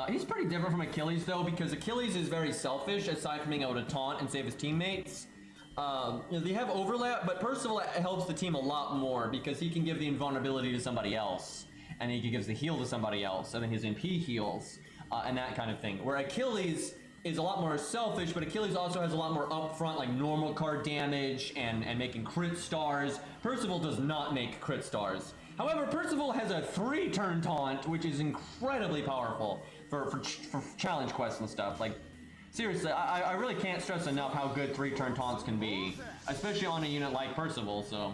Speaker 1: He's pretty different from Achilles, though, because Achilles is very selfish, aside from being able to taunt and save his teammates. You know, they have overlap, but Percival helps the team a lot more because he can give the invulnerability to somebody else, and he gives the heal to somebody else, and then his MP heals, and that kind of thing. Where Achilles is a lot more selfish, but Achilles also has a lot more upfront, like normal card damage and making crit stars. Percival does not make crit stars. However, Percival has a 3-turn taunt, which is incredibly powerful for challenge quests and stuff. Like, seriously, I really can't stress enough how good 3-turn taunts can be, especially on a unit like Percival. So,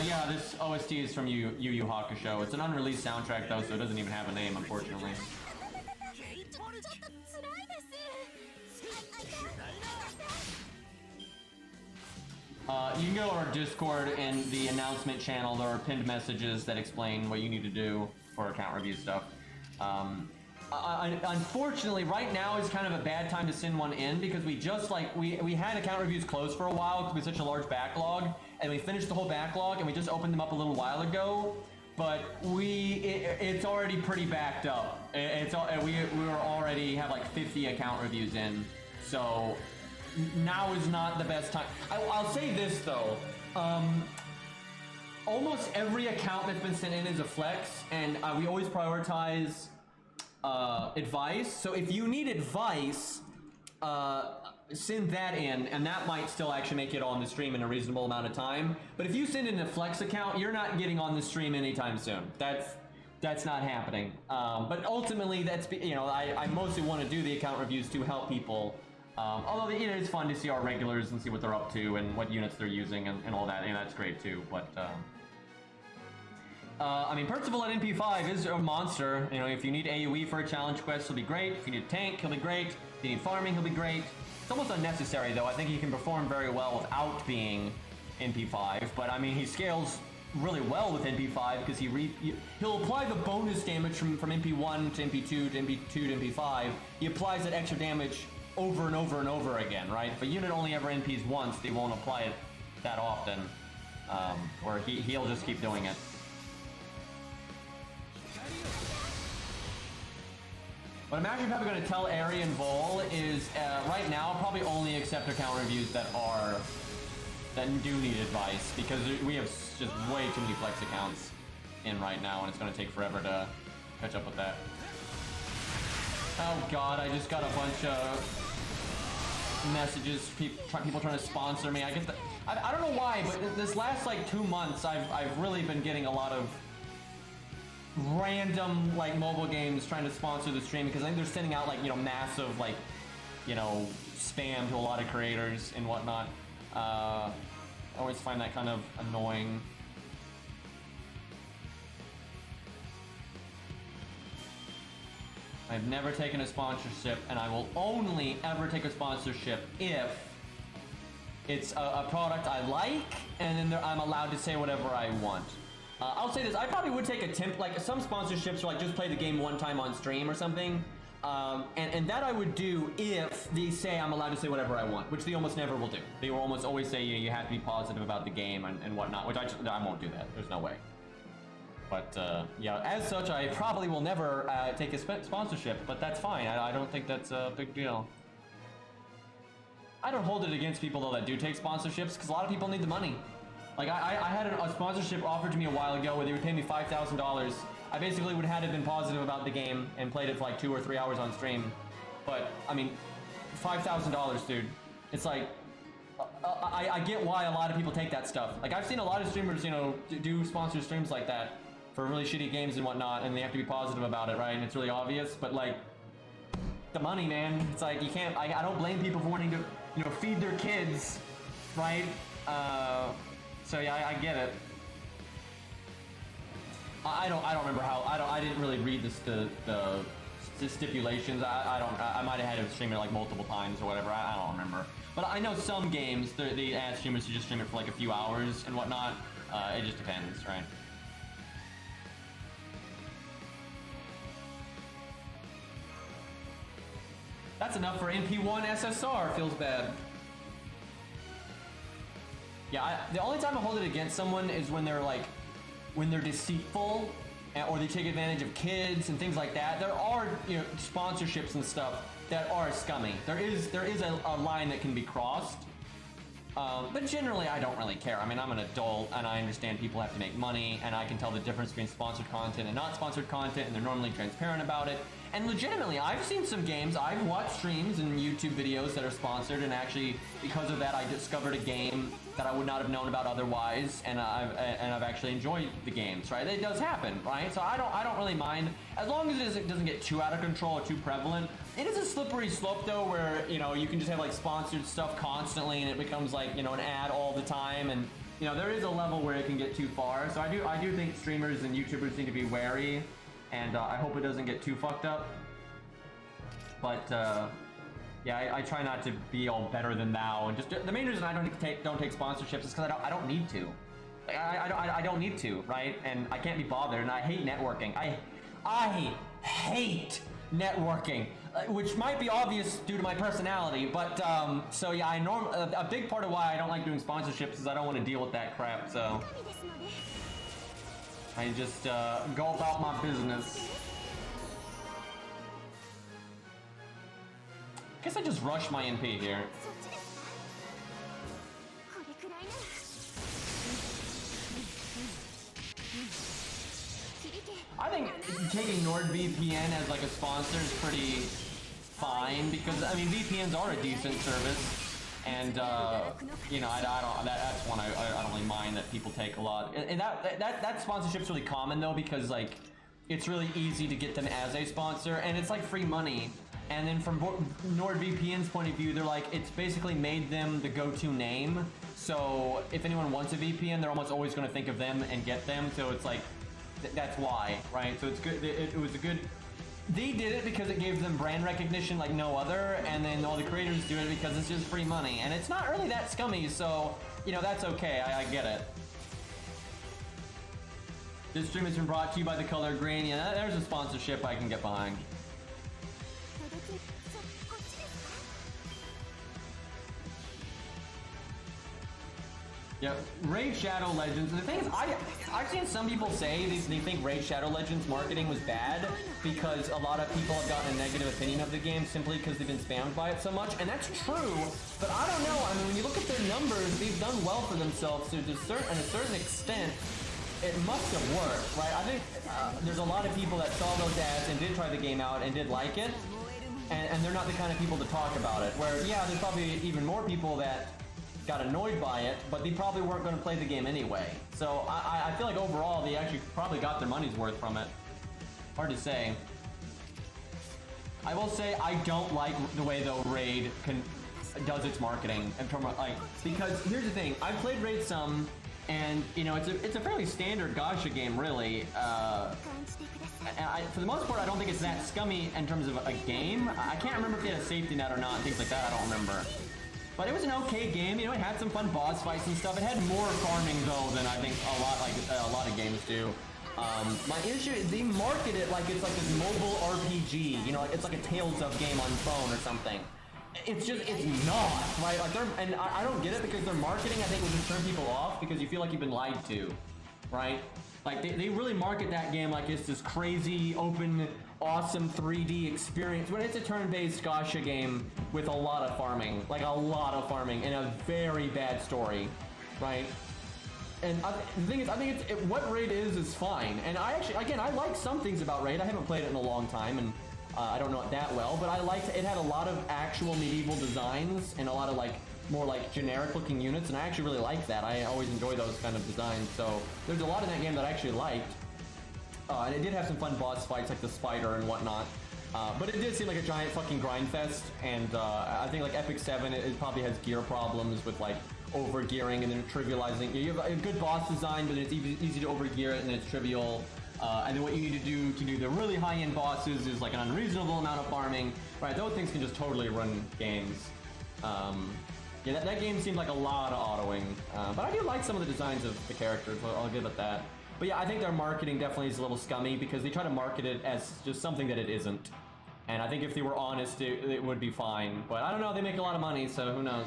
Speaker 1: yeah, this OST is from Yu Yu Hakusho. It's an unreleased soundtrack, though, so it doesn't even have a name, unfortunately. You can go to our Discord and the announcement channel. There are pinned messages that explain what you need to do for account review stuff. Unfortunately, right now is kind of a bad time to send one in because we just we had account reviews closed for a while because we had such a large backlog, and we finished the whole backlog and we just opened them up a little while ago. But it's already pretty backed up. We already have like 50 account reviews in, so now is not the best time. I'll say this though. Almost every account that's been sent in is a flex, and we always prioritize advice. So if you need advice, send that in, and that might still actually make it on the stream in a reasonable amount of time. But if you send in a flex account, you're not getting on the stream anytime soon. That's not happening. But ultimately, that's, you know, I mostly want to do the account reviews to help people. Although, you know, it's fun to see our regulars and see what they're up to and what units they're using and all that, and that's great too. But I mean, Percival at NP5 is a monster. You know, if you need AoE for a challenge quest, he'll be great. If you need a tank, he'll be great. If you need farming, he'll be great. It's almost unnecessary, though. I think he can perform very well without being NP5. But, I mean, he scales really well with NP5 because he'll apply the bonus damage from NP1 to NP2 to NP2 to NP5. He applies that extra damage over and over and over again, right? If a unit only ever NPs once, they won't apply it that often. Or he'll just keep doing it. What I'm actually probably going to tell Ari and Vol is, right now, I'll probably only accept account reviews that do need advice, because we have just way too many flex accounts in right now, and it's going to take forever to catch up with that. Oh god, I just got a bunch of messages, people trying to sponsor me. I get that. I don't know why, but this last like 2 months, I've really been getting a lot of random like mobile games trying to sponsor the stream, because I think they're sending out like, you know, massive like, you know, spam to a lot of creators and whatnot. I always find that kind of annoying. I've never taken a sponsorship, and I will only ever take a sponsorship if it's a product I like, and then I'm allowed to say whatever I want. I'll say this, I probably would take like some sponsorships are like just play the game one time on stream or something. And that I would do if they say I'm allowed to say whatever I want, which they almost never will do. They will almost always say you have to be positive about the game and whatnot, which I won't do that. There's no way. But yeah, as such, I probably will never take a sponsorship, but that's fine. I don't think that's a big deal. I don't hold it against people though that do take sponsorships, because a lot of people need the money. Like I had a sponsorship offered to me a while ago where they would pay me $5,000. I basically would have had to been positive about the game and played it for like 2 or 3 hours on stream. But I mean, $5,000, dude. It's like, I get why a lot of people take that stuff. Like I've seen a lot of streamers, you know, do sponsored streams like that for really shitty games and whatnot, and they have to be positive about it, right? And it's really obvious, but like, the money, man. It's like, you can't, I don't blame people for wanting to, you know, feed their kids, right? So yeah, I get it. I don't remember how, I didn't really read the stipulations. I might have had to stream it like multiple times or whatever. I don't remember. But I know some games, they ask streamers to just stream it for like a few hours and whatnot. It just depends, right? That's enough for NP1 SSR, feels bad. Yeah, the only time I hold it against someone is when they're like, when they're deceitful, or they take advantage of kids and things like that. There are, you know, sponsorships and stuff that are scummy. There is a line that can be crossed. But generally, I don't really care. I mean, I'm an adult, and I understand people have to make money, and I can tell the difference between sponsored content and not sponsored content, and they're normally transparent about it. And legitimately, I've seen some games, I've watched streams and YouTube videos that are sponsored, and actually, because of that, I discovered a game that I would not have known about otherwise, and I've actually enjoyed the games, right? It does happen, right? So I don't really mind, as long as it doesn't get too out of control or too prevalent. It is a slippery slope though, where, you know, you can just have like sponsored stuff constantly, and it becomes like, you know, an ad all the time, and you know, there is a level where it can get too far. So I do think streamers and YouTubers need to be wary, and I hope it doesn't get too fucked up. But Yeah, I try not to be all better than thou, and just the main reason I don't take sponsorships is because I don't need to. Like, I don't need to, right? And I can't be bothered, and I hate networking. I hate networking, which might be obvious due to my personality, but so yeah, a big part of why I don't like doing sponsorships is I don't want to deal with that crap. So I just go about my business. Guess I just rush my NP here. I think taking NordVPN as like a sponsor is pretty fine because I mean VPNs are a decent service, and you know that's one I don't really mind that people take a lot. And that sponsorship's really common though because like it's really easy to get them as a sponsor and it's like free money. And then from NordVPN's point of view, they're like, it's basically made them the go-to name. So if anyone wants a VPN, they're almost always going to think of them and get them. So it's like, that's why, right? So it's good. It was a good. They did it because it gave them brand recognition like no other, and then all the creators do it because it's just free money, and it's not really that scummy. So you know that's okay. I get it. This stream has been brought to you by the color green. Yeah, there's a sponsorship I can get behind. Yeah, Raid Shadow Legends. And the thing is, I've seen some people say they think Raid Shadow Legends marketing was bad because a lot of people have gotten a negative opinion of the game simply because they've been spammed by it so much, and that's true. But I don't know. I mean, when you look at their numbers, they've done well for themselves to a certain extent. It must have worked, right? I think there's a lot of people that saw those ads and did try the game out and did like it, and they're not the kind of people to talk about it. Where yeah, there's probably even more people that got annoyed by it, but they probably weren't going to play the game anyway. So I feel like overall they actually probably got their money's worth from it. Hard to say. I will say I don't like the way though Raid does its marketing in terms of, like, because here's the thing, I've played Raid some, and you know it's a fairly standard gacha game really. For the most part, I don't think it's that scummy in terms of a game. I can't remember if they had a safety net or not, things like that. I don't remember. But it was an okay game, you know, it had some fun boss fights and stuff. It had more farming though than I think a lot of games do. My issue is they market it like it's like this mobile RPG, you know, like it's like a Tales of game on phone or something. It's not, right? Like and I don't get it because their marketing I think will just turn people off because you feel like you've been lied to, right? Like they really market that game like it's this crazy, open, awesome 3D experience when it's a turn-based gacha game with a lot of farming, like a lot of farming and a very bad story, right? And the thing is, I think what Raid is fine. And I actually, again, I like some things about Raid. I haven't played it in a long time, and I don't know it that well, but I liked it. It had a lot of actual medieval designs and a lot of like more like generic looking units, and I actually really like that. I always enjoy those kind of designs. So there's a lot in that game that I actually liked. And it did have some fun boss fights like the spider and whatnot. But it did seem like a giant fucking grind fest, and I think like Epic 7, it probably has gear problems with like over gearing and then trivializing. You have a good boss design, but it's easy to over gear it and it's trivial. And then what you need to do the really high-end bosses is like an unreasonable amount of farming. Right, those things can just totally run games. Yeah, that game seemed like a lot of autoing, but I do like some of the designs of the characters, I'll give it that. But yeah, I think their marketing definitely is a little scummy because they try to market it as just something that it isn't. And I think if they were honest, it would be fine. But I don't know, they make a lot of money, so who knows.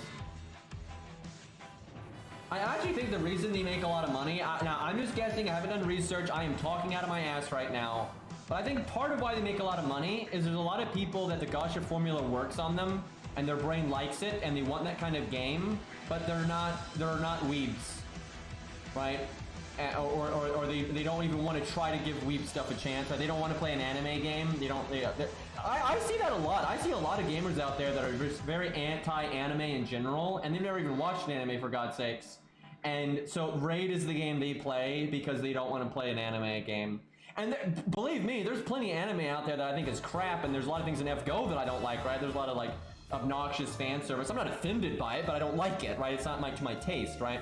Speaker 1: I actually think the reason they make a lot of money, now I'm just guessing, I haven't done research, I am talking out of my ass right now. But I think part of why they make a lot of money is there's a lot of people that the gacha formula works on them, and their brain likes it, and they want that kind of game, but they're not weebs, right? Or they don't even want to try to give weeb stuff a chance. Right? They don't want to play an anime game. I see that a lot. I see a lot of gamers out there that are just very anti-anime in general, and they've never even watched an anime for God's sakes. And so Raid is the game they play because they don't want to play an anime game. And believe me, there's plenty of anime out there that I think is crap, and there's a lot of things in FGO that I don't like, right? There's a lot of like obnoxious fan service. I'm not offended by it, but I don't like it, right? It's not to my taste, right?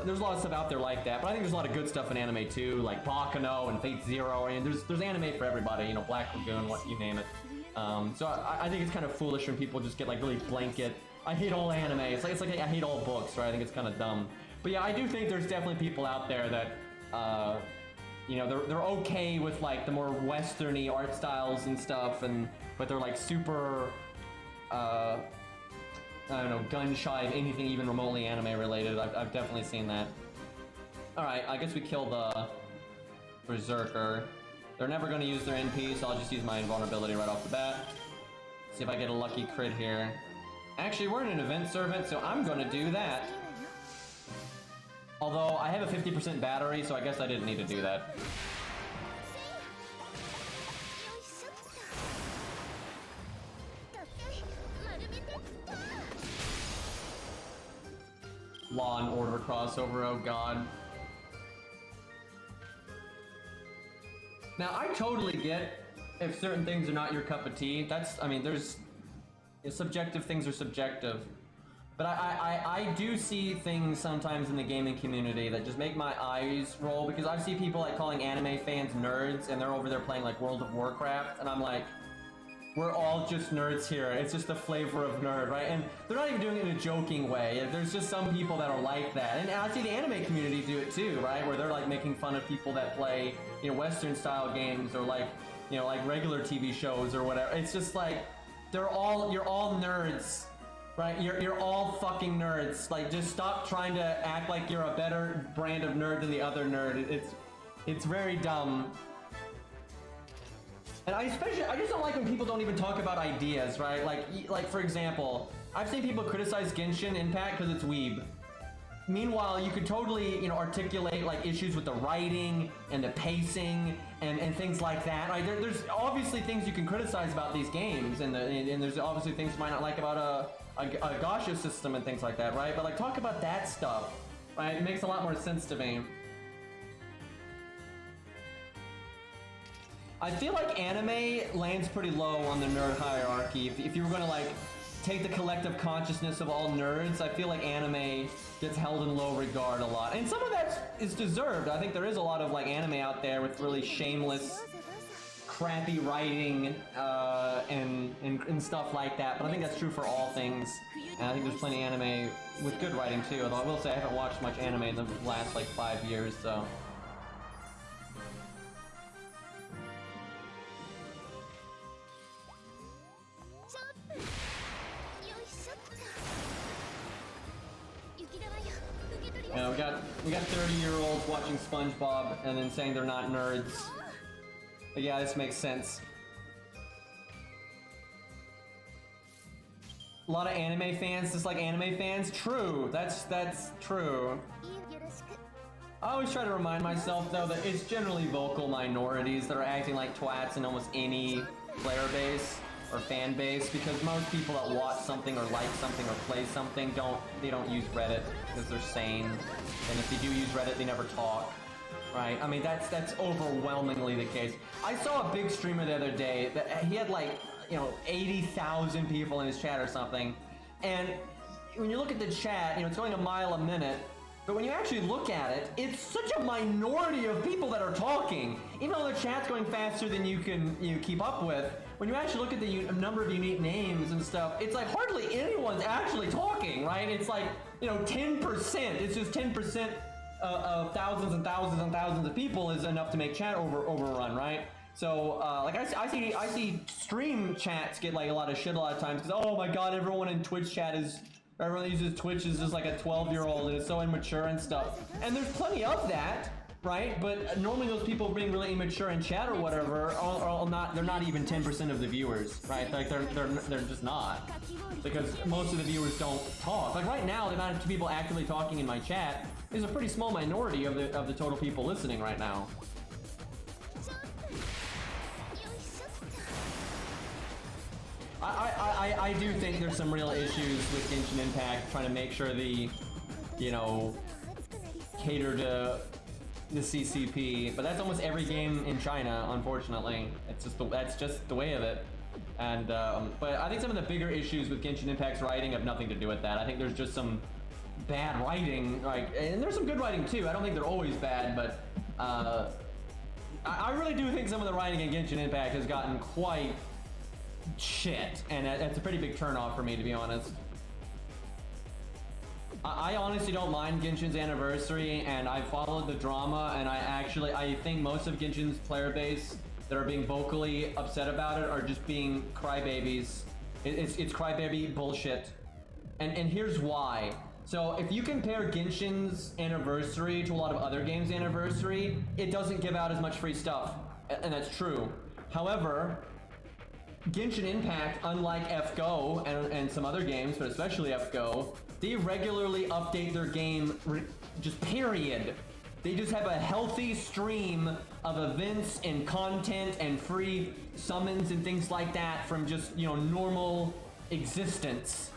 Speaker 1: There's a lot of stuff out there like that, but I think there's a lot of good stuff in anime too, like Bakano and Fate Zero. I mean, there's anime for everybody, you know, Black Lagoon, what you name it. So I think it's kind of foolish when people just get like really blanket, I hate all anime. It's like I hate all books, right? I think it's kind of dumb. But yeah, I do think there's definitely people out there that, you know, they're okay with like the more westerny art styles and stuff, but they're like super, I don't know, gun shy of anything even remotely anime related. I've definitely seen that. All right, I guess we kill the Berserker. They're never going to use their NP, so I'll just use my invulnerability right off the bat. See if I get a lucky crit here. Actually, we're in an event servant, so I'm going to do that. Although, I have a 50% battery, so I guess I didn't need to do that. Law and Order crossover, oh god. Now, I totally get if certain things are not your cup of tea. That's, I mean, there's subjective things are subjective. But I do see things sometimes in the gaming community that just make my eyes roll, because I see people like calling anime fans nerds and they're over there playing like World of Warcraft, and I'm like, we're all just nerds here. It's just the flavor of nerd, right? And they're not even doing it in a joking way. There's just some people that are like that. And I see the anime community do it too, right? Where they're like making fun of people that play, you know, Western style games, or like, you know, like regular TV shows or whatever. It's just like, you're all nerds, right? You're all fucking nerds. Like, just stop trying to act like you're a better brand of nerd than the other nerd. It's very dumb. And I just don't like when people don't even talk about ideas, right? Like for example, I've seen people criticize Genshin Impact because it's weeb. Meanwhile, you could totally, you know, articulate like issues with the writing and the pacing and things like that. Like there's obviously things you can criticize about these games, and there's obviously things you might not like about a gacha system and things like that, right? But like, talk about that stuff, right? It makes a lot more sense to me. I feel like anime lands pretty low on the nerd hierarchy. If you were gonna like take the collective consciousness of all nerds, I feel like anime gets held in low regard a lot. And some of that is deserved. I think there is a lot of like anime out there with really shameless, crappy writing and stuff like that. But I think that's true for all things. And I think there's plenty of anime with good writing too. Although I will say I haven't watched much anime in the last like 5 years, so. Yeah, we got 30-year-olds watching SpongeBob and then saying they're not nerds. But yeah, this makes sense. A lot of anime fans dislike anime fans. True, that's true. I always try to remind myself though that it's generally vocal minorities that are acting like twats in almost any player base or fan base, because most people that watch something or like something or play something don't use Reddit because they're sane, and if they do use Reddit, they never talk, right? I mean, that's overwhelmingly the case. I saw a big streamer the other day that he had like, you know, 80,000 people in his chat or something, and when you look at the chat, you know, it's going a mile a minute. But when you actually look at it, it's such a minority of people that are talking. Even though the chat's going faster than you can keep up with, when you actually look at the number of unique names and stuff, it's like hardly anyone's actually talking, right? It's like, you know, 10%. It's just 10% of thousands and thousands and thousands of people is enough to make chat overrun, right? So, like I see stream chats get like a lot of shit a lot of times because, oh my god, everyone in Twitch chat is. Everyone that uses Twitch is just like a 12-year-old and it's so immature and stuff. And there's plenty of that, right? But normally those people being really immature in chat or whatever they're not even 10% of the viewers, right? Like they're just not. Because most of the viewers don't talk. Like right now, the amount of people actively talking in my chat is a pretty small minority of the total people listening right now. I do think there's some real issues with Genshin Impact trying to make sure cater to the CCP, but that's almost every game in China, unfortunately. That's just the way of it. And but I think some of the bigger issues with Genshin Impact's writing have nothing to do with that. I think there's just some bad writing, and there's some good writing too. I don't think they're always bad, but I really do think some of the writing in Genshin Impact has gotten quite shit, and that's a pretty big turnoff for me, to be honest. I honestly don't mind Genshin's anniversary, and I followed the drama, and I think most of Genshin's player base that are being vocally upset about it are just being crybabies. It's crybaby bullshit. And here's why. So if you compare Genshin's anniversary to a lot of other games' anniversary, it doesn't give out as much free stuff, and that's true. However, Genshin Impact, unlike FGO and some other games, but especially FGO, they regularly update their game, just period. They just have a healthy stream of events and content and free summons and things like that from just, you know, normal existence.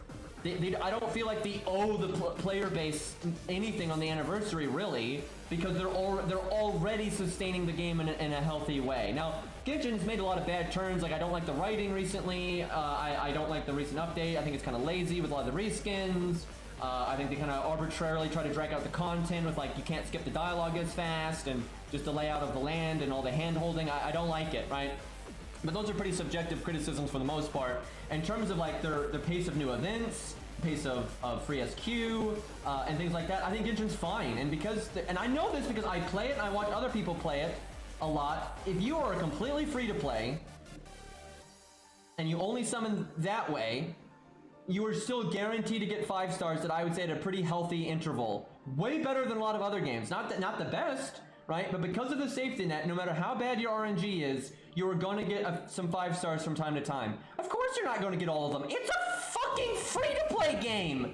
Speaker 1: I don't feel like they owe the player base anything on the anniversary, really, because they're already sustaining the game in a healthy way. Now, Genshin's made a lot of bad turns. Like, I don't like the writing recently. I don't like the recent update. I think it's kind of lazy with a lot of the reskins. I think they kind of arbitrarily try to drag out the content with, like, you can't skip the dialogue as fast, and just the layout of the land and all the hand-holding. I don't like it, right? But those are pretty subjective criticisms for the most part. In terms of like the pace of new events, pace of free SQ, and things like that, I think Genshin's fine. And and I know this because I play it and I watch other people play it a lot. If you are completely free to play, and you only summon that way, you are still guaranteed to get 5 stars that I would say at a pretty healthy interval. Way better than a lot of other games. Not the best, right? But because of the safety net, no matter how bad your RNG is, you're going to get some 5 stars from time to time. Of course you're not going to get all of them. It's a fucking free-to-play game!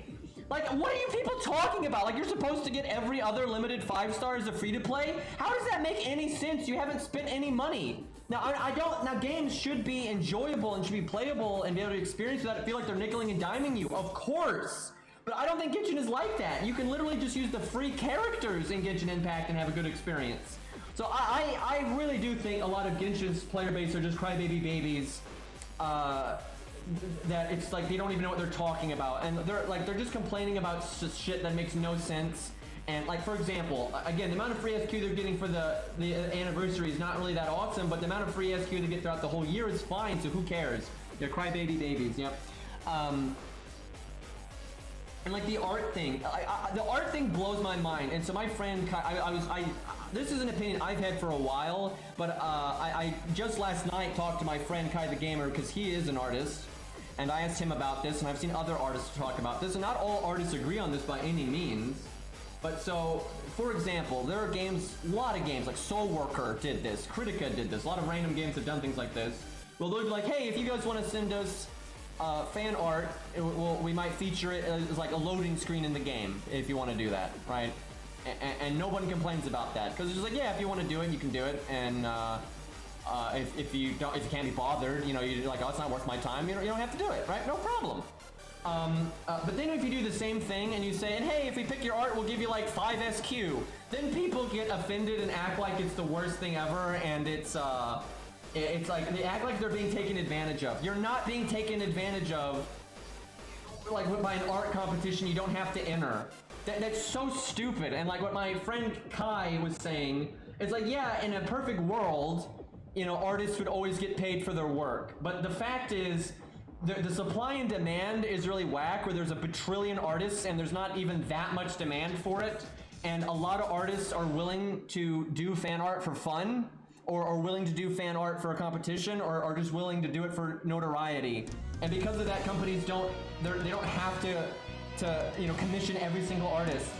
Speaker 1: Like, what are you people talking about? Like, you're supposed to get every other limited 5 stars of free-to-play? How does that make any sense? You haven't spent any money. Now, now games should be enjoyable and should be playable and be able to experience without it feel like they're nickeling and diming you. Of course! But I don't think Genshin is like that. You can literally just use the free characters in Genshin Impact and have a good experience. So I really do think a lot of Genshin's player base are just crybaby babies. That it's like they don't even know what they're talking about, and they're just complaining about shit that makes no sense. And like, for example, again, the amount of free SQ they're getting for the anniversary is not really that awesome, but the amount of free SQ they get throughout the whole year is fine. So who cares? They're crybaby babies. Yep. And like the art thing, the art thing blows my mind. And so my friend, this is an opinion I've had for a while, but I just last night talked to my friend Kai the Gamer because he is an artist, and I asked him about this, and I've seen other artists talk about this, and not all artists agree on this by any means. But so, for example, there are games, a lot of games, like Soul Worker did this, Critica did this, a lot of random games have done things like this. Well, they'll be like, hey, if you guys want to send us fan art, we might feature it as like a loading screen in the game if you want to do that, right? And no one complains about that because it's just like, yeah, if you want to do it, you can do it. And if you can't be bothered, you know, you're like, oh, it's not worth my time. You don't have to do it, right? No problem. But then if you do the same thing and you say, and hey, if we pick your art, we'll give you like 5 SQ. Then people get offended and act like it's the worst thing ever, and it's like they act like they're being taken advantage of. You're not being taken advantage of. Like by an art competition, you don't have to enter. That's so stupid. And like what my friend Kai was saying, it's like, yeah, in a perfect world, you know, artists would always get paid for their work. But the fact is, the supply and demand is really whack, where there's a bajillion artists and there's not even that much demand for it. And a lot of artists are willing to do fan art for fun, or are willing to do fan art for a competition, or are just willing to do it for notoriety. And because of that, companies they don't have to you know, commission every single artist,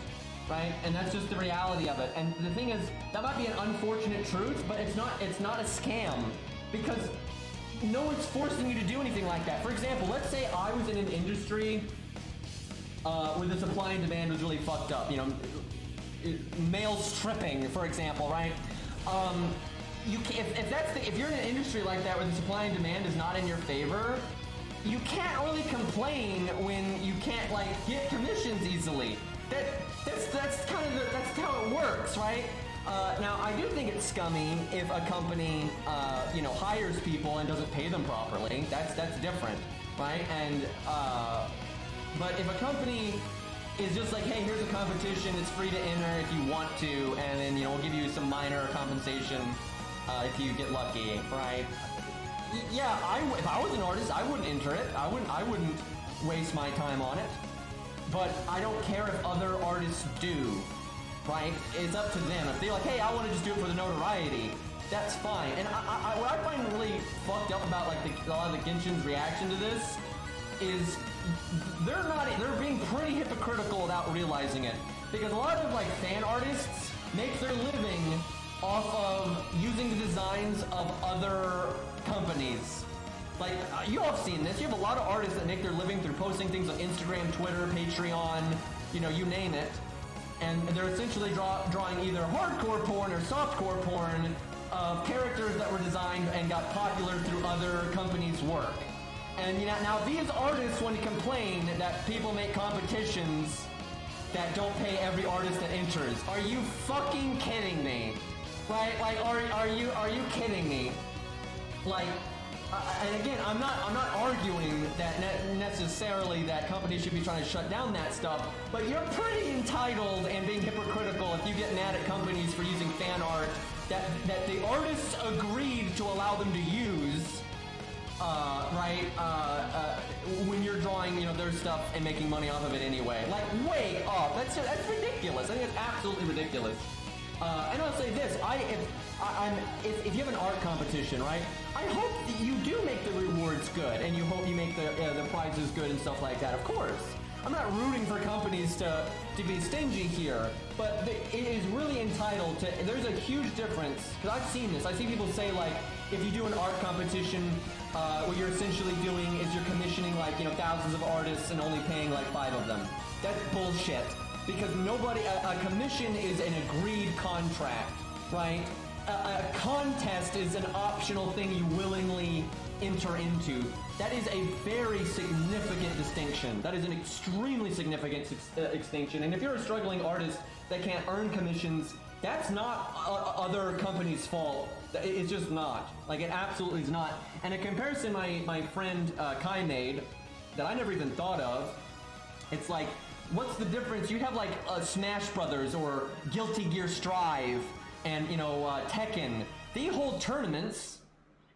Speaker 1: right? And that's just the reality of it. And the thing is, that might be an unfortunate truth, but it's not a scam, because no one's forcing you to do anything like that. For example, let's say I was in an industry where the supply and demand was really fucked up, you know, male stripping, for example, right? If you're in an industry like that where the supply and demand is not in your favor, you can't really complain when you can't like get commissions easily. That's how it works, right? Now I do think it's scummy if a company you know, hires people and doesn't pay them properly. That's different, right? And but if a company is just like, hey, here's a competition, it's free to enter if you want to, and then, you know, we'll give you some minor compensation if you get lucky, right? Yeah, if I was an artist, I wouldn't enter it. I wouldn't waste my time on it. But I don't care if other artists do, right? It's up to them. If they're like, hey, I want to just do it for the notoriety, that's fine. And what I find really fucked up about like a lot of the Genshin's reaction to this is they're being pretty hypocritical without realizing it. Because a lot of like fan artists make their living off of using the designs of other companies. Like, you all have seen this. You have a lot of artists that make their living through posting things on Instagram, Twitter, Patreon, you know, you name it. And they're essentially drawing either hardcore porn or softcore porn of characters that were designed and got popular through other companies' work. And you know, now these artists want to complain that people make competitions that don't pay every artist that enters. Are you fucking kidding me? Right? Like, are you kidding me? Like, and again, I'm not arguing that necessarily that companies should be trying to shut down that stuff, but you're pretty entitled and being hypocritical if you get mad at companies for using fan art that the artists agreed to allow them to use, right? When you're drawing, you know, their stuff and making money off of it anyway. Like, way off. That's ridiculous. I think it's absolutely ridiculous. And I'll say this: if you have an art competition, right? I hope that you do make the rewards good, and you hope you make the prizes good and stuff like that. Of course, I'm not rooting for companies to be stingy here, but it is really entitled to. There's a huge difference because I've seen this. I see people say like, if you do an art competition, what you're essentially doing is you're commissioning like thousands of artists and only paying like 5 of them. That's bullshit. Because a commission is an agreed contract, right? A contest is an optional thing you willingly enter into. That is a very significant distinction. That is an extremely significant distinction. And if you're a struggling artist that can't earn commissions, that's not other companies' fault. It's just not. Like, it absolutely is not. And a comparison my friend Kai made that I never even thought of, it's like, what's the difference? You have like Smash Brothers or Guilty Gear Strive and Tekken. They hold tournaments,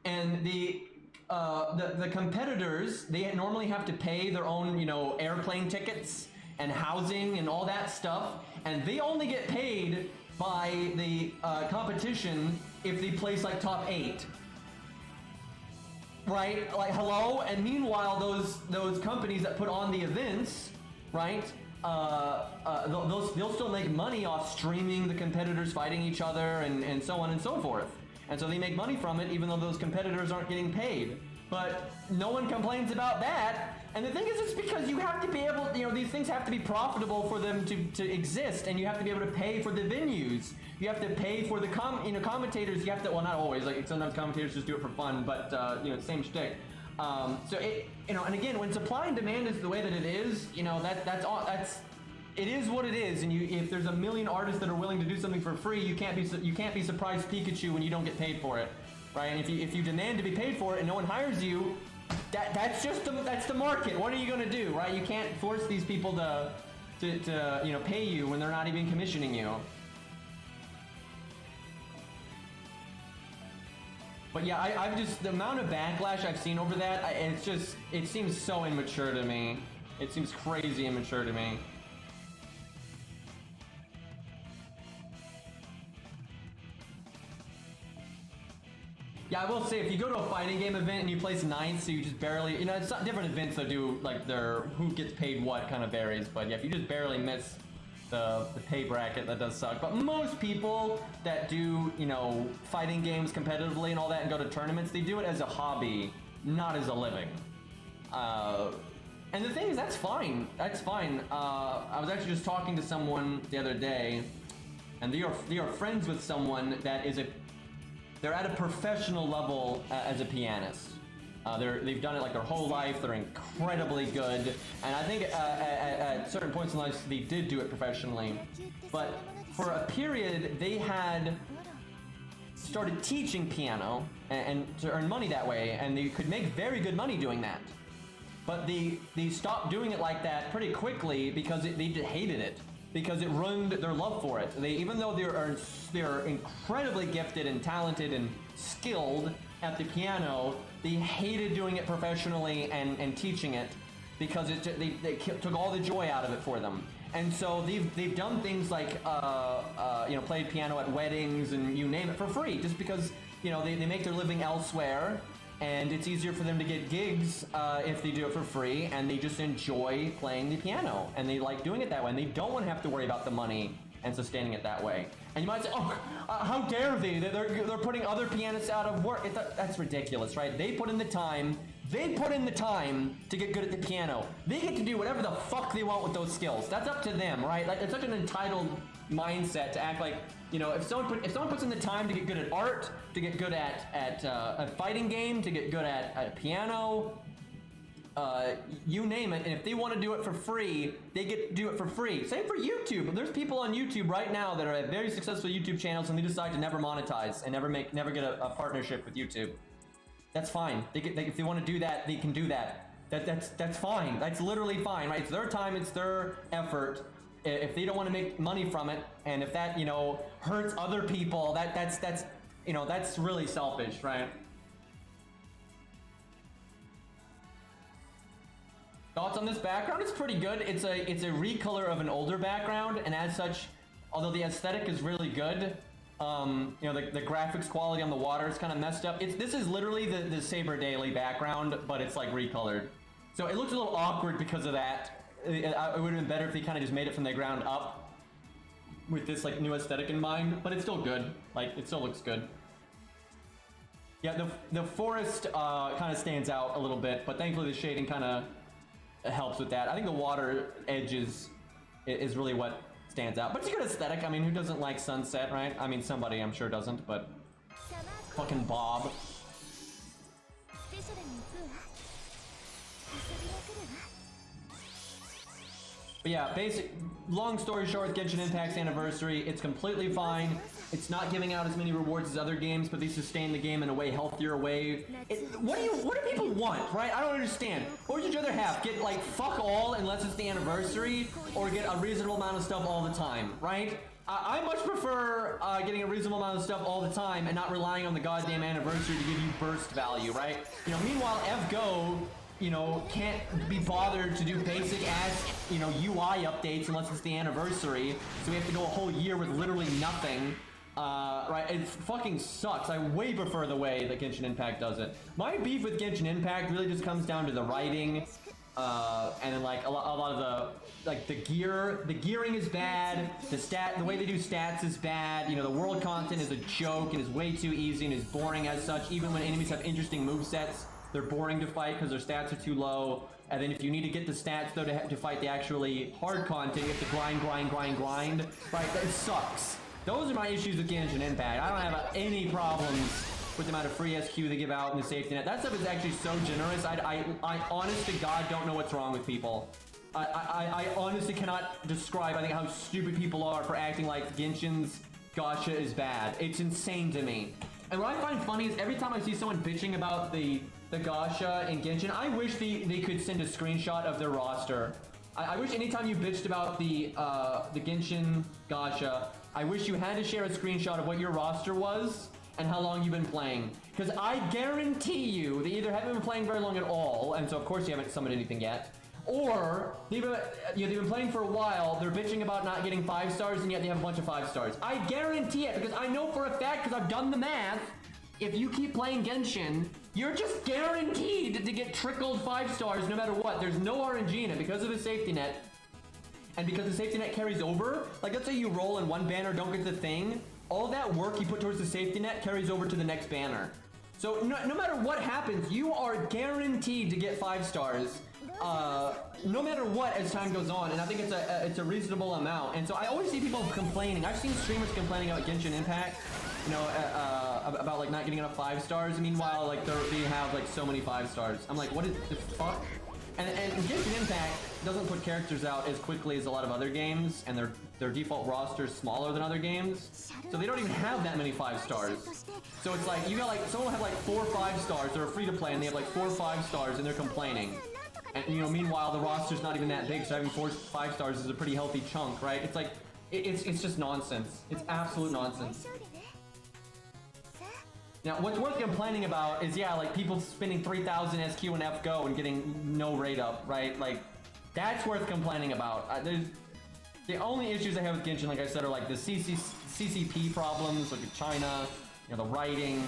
Speaker 1: and the competitors, they normally have to pay their own airplane tickets and housing and all that stuff, and they only get paid by the competition if they place like top 8. Right? Like, hello? And meanwhile, those companies that put on the events, right? They'll still make money off streaming the competitors fighting each other and so on and so forth. And so they make money from it even though those competitors aren't getting paid. But no one complains about that. And the thing is, it's because you have to be able, these things have to be profitable for them to exist, and you have to be able to pay for the venues. You have to pay for the commentators. You have to, well, not always, like sometimes commentators just do it for fun, but same shtick. So and again, when supply and demand is the way that it is, it is what it is. And if there's a million artists that are willing to do something for free, you can't be surprised Pikachu when you don't get paid for it, right? And if you demand to be paid for it and no one hires you, that's the market. What are you gonna do, right? You can't force these people to pay you when they're not even commissioning you. But yeah, I've just, the amount of backlash I've seen over that, it seems so immature to me. It seems crazy immature to me. Yeah, I will say, if you go to a fighting game event and you place 9th, so you just barely, it's not different events that do, like, their who gets paid what kind of varies, but yeah, if you just barely miss the pay bracket, that does suck. But most people that do, fighting games competitively and all that and go to tournaments, they do it as a hobby, not as a living. And the thing is, that's fine. That's fine. I was actually just talking to someone the other day, and they are friends with someone that is they're at a professional level as a pianist. They've done it like their whole life. They're incredibly good, and I think at certain points in life they did do it professionally. But for a period, they had started teaching piano and to earn money that way, and they could make very good money doing that. But they stopped doing it like that pretty quickly because they just hated it, because it ruined their love for it. Even though they're incredibly gifted and talented and skilled, at the piano, they hated doing it professionally and teaching it because they took all the joy out of it for them. And so they've done things like you know, played piano at weddings and you name it for free, just because, you know, they make their living elsewhere, and it's easier for them to get gigs if they do it for free, and they just enjoy playing the piano and they like doing it that way, and they don't want to have to worry about the money and sustaining it that way. And you might say, oh, how dare they? They're putting other pianists out of work. That's ridiculous, right? They put in the time. They put in the time to get good at the piano. They get to do whatever the fuck they want with those skills. That's up to them, right? Like, it's such an entitled mindset to act like, you know, if someone puts in the time to get good at art, to get good at a fighting game, to get good at a piano, you name it, and if they want to do it for free, they get to do it for free. Same for YouTube. There's people on YouTube right now that are very successful YouTube channels, and they decide to never monetize and never get a partnership with YouTube. That's fine. If they want to do that, they can do that. That's fine. That's literally fine, right? It's their time, it's their effort. If they don't want to make money from it, and if that, you know, hurts other people, that's you know, that's really selfish, right? Thoughts on this background? It's pretty good. It's a recolor of an older background, and as such, although the aesthetic is really good, you know, the graphics quality on the water is kind of messed up. This is literally the Saber Daily background, but it's like recolored. So it looks a little awkward because of that. It would have been better if they kind of just made it from the ground up with this like new aesthetic in mind, but it's still good. Like, it still looks good. Yeah, the forest kind of stands out a little bit, but thankfully the shading kind of helps with that. I think the water edges is really what stands out, but it's a good aesthetic. I mean, who doesn't like sunset, right? I mean, somebody I'm sure doesn't, but fucking Bob. But yeah, long story short, Genshin Impact's anniversary, it's completely fine. It's not giving out as many rewards as other games, but they sustain the game in a way healthier way. What do people want, right? I don't understand. What would you rather have? Get like fuck all unless it's the anniversary, or get a reasonable amount of stuff all the time, right? I much prefer getting a reasonable amount of stuff all the time and not relying on the goddamn anniversary to give you burst value, right? You know, meanwhile, FGO, you know, can't be bothered to do basic ass, you know, UI updates unless it's the anniversary, so we have to go a whole year with literally nothing. Right, it fucking sucks. I way prefer the way that Genshin Impact does it. My beef with Genshin Impact really just comes down to the writing, and then like a lot of the gearing is bad, the way they do stats is bad, you know, the world content is a joke and is way too easy and is boring as such. Even when enemies have interesting movesets, they're boring to fight because their stats are too low. And then if you need to get the stats though to fight the actually hard content, you have to grind, right, that sucks. Those are my issues with Genshin Impact. I don't have any problems with the amount of free SQ they give out in the safety net. That stuff is actually so generous. I honest to God don't know what's wrong with people. I honestly cannot describe, I think, how stupid people are for acting like Genshin's gacha is bad. It's insane to me. And what I find funny is every time I see someone bitching about the gacha in Genshin, I wish they could send a screenshot of their roster. I wish anytime you bitched about the Genshin gacha, I wish you had to share a screenshot of what your roster was and how long you've been playing. Because I guarantee you they either haven't been playing very long at all, and so of course you haven't summoned anything yet, or they've been playing for a while, they're bitching about not getting 5 stars, and yet they have a bunch of 5 stars. I guarantee it, because I know for a fact, because I've done the math, if you keep playing Genshin, you're just guaranteed to get trickled 5 stars no matter what. There's no RNG in it because of the safety net. And because the safety net carries over, like let's say you roll in one banner, don't get the thing, all that work you put towards the safety net carries over to the next banner. So no matter what happens, you are guaranteed to get 5 stars, no matter what as time goes on, and I think it's a reasonable amount. And so I always see people complaining. I've seen streamers complaining about Genshin Impact, you know, about like not getting enough 5 stars. Meanwhile, like they have like so many 5 stars. I'm like, what is the fuck? And Genshin Impact doesn't put characters out as quickly as a lot of other games, and their default roster is smaller than other games, so they don't even have that many 5 stars. So it's like, you got like, someone will have like 4 5 stars, they're free to play, and they have like 4 5 stars, and they're complaining. And you know, meanwhile, the roster's not even that big, so having 4 5 stars is a pretty healthy chunk, right? It's like, it's just nonsense. It's absolute nonsense. Now, what's worth complaining about is, yeah, like people spending 3,000 SQ and FGO and getting no rate up, right? Like, that's worth complaining about. The only issues I have with Genshin, like I said, are like the CCP problems, like with China, you know, the writing,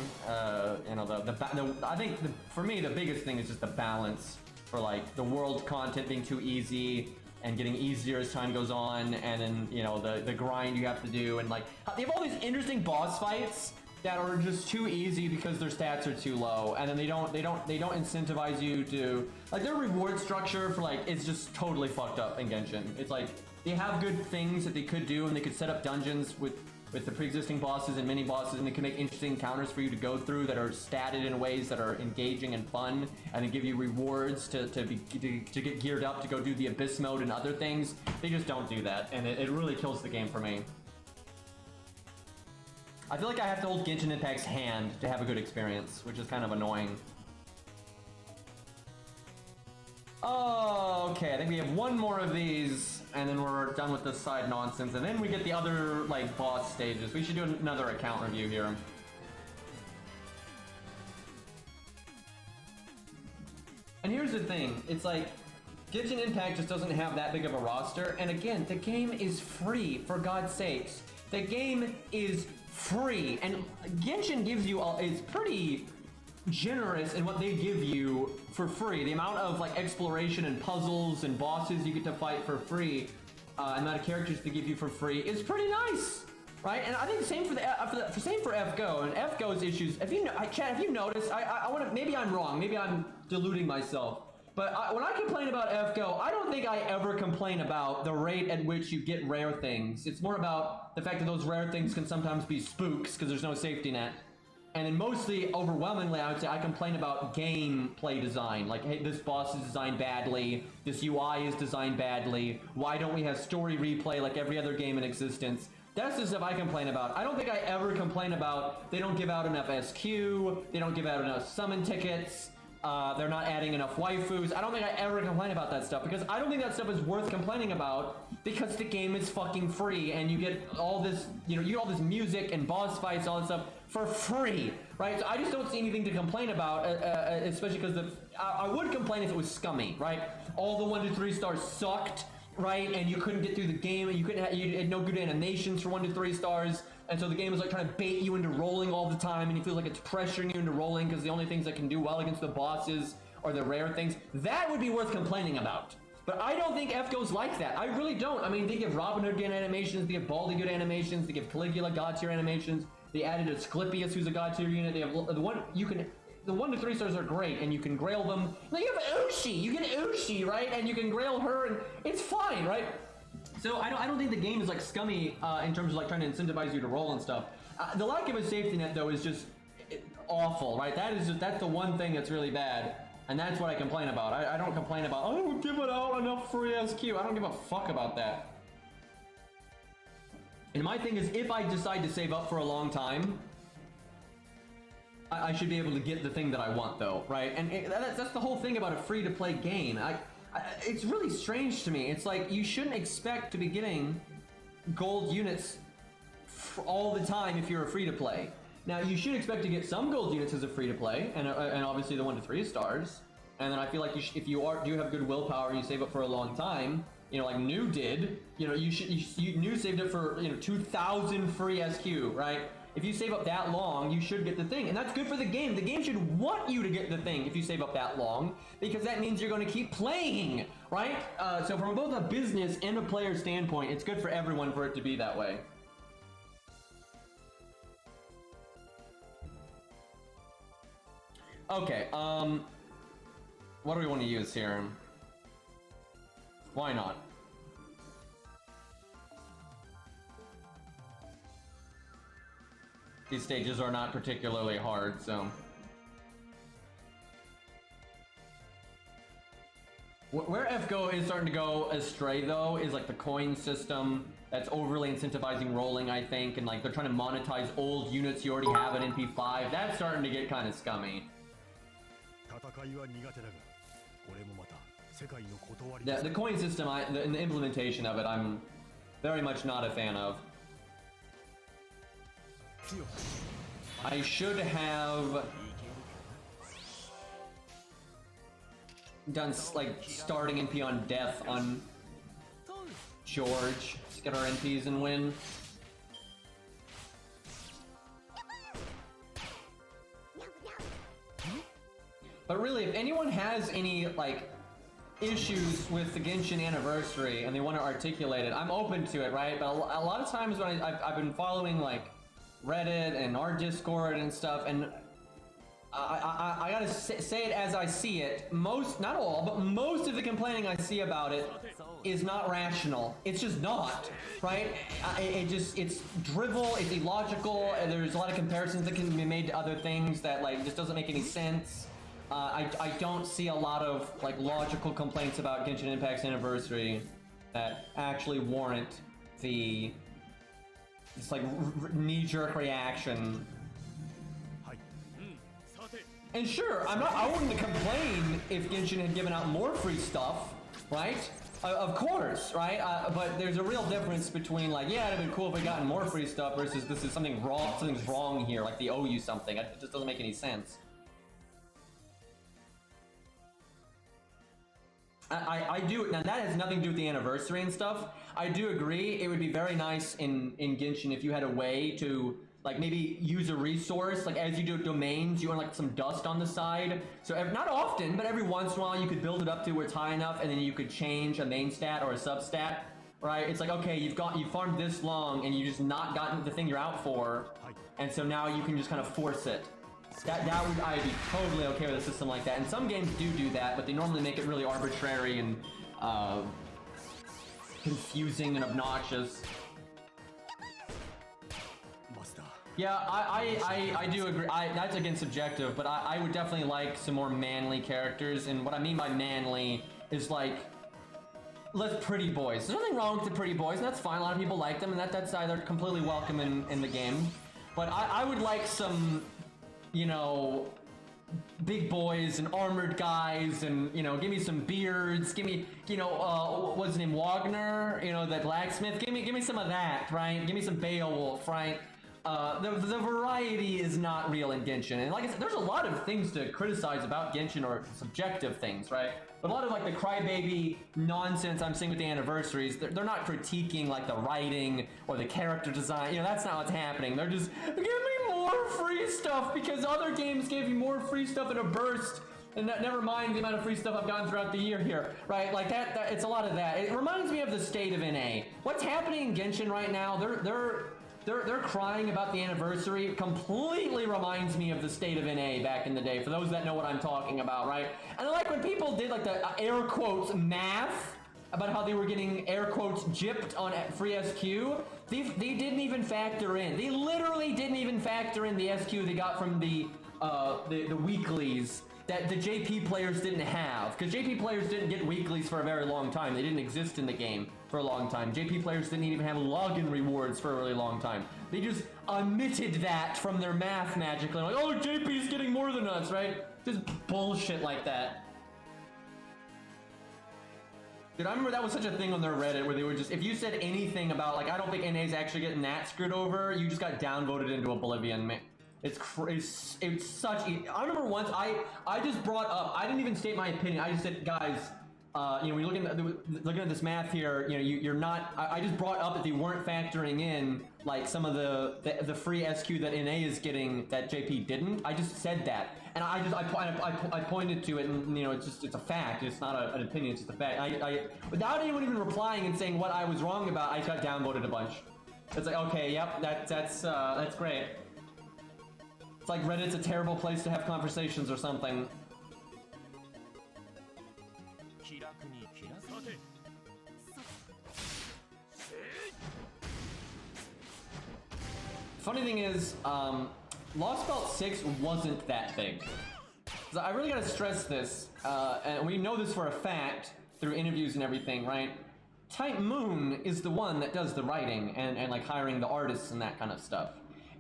Speaker 1: you know, I think for me the biggest thing is just the balance for like the world content being too easy and getting easier as time goes on, and then, you know, the grind you have to do, and like they have all these interesting boss fights that are just too easy because their stats are too low, and then they don't incentivize you to, like, their reward structure for like, it's just totally fucked up in Genshin. It's like they have good things that they could do, and they could set up dungeons with the pre-existing bosses and mini bosses, and they can make interesting encounters for you to go through that are statted in ways that are engaging and fun, and then give you rewards to get geared up to go do the abyss mode and other things. They just don't do that, and it really kills the game for me. I feel like I have to hold Genshin Impact's hand to have a good experience, which is kind of annoying. Oh, okay, I think we have one more of these, and then we're done with this side nonsense, and then we get the other, like, boss stages. We should do another account review here. And here's the thing, it's like, Genshin Impact just doesn't have that big of a roster, and again, the game is free, for God's sakes. The game is free, and Genshin gives you all, is pretty generous in what they give you for free. The amount of like exploration and puzzles and bosses you get to fight for free, and the amount of characters they give you for free is pretty nice, right? And I think the same for same for FGO, and FGO's issues. If you know, Chad, if you notice, I want to. Maybe I'm wrong. Maybe I'm deluding myself. But when I complain about FGO, I don't think I ever complain about the rate at which you get rare things. It's more about the fact that those rare things can sometimes be spooks because there's no safety net. And then mostly, overwhelmingly, I would say I complain about gameplay design. Like, hey, this boss is designed badly, this UI is designed badly, why don't we have story replay like every other game in existence? That's the stuff I complain about. I don't think I ever complain about they don't give out enough SQ, they don't give out enough summon tickets, they're not adding enough waifus. I don't think I ever complain about that stuff, because I don't think that stuff is worth complaining about, because the game is fucking free, and you get all this, you know, you get all this music and boss fights, all this stuff for free, right? So I just don't see anything to complain about, especially because I would complain if it was scummy, right? All the 1 to 3 stars sucked, right? And you couldn't get through the game, and you had no good animations for 1 to 3 stars. And so the game is like trying to bait you into rolling all the time, and you feel like it's pressuring you into rolling because the only things that can do well against the bosses are the rare things. That would be worth complaining about. But I don't think FGO's like that. I really don't. I mean, they give Robin Hood good animations, they give Baldy good animations, they give Caligula god tier animations. They added Asclepius, who's a god tier unit. They have the 1 to 3 stars are great, and you can grail them. Now you have Ushi, you get Ushi, right? And you can grail her, and it's fine, right? So I don't think the game is like scummy in terms of like trying to incentivize you to roll and stuff. The lack of a safety net though is just awful, right? That's the one thing that's really bad, and that's what I complain about. I don't complain about, oh, we're giving out enough free SQ. I don't give a fuck about that. And my thing is, if I decide to save up for a long time, I should be able to get the thing that I want though, right? And that's the whole thing about a free-to-play game. It's really strange to me. It's like, you shouldn't expect to be getting gold units all the time if you're a free-to-play. Now, you should expect to get some gold units as a free-to-play, and obviously the 1 to 3 stars. And then I feel like if you do have good willpower, you save up for a long time, you know, like New did, you know, New saved up for, you know, 2,000 free SQ, right? If you save up that long, you should get the thing, and that's good for the game. The game should want you to get the thing if you save up that long, because that means you're going to keep playing, right? So from both a business and a player standpoint, it's good for everyone for it to be that way. Okay, what do we want to use here? Why not? These stages are not particularly hard, so... Where FGO is starting to go astray, though, is like the coin system that's overly incentivizing rolling, I think, and like they're trying to monetize old units you already have in NP5. That's starting to get kind of scummy. The coin system, the implementation of it, I'm very much not a fan of. I should have done like starting NP on death on George to get our NPs and win. But really, if anyone has any like issues with the Genshin anniversary and they want to articulate it, I'm open to it, right? But a lot of times when I've been following like Reddit and our Discord and stuff, and I gotta say it as I see it. Most, not all, but most of the complaining I see about it is not rational. It's just not, right? It's drivel, it's illogical, and there's a lot of comparisons that can be made to other things that like just doesn't make any sense. I don't see a lot of like logical complaints about Genshin Impact's anniversary that actually warrant the this like knee-jerk reaction. And sure, I wouldn't complain if Genshin had given out more free stuff, right? Of course, right? But there's a real difference between like, yeah, it'd have been cool if we gotten more free stuff versus this is something wrong, something's wrong here, like they owe you something. It just doesn't make any sense. I do, now that has nothing to do with the anniversary and stuff. I do agree, it would be very nice in Genshin if you had a way to like maybe use a resource, like as you do domains, you want like some dust on the side. So not often, but every once in a while you could build it up to where it's high enough and then you could change a main stat or a substat, right? It's like, okay, you've farmed this long and you just not gotten the thing you're out for. And so now you can just kind of force it. I'd be totally okay with a system like that. And some games do that, but they normally make it really arbitrary and confusing and obnoxious. Yeah, I do agree. That's again subjective, but I would definitely like some more manly characters. And what I mean by manly is like less pretty boys. There's nothing wrong with the pretty boys, and that's fine. A lot of people like them, and that's either completely welcome in the game. But I would like some, you know, big boys and armored guys, and you know, give me some beards, give me, you know, what's his name, Wagner, you know, that blacksmith, give me some of that, right? Give me some Beowulf, right? The variety is not real in Genshin, and like I said, there's a lot of things to criticize about Genshin, or subjective things, right? But a lot of like the crybaby nonsense I'm seeing with the anniversaries, they're not critiquing like the writing or the character design. You know, that's not what's happening. They're just, give me more free stuff because other games gave you more free stuff in a burst. And never mind the amount of free stuff I've gotten throughout the year here, right? Like that it's a lot of that. It reminds me of the state of NA. What's happening in Genshin right now? They're crying about the anniversary. It completely reminds me of the state of NA back in the day, for those that know what I'm talking about, right? And like when people did like the air quotes math about how they were getting air quotes gypped on free SQ, they didn't even factor in. They literally didn't even factor in the SQ they got from the weeklies that the JP players didn't have, because JP players didn't get weeklies for a very long time. They didn't exist in the game for a long time. JP players didn't even have login rewards for a really long time. They just omitted that from their math magically, like, oh, JP's getting more than us, right? Just bullshit like that. Dude, I remember that was such a thing on their Reddit where they would just, if you said anything about, like, I don't think NA's actually getting that screwed over, you just got downvoted into oblivion, man. It's such, I remember once, I just brought up, I didn't even state my opinion, I just said, guys, you know, when you're looking at this math here, you know, you're not, I just brought up that they weren't factoring in, like, some of the free SQ that NA is getting that JP didn't. I just said that. And I pointed to it, and, you know, it's a fact. It's not an opinion, it's just a fact. Without anyone even replying and saying what I was wrong about, I got downvoted a bunch. It's like, okay, yep, that's great. It's like Reddit's a terrible place to have conversations or something. Funny thing is, Lost Belt 6 wasn't that big. So I really gotta stress this, and we know this for a fact through interviews and everything, right? Type Moon is the one that does the writing and like hiring the artists and that kind of stuff.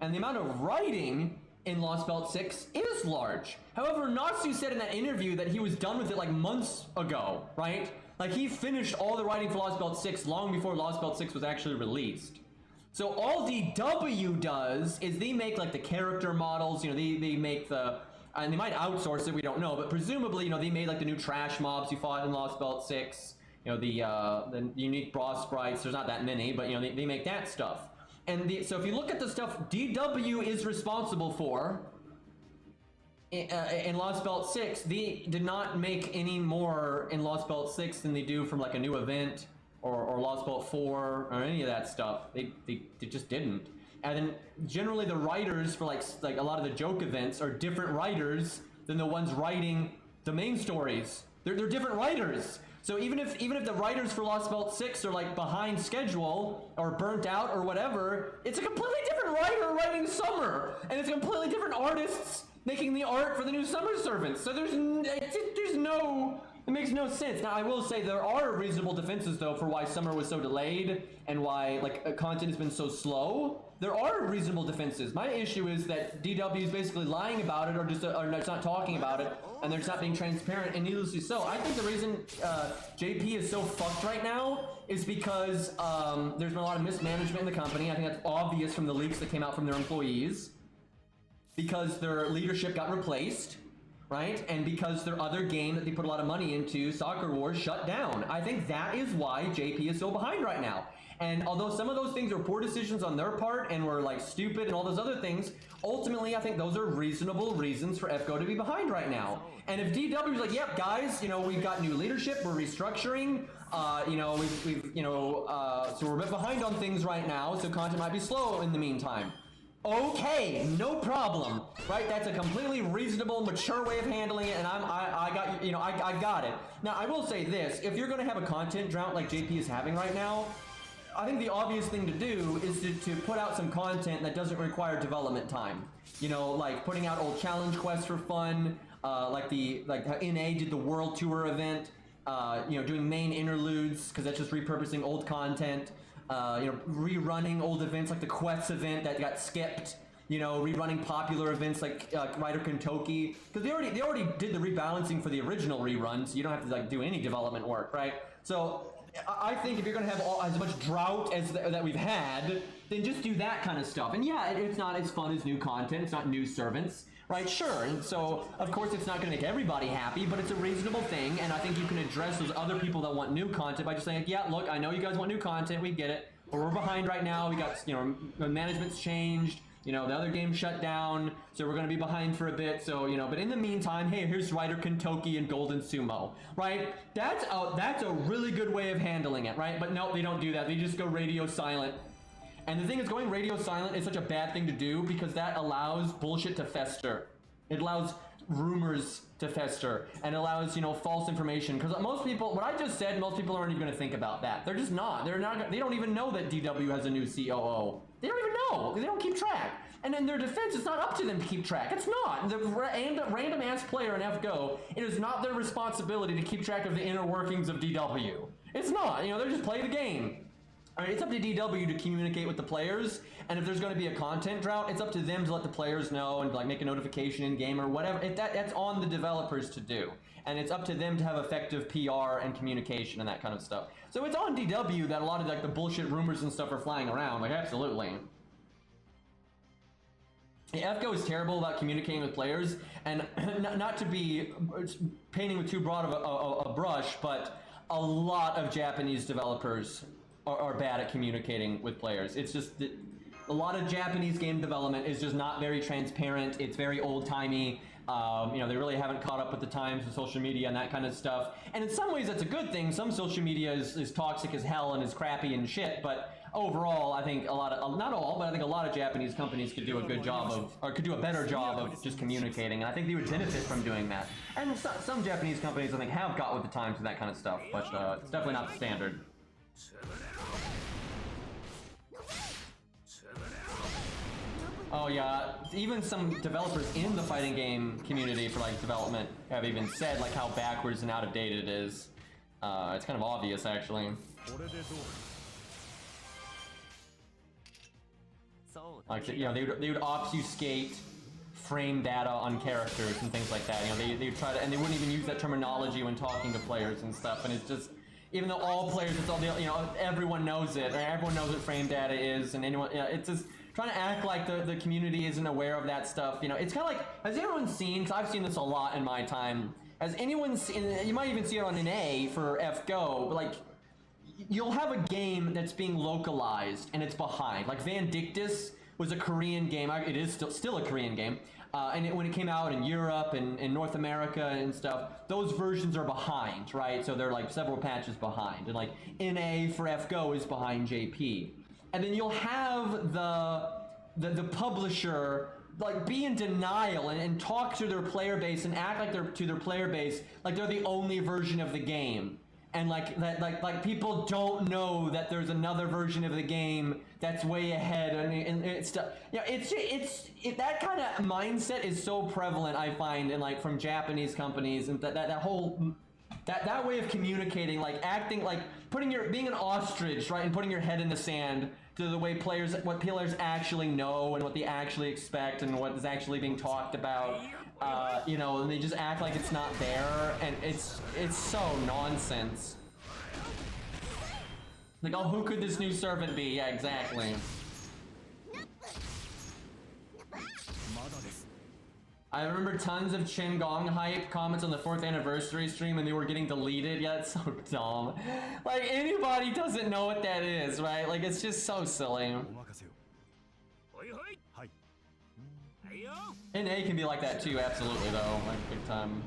Speaker 1: And the amount of writing in Lost Belt 6 is large. However, Natsu said in that interview that he was done with it like months ago, right? Like he finished all the writing for Lost Belt 6 long before Lost Belt 6 was actually released. So all DW does is they make like the character models, you know, they make the, and they might outsource it, we don't know, but presumably, you know, they made like the new trash mobs you fought in Lost Belt 6, you know, the unique boss sprites, there's not that many, but you know, they make that stuff. And so if you look at the stuff DW is responsible for in Lost Belt 6, they did not make any more in Lost Belt 6 than they do from like a new event or Lost Belt 4 or any of that stuff. They just didn't. And then generally the writers for like a lot of the joke events are different writers than the ones writing the main stories. They're different writers. So even if the writers for Lost Belt 6 are like behind schedule or burnt out or whatever, it's a completely different writer writing Summer, and it's completely different artists making the art for the new Summer Servants. So it makes no sense. Now I will say there are reasonable defenses though for why Summer was so delayed and why like content has been so slow. There are reasonable defenses. My issue is that DW is basically lying about it or just not talking about it, and they're just not being transparent, and needlessly so. I think the reason JP is so fucked right now is because there's been a lot of mismanagement in the company. I think that's obvious from the leaks that came out from their employees. Because their leadership got replaced, right? And because their other game that they put a lot of money into, Soccer Wars, shut down. I think that is why JP is so behind right now. And although some of those things are poor decisions on their part and were like stupid and all those other things, ultimately I think those are reasonable reasons for FGO to be behind right now. And if DW is like, yep, guys, you know, we've got new leadership, we're restructuring, you know, so we're a bit behind on things right now, so content might be slow in the meantime. Okay, no problem, right? That's a completely reasonable, mature way of handling it, and I got, you know, I got it. Now, I will say this, if you're gonna have a content drought like JP is having right now, I think the obvious thing to do is to put out some content that doesn't require development time. You know, like putting out old challenge quests for fun, like how NA did the World Tour event, you know, doing main interludes, because that's just repurposing old content. You know, rerunning old events like the Quest event that got skipped. You know, rerunning popular events like Rider Kentucky, because they already did the rebalancing for the original reruns. So you don't have to like do any development work, right? So I think if you're gonna have as much drought as that we've had, then just do that kind of stuff. And yeah, it's not as fun as new content. It's not new servants. Right, sure, and so, of course, it's not going to make everybody happy, but it's a reasonable thing, and I think you can address those other people that want new content by just saying, yeah, look, I know you guys want new content, we get it, but we're behind right now, we got, you know, management's changed, you know, the other game shut down, so we're going to be behind for a bit, so, you know, but in the meantime, hey, here's Rider Kentucky and Golden Sumo, right? That's a really good way of handling it, right? But no, they don't do that, they just go radio silent. And the thing is, going radio silent is such a bad thing to do because that allows bullshit to fester. It allows rumors to fester and allows, you know, false information. Because most people, what I just said, most people aren't even going to think about that. They're just not. They don't even know that DW has a new COO. They don't even know. They don't keep track. And in their defense, it's not up to them to keep track. It's not. The random ass player in FGO, it is not their responsibility to keep track of the inner workings of DW. It's not. You know, they're just playing the game. All right, it's up to DW to communicate with the players, and if there's going to be a content drought, it's up to them to let the players know and like make a notification in game or whatever. That's on the developers to do, and it's up to them to have effective PR and communication and that kind of stuff. So it's on DW that a lot of like the bullshit rumors and stuff are flying around. Like absolutely. FGO is terrible about communicating with players, and not to be painting with too broad of a brush, but a lot of Japanese developers are bad at communicating with players. It's just that a lot of Japanese game development is just not very transparent. It's very old-timey. You know, they really haven't caught up with the times with social media and that kind of stuff. And in some ways, that's a good thing. Some social media is toxic as hell and is crappy and shit. But overall, I think a lot of, not all, but I think a lot of Japanese companies could do a good job of, or could do a better job of just communicating. And I think they would benefit from doing that. And some Japanese companies, I think, have got with the times and that kind of stuff. But it's definitely not the standard. Oh yeah, even some developers in the fighting game community for like development have even said like how backwards and out of date it is. It's kind of obvious actually. Like, you know, they would obfuscate frame data on characters and things like that. You know, they try to, and they wouldn't even use that terminology when talking to players and stuff. And it's just, even though all players, it's all the, you know, everyone knows it, right? Everyone knows what frame data is, and anyone, you know, it's just trying to act like the community isn't aware of that stuff. You know, it's kind of like, has anyone seen, because I've seen this a lot in my time, has anyone seen, you might even see it on NA for FGO, but like, you'll have a game that's being localized and it's behind. Like Vandictus was a Korean game, it is still a Korean game, and when it came out in Europe and in North America and stuff, those versions are behind, right? So they're like several patches behind, and like NA for FGO is behind JP. And then you'll have the publisher like be in denial and talk to their player base and act like they're the only version of the game. And like people don't know that there's another version of the game that's way ahead, and it's you know, that kind of mindset is so prevalent, I find, in like from Japanese companies, and that whole that way of communicating, like acting like being an ostrich, right, and putting your head in the sand to the way what players actually know and what they actually expect and what is actually being talked about. You know, and they just act like it's not there, and it's so nonsense. Like, oh, who could this new servant be? Yeah, exactly. I remember tons of Qingong hype comments on the 4th anniversary stream, and they were getting deleted. Yeah, it's so dumb. Like, anybody doesn't know what that is, right? Like, it's just so silly. NA can be like that too, absolutely, though, like big time.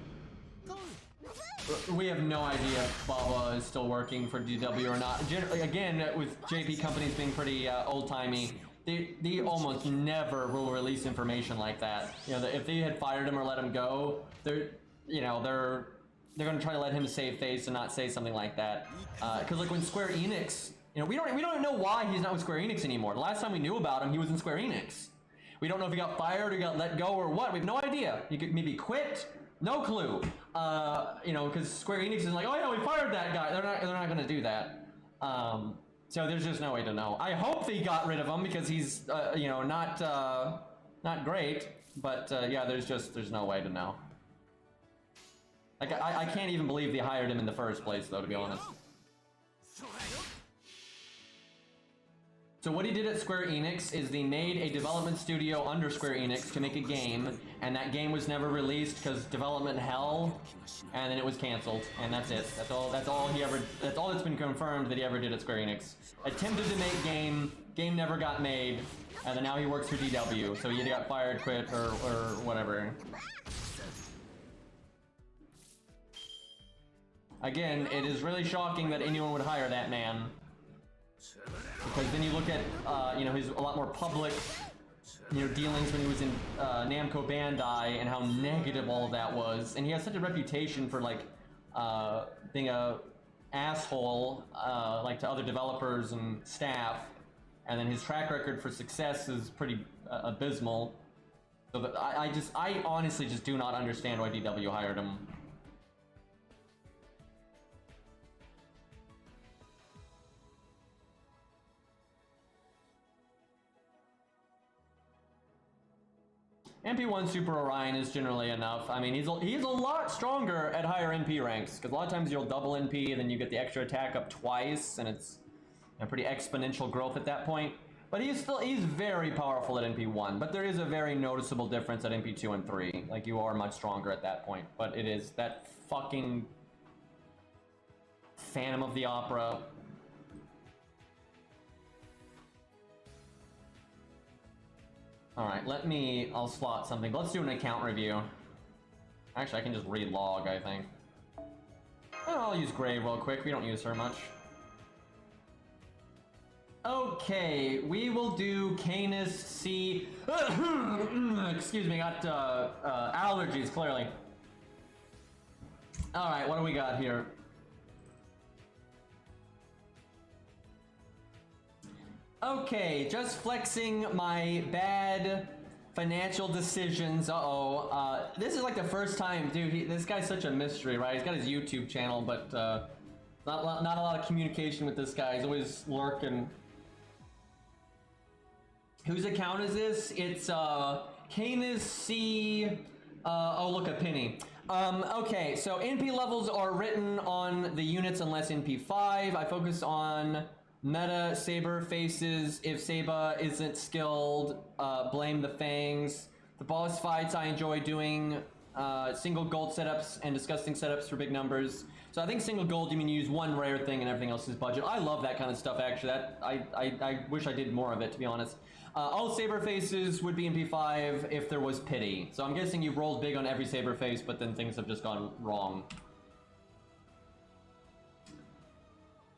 Speaker 1: We have no idea if Baba is still working for DW or not. Generally, again, with JP companies being pretty old-timey, they almost never will release information like that. You know, if they had fired him or let him go, they're gonna try to let him save face and not say something like that. Because like when Square Enix, you know, we don't even know why he's not with Square Enix anymore. The last time we knew about him, he was in Square Enix. We don't know if he got fired or got let go or what. We have no idea. He could maybe quit. No clue. You know, because Square Enix is like, oh yeah, we fired that guy. They're not gonna do that. So there's just no way to know. I hope they got rid of him because he's you know, not great. But yeah, there's no way to know. Like I can't even believe they hired him in the first place, though, to be honest. So what he did at Square Enix is they made a development studio under Square Enix to make a game, and that game was never released because development hell, and then it was canceled, and that's it. That's all that's been confirmed that he ever did at Square Enix. Attempted to make game never got made, and then now he works for DW, so he either got fired, quit, or whatever. Again, it is really shocking that anyone would hire that man. Because then you look at, you know, his a lot more public, you know, dealings when he was in Namco Bandai and how negative all of that was. And he has such a reputation for, like, being a asshole, like, to other developers and staff. And then his track record for success is pretty abysmal. So that I honestly just do not understand why DW hired him. MP1 Super Orion is generally enough. I mean, he's a lot stronger at higher NP ranks, because a lot of times you'll double NP, and then you get the extra attack up twice, and it's a pretty exponential growth at that point. But he's very powerful at NP1, but there is a very noticeable difference at NP2 and 3. Like, you are much stronger at that point, but it is that fucking Phantom of the Opera. Alright, I'll slot something. Let's do an account review. Actually, I can just re-log, I think. I'll use Gray real quick, we don't use her much. Okay, we will do Canis C. Excuse me, got allergies, clearly. Alright, what do we got here? Okay, just flexing my bad financial decisions. This is like the first time, dude. This guy's such a mystery, right? He's got his YouTube channel, but not a lot of communication with this guy. He's always lurking. Whose account is this? It's Canis C. Oh, look, a penny. Okay, so NP levels are written on the units unless NP5. I focus on meta Saber faces. If Saba isn't skilled, blame the Fangs. The boss fights I enjoy doing single gold setups and disgusting setups for big numbers. So I think single gold, you mean you use one rare thing and everything else is budget. I love that kind of stuff, actually. I wish I did more of it, to be honest. All Saber faces would be in P5 if there was pity. So I'm guessing you've rolled big on every Saber face, but then things have just gone wrong.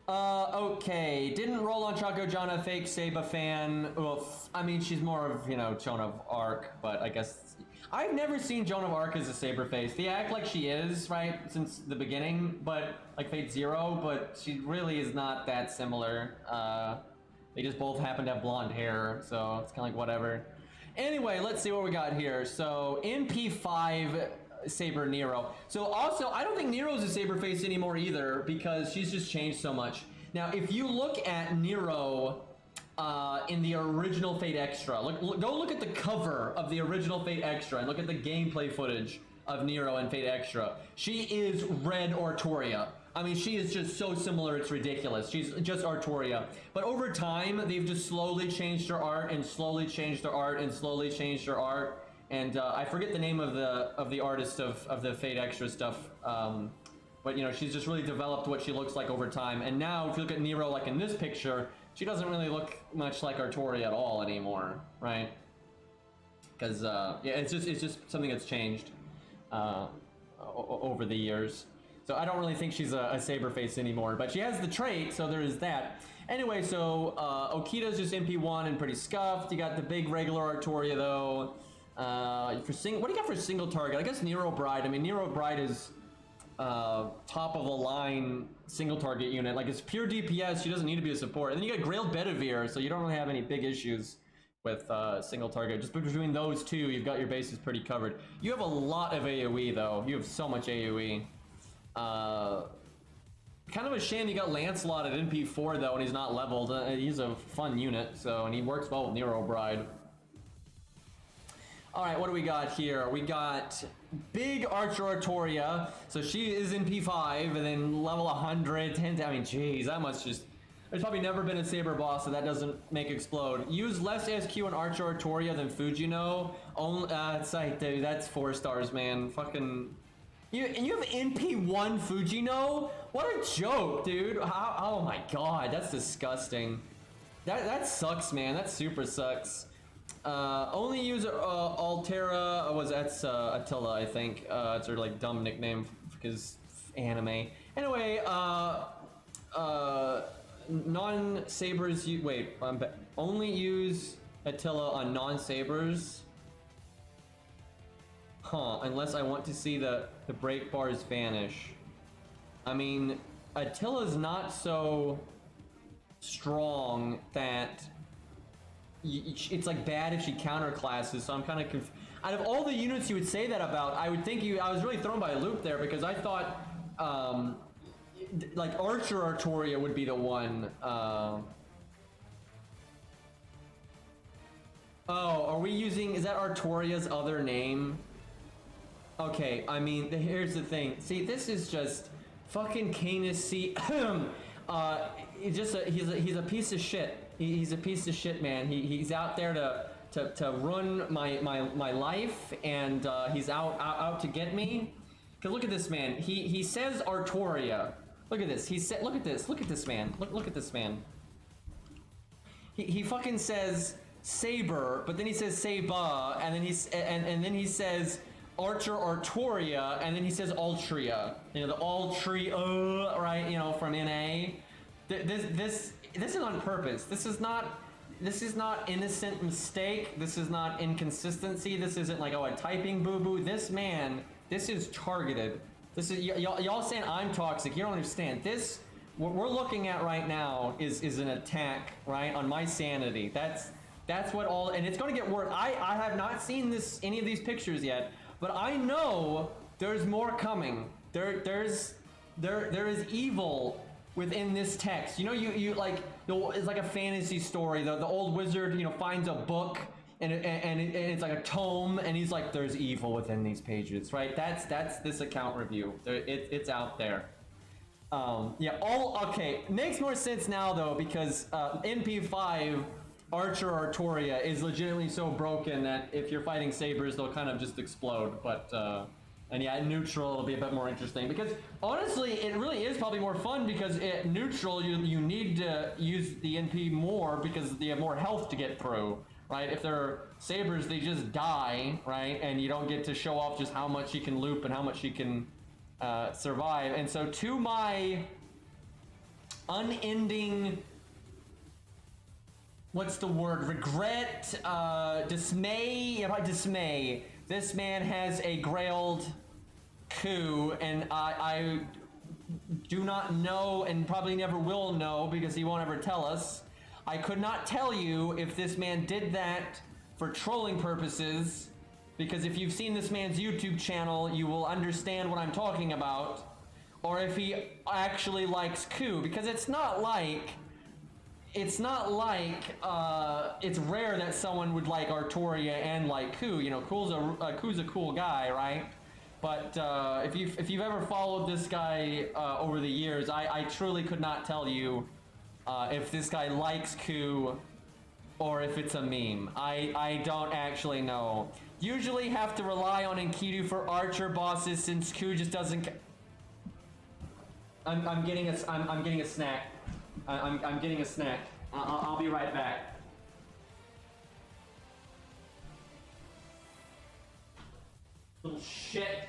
Speaker 1: Okay. Didn't roll on Choco Jana, fake Saba fan. Oof. I mean, she's more of, you know, Joan of Arc, but I guess... I've never seen Joan of Arc as a Saber face. They act like she is, right, since the beginning, but, like Fate Zero, but she really is not that similar. They just both happen to have blonde hair, so it's kind of like whatever. Anyway, let's see what we got here. So, NP5 Saber Nero. So also, I don't think Nero's a Saber face anymore either, because she's just changed so much. Now, if you look at Nero in the original Fate Extra, go look at the cover of the original Fate Extra and look at the gameplay footage of Nero in Fate Extra. She is Red Artoria. I mean, she is just so similar, it's ridiculous. She's just Artoria. But over time, they've just slowly changed her art and slowly changed her art and slowly changed her art. And I forget the name of the artist of the Fate Extra stuff. But, you know, she's just really developed what she looks like over time. And now, if you look at Nero, like in this picture, she doesn't really look much like Artoria at all anymore, right? Because, yeah, it's just something that's changed over the years. So I don't really think she's a Saber face anymore, but she has the trait, so there is that. Anyway, so Okita's just MP1 and pretty scuffed. You got the big regular Artoria though. What do you got for single target? I guess Nero Bride. I mean, Nero Bride is top of the line single target unit. Like, it's pure DPS. She doesn't need to be a support. And then you got Grailed Bedivere, so you don't really have any big issues with single target. Just between those two, you've got your bases pretty covered. You have a lot of AoE though. You have so much AoE. Kind of a shame you got Lancelot at NP4 though, and he's not leveled. He's a fun unit, so, and he works well with Nero Bride. Alright, what do we got here? We got big Archer Artoria, so she is in P5, and then level 100, 10, I mean, jeez, that must just... There's probably never been a Saber boss, so that doesn't make explode. Use less SQ in Archer Artoria than Fujino. Only, it's like, dude, that's 4 stars, man. Fucking... You have NP1 Fujino? What a joke, dude. Oh my god, that's disgusting. That sucks, man. That super sucks. Only use Altera, that's Attila, I think. It's her like dumb nickname because anime. Anyway, non-sabers, only use Attila on non-sabers. Huh, unless I want to see the break bars vanish. I mean, Attila's not so strong that it's like bad if she counterclasses, so I'm kind of out of all the units you would say that about, I would think I was really thrown by a loop there because I thought like Archer Artoria would be the one. Oh, are we using, is that Artoria's other name? Okay, I mean, here's the thing. See, this is just fucking Canis C. He's a piece of shit. He's a piece of shit, man. He's out there to ruin my life, and he's out to get me. Cause look at this man. He says Artoria. Look at this. Look at this. Look at this man. Look at this man. He fucking says Saber, but then he says Saba, and then he says Archer Artoria, and then he says Altria. You know, the Altria, right? You know, from NA. This is on purpose. This is not innocent mistake. This is not inconsistency. This isn't like, oh, a typing boo-boo. This is targeted. This is y'all saying I'm toxic. You don't understand. This what we're looking at right now is an attack, right, on my sanity. That's what all, and it's going to get worse. I have not seen any of these pictures yet, but I know there's more coming. There is evil within this text. You know, you like, it's like a fantasy story. The old wizard, you know, finds a book and it's like a tome, and he's like, there's evil within these pages, right? That's this account review. It's out there. Yeah, okay, makes more sense now though, because NP5 Archer Artoria is legitimately so broken that if you're fighting sabers, they'll kind of just explode. But and yeah, neutral it'll be a bit more interesting, because honestly it really is probably more fun, because at neutral you need to use the NP more because they have more health to get through, right? If they're sabers, they just die, right? And you don't get to show off just how much you can loop and how much you can survive. And so to my unending, what's the word, regret, dismay, yeah, probably dismay, this man has a grailed coup, and I do not know, and probably never will know because he won't ever tell us. I could not tell you if this man did that for trolling purposes, because if you've seen this man's YouTube channel, you will understand what I'm talking about, or if he actually likes coup, because it's not like it's rare that someone would like Artoria and like Coup. You know, Cou's a cool guy, right? But if you've ever followed this guy over the years, I truly could not tell you if this guy likes Coup or if it's a meme. I don't actually know. Usually have to rely on Enkidu for Archer bosses since Coup just doesn't. I'm getting a snack. I'm getting a snack. I'll be right back. Little shit.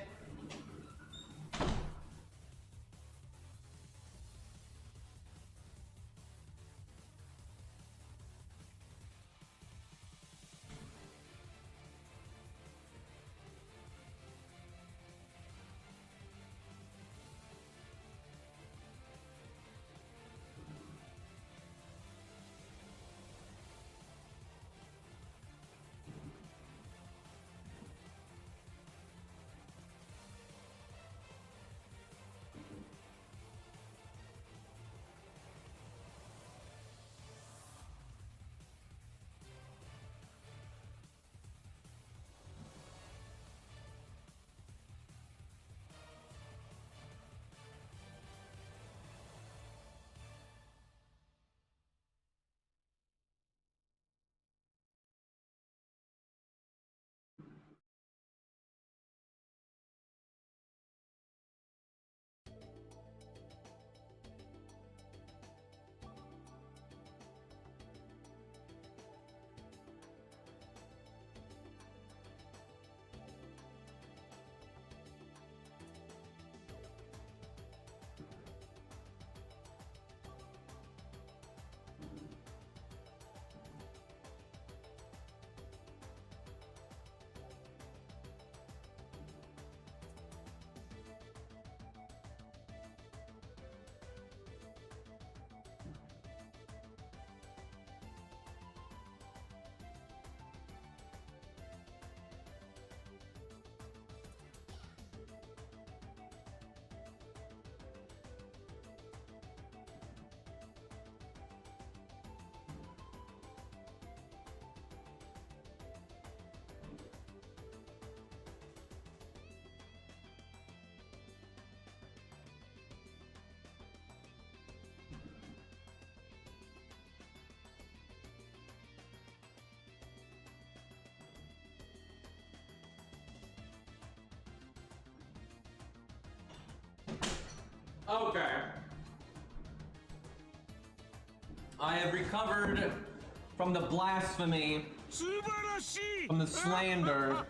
Speaker 1: Okay. I have recovered from the blasphemy, from the slander,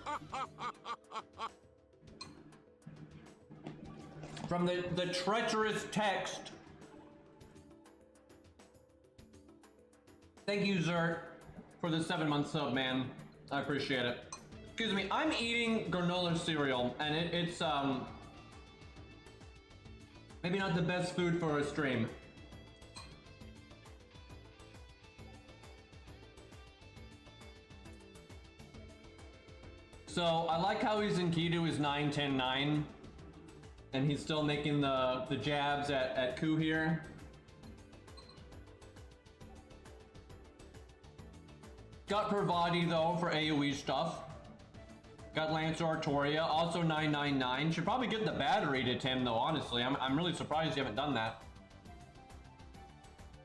Speaker 1: from the treacherous text. Thank you, Zert, for the 7-month sub, man. I appreciate it. Excuse me, I'm eating granola cereal, and it's maybe not the best food for a stream. So I like how he's in Kidu is 9-10-9, and he's still making the jabs at Ku here. Got Pervati though for AoE stuff. Got Lancer Artoria, also 999. Should probably get the battery to Tim though, honestly. I'm really surprised you haven't done that.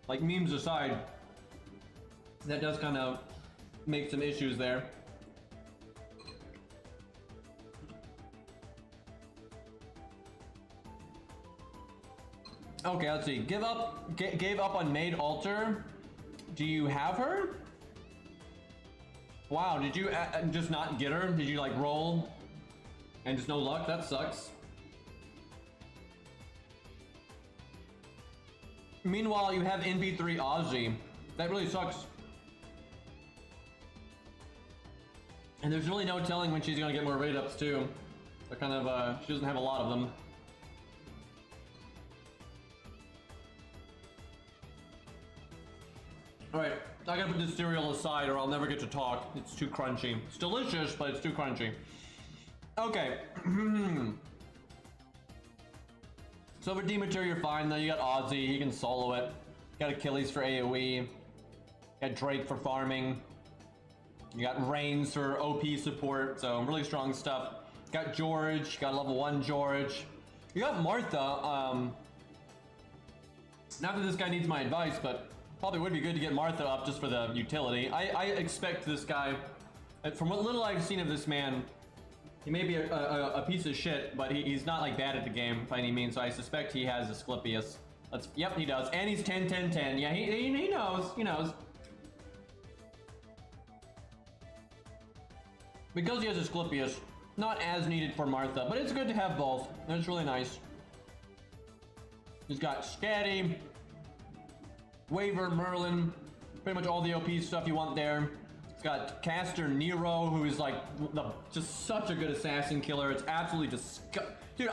Speaker 1: Like, memes aside, that does kind of make some issues there. Okay, let's see. Gave up on Maid Altar. Do you have her? Wow, did you just not get her? Did you like roll and just no luck? That sucks. Meanwhile, you have NP3 Ozzy. That really sucks. And there's really no telling when she's gonna get more raid ups too. They're kind of, she doesn't have a lot of them. Alright, I gotta put this cereal aside or I'll never get to talk. It's too crunchy. It's delicious, but it's too crunchy. Okay. So for D-Mature, you're fine though. You got Ozzy, he can solo it. You got Achilles for AoE. You got Drake for farming. You got Reigns for OP support, so really strong stuff. Got George, got level 1 George. You got Martha. Not that this guy needs my advice, but probably would be good to get Martha up just for the utility. I expect this guy, from what little I've seen of this man, he may be a piece of shit, but he's not like bad at the game by any means, so I suspect he has Asclepius. Yep, he does. And he's 10-10-10. Yeah, he knows. He knows. Because he has Asclepius, not as needed for Martha, but it's good to have both. That's really nice. He's got Scatty, Waver, Merlin, pretty much all the OP stuff you want there. It's got Caster Nero, who is like just such a good assassin killer. It's absolutely disgusting. Dude,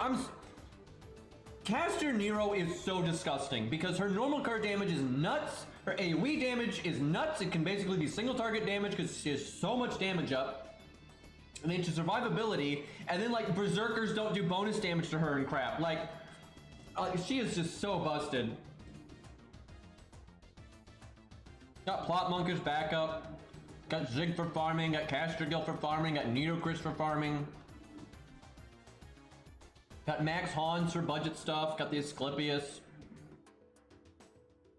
Speaker 1: Caster Nero is so disgusting because her normal card damage is nuts. Her AoE damage is nuts. It can basically be single target damage because she has so much damage up. And then to survivability, and then like berserkers don't do bonus damage to her and crap. Like she is just so busted. Got Plot Monkish backup. Got Zig for farming. Got Caster Guild for farming. Got Nitocris for farming. Got Max Hans for budget stuff. Got the Asclepius.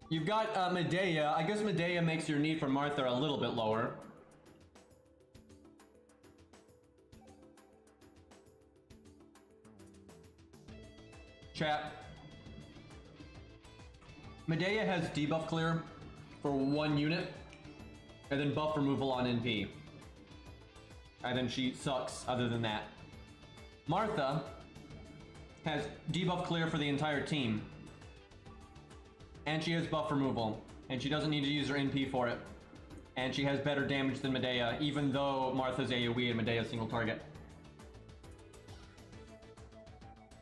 Speaker 1: You've got Medea. I guess Medea makes your need for Martha a little bit lower. Chat. Medea has debuff clear for 1 unit, and then buff removal on NP. And then she sucks other than that. Martha has debuff clear for the entire team. And she has buff removal. And she doesn't need to use her NP for it. And she has better damage than Medea, even though Martha's AoE and Medea's single target.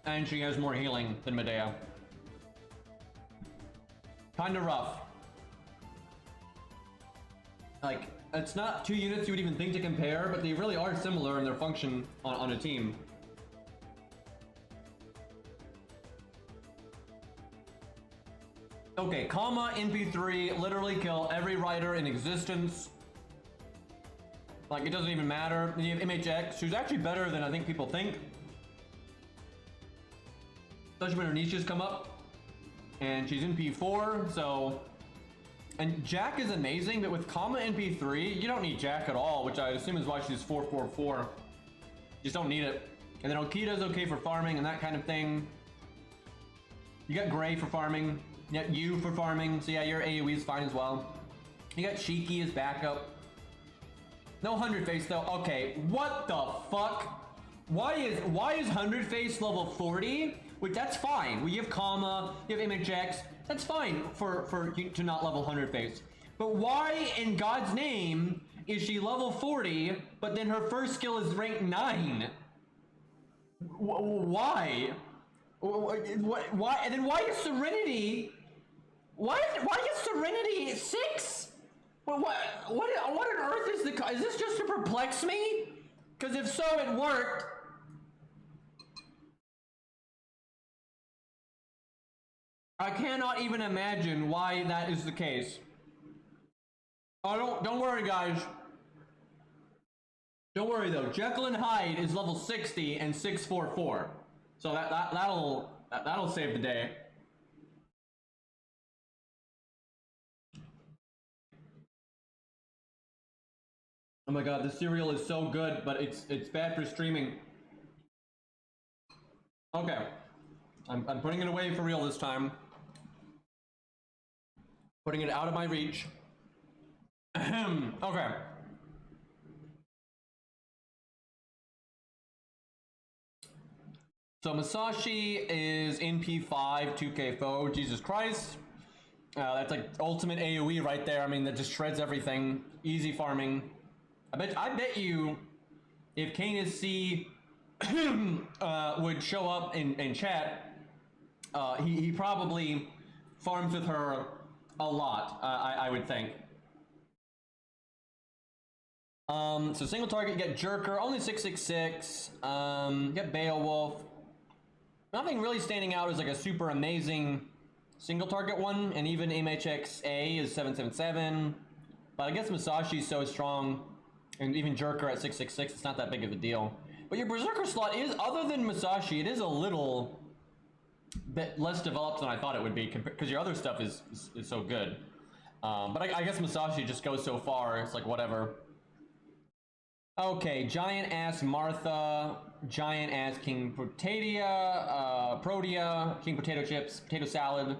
Speaker 1: And she has more healing than Medea. Kinda rough. Like, it's not 2 units you would even think to compare, but they really are similar in their function on a team. Okay, Kama, NP3, literally kill every rider in existence. Like, it doesn't even matter. Then you have MHX, who's actually better than I think people think. Especially when her niches come up. And she's NP4, so... And Jack is amazing, but with Kama NP3, you don't need Jack at all, which I assume is why she's 444. You just don't need it. And then Okita's okay for farming and that kind of thing. You got Gray for farming. You got you for farming, so yeah, your AoE is fine as well. You got Shiki as backup. No 100 face though. Okay, what the fuck? Why is 100 face level 40? Which that's fine. We have Kama, you have MHX. That's fine for you to not level 100 face. But why in God's name is she level 40, but then her first skill is rank 9? Why? Why? And then why is Serenity? Why is Serenity 6? What on earth is is this just to perplex me? Because if so, it worked. I cannot even imagine why that is the case. Oh, don't worry, guys. Don't worry though, Jekyll and Hyde is level 60 and 644. So that'll save the day. Oh my god, this cereal is so good, but it's bad for streaming. Okay. I'm putting it away for real this time. Putting it out of my reach. Okay. So Masashi is in P5, 2k foe, Jesus Christ. That's like ultimate AoE right there. I mean, that just shreds everything. Easy farming. I bet you if Canis C would show up in chat, he probably farms with her a lot, I would think. So single target, you get Jerker, only 666. You get Beowulf. Nothing really standing out as like a super amazing single target one, and even MHX-A is 777. But I guess Masashi's so strong, and even Jerker at 666, it's not that big of a deal. But your Berserker slot is, other than Masashi, it is a little bit less developed than I thought it would be, because your other stuff is so good. But I guess Masashi just goes so far, it's like whatever. Okay, giant ass Martha, giant ass King Potato, Protea, King Potato Chips, potato salad,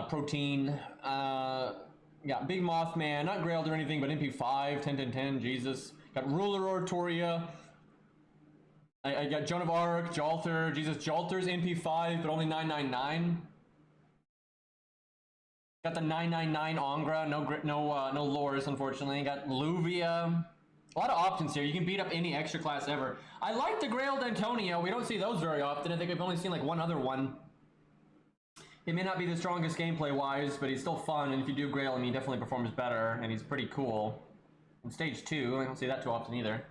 Speaker 1: protein, yeah, Big Mothman, not Grailed or anything, but MP5, 10, 10, 10, Jesus. Got Ruler Oratoria. I got Joan of Arc, Jalter, Jesus, Jalter's MP5, but only 999. Got the 999 Angra, no lores, unfortunately. Got Luvia. A lot of options here. You can beat up any extra class ever. I like the Grailed Antonio. We don't see those very often. I think we've only seen like one other one. He may not be the strongest gameplay-wise, but he's still fun, and if you do Grail him, he definitely performs better, and he's pretty cool. In stage 2, I don't see that too often either.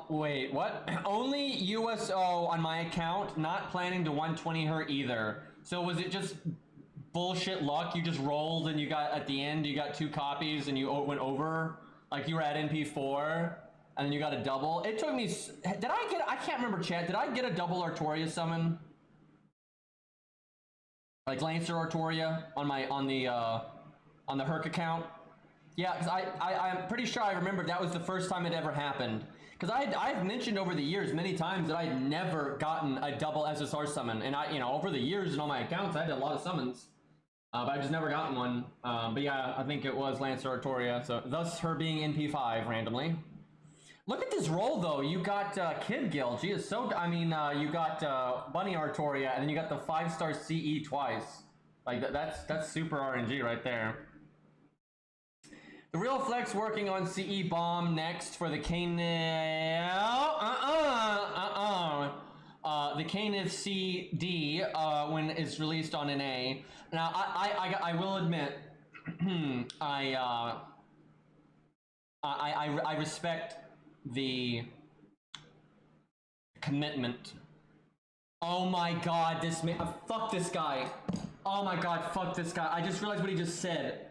Speaker 1: Wait, what? Only USO on my account, not planning to 120 her either. So was it just bullshit luck? You just rolled and you got, at the end, you got 2 copies and you went over? Like you were at NP4? And then you got a double. It took me. I can't remember, chat. Did I get a double Artoria summon? Like Lancer Artoria on the Herc account? Yeah, because I'm pretty sure I remember that was the first time it ever happened. Because I've mentioned over the years many times that I'd never gotten a double SSR summon, and over the years in all my accounts I had a lot of summons, but I just never gotten one. But yeah, I think it was Lancer Artoria. So thus her being NP5 randomly. Look at this roll though. You got Kid Guild. She is so. I mean, you got Bunny Artoria, and then you got the 5-star CE twice. Like that's super RNG right there. The Real Flex working on CE Bomb next for the the Canis CD when it's released on an A. Now I will admit, I respect the commitment. Oh my god, fuck this guy. Oh my god, fuck this guy. I just realized what he just said.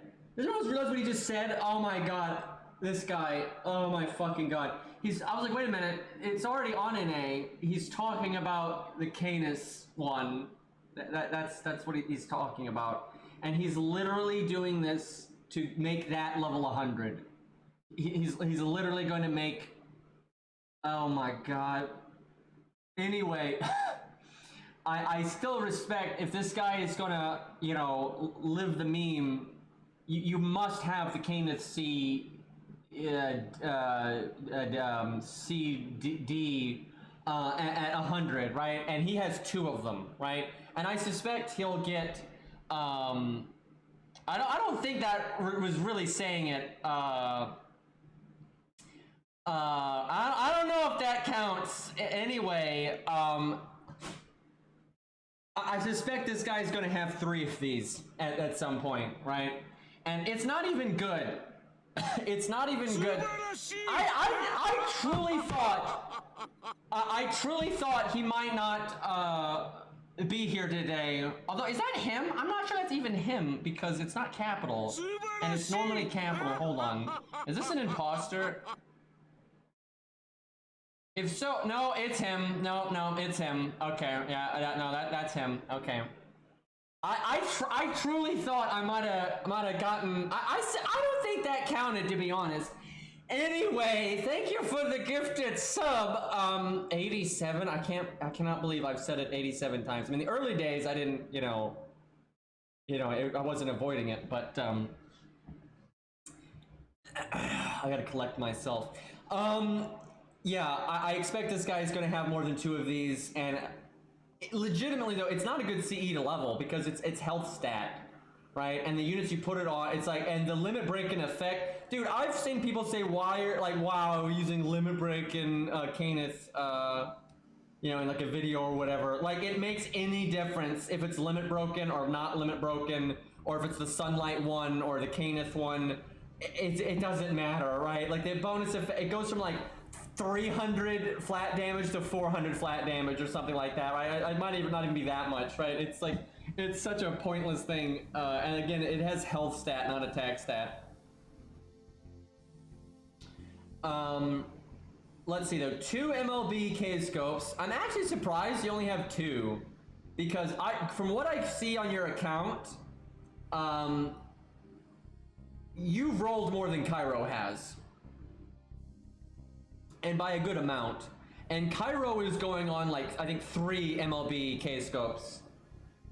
Speaker 1: Oh my god, this guy. Oh my fucking god. I was like, wait a minute, it's already on NA. He's talking about the Canis one. That's what he's talking about. And he's literally doing this to make that level 100. He's literally going to make. Oh my god. Anyway, I still respect if this guy is gonna, live the meme. You must have the Canis C, CD at 100, right? And he has 2 of them, right? And I suspect he'll get. I don't think that was really saying it. I don't know if that counts. Anyway, I suspect this guy's gonna have 3 of these at some point, right? And it's not even good. It's not even good. I truly thought he might not be here today. Although, is that him? I'm not sure that's even him because it's not capital. And it's normally capital. Hold on. Is this an imposter? If so, no, it's him. No, it's him. Okay, yeah, no, that's him. Okay. I truly thought I might have gotten. I don't think that counted, to be honest. Anyway, thank you for the gifted sub. 87. I cannot believe I've said it 87 times. I mean, the early days I didn't, I wasn't avoiding it, but I gotta collect myself. Yeah, I expect this guy is gonna have more than 2 of these, and legitimately though, it's not a good CE to level because it's health stat. Right, and the units you put it on, it's like, and the limit breaking effect, dude. I've seen people say, "Why, like, wow, using limit break in Canis, in like a video or whatever." Like, it makes any difference if it's limit broken or not limit broken, or if it's the sunlight one or the Canis one. It doesn't matter, right? Like the bonus effect, it goes from like 300 flat damage to 400 flat damage or something like that, right? It might even not even be that much, right? It's like. It's such a pointless thing, and again, it has health stat, not attack stat. Let's see though, 2 MLB K scopes. I'm actually surprised you only have 2, because from what I see on your account, you've rolled more than Cairo has, and by a good amount. And Cairo is going on like I think 3 MLB K scopes.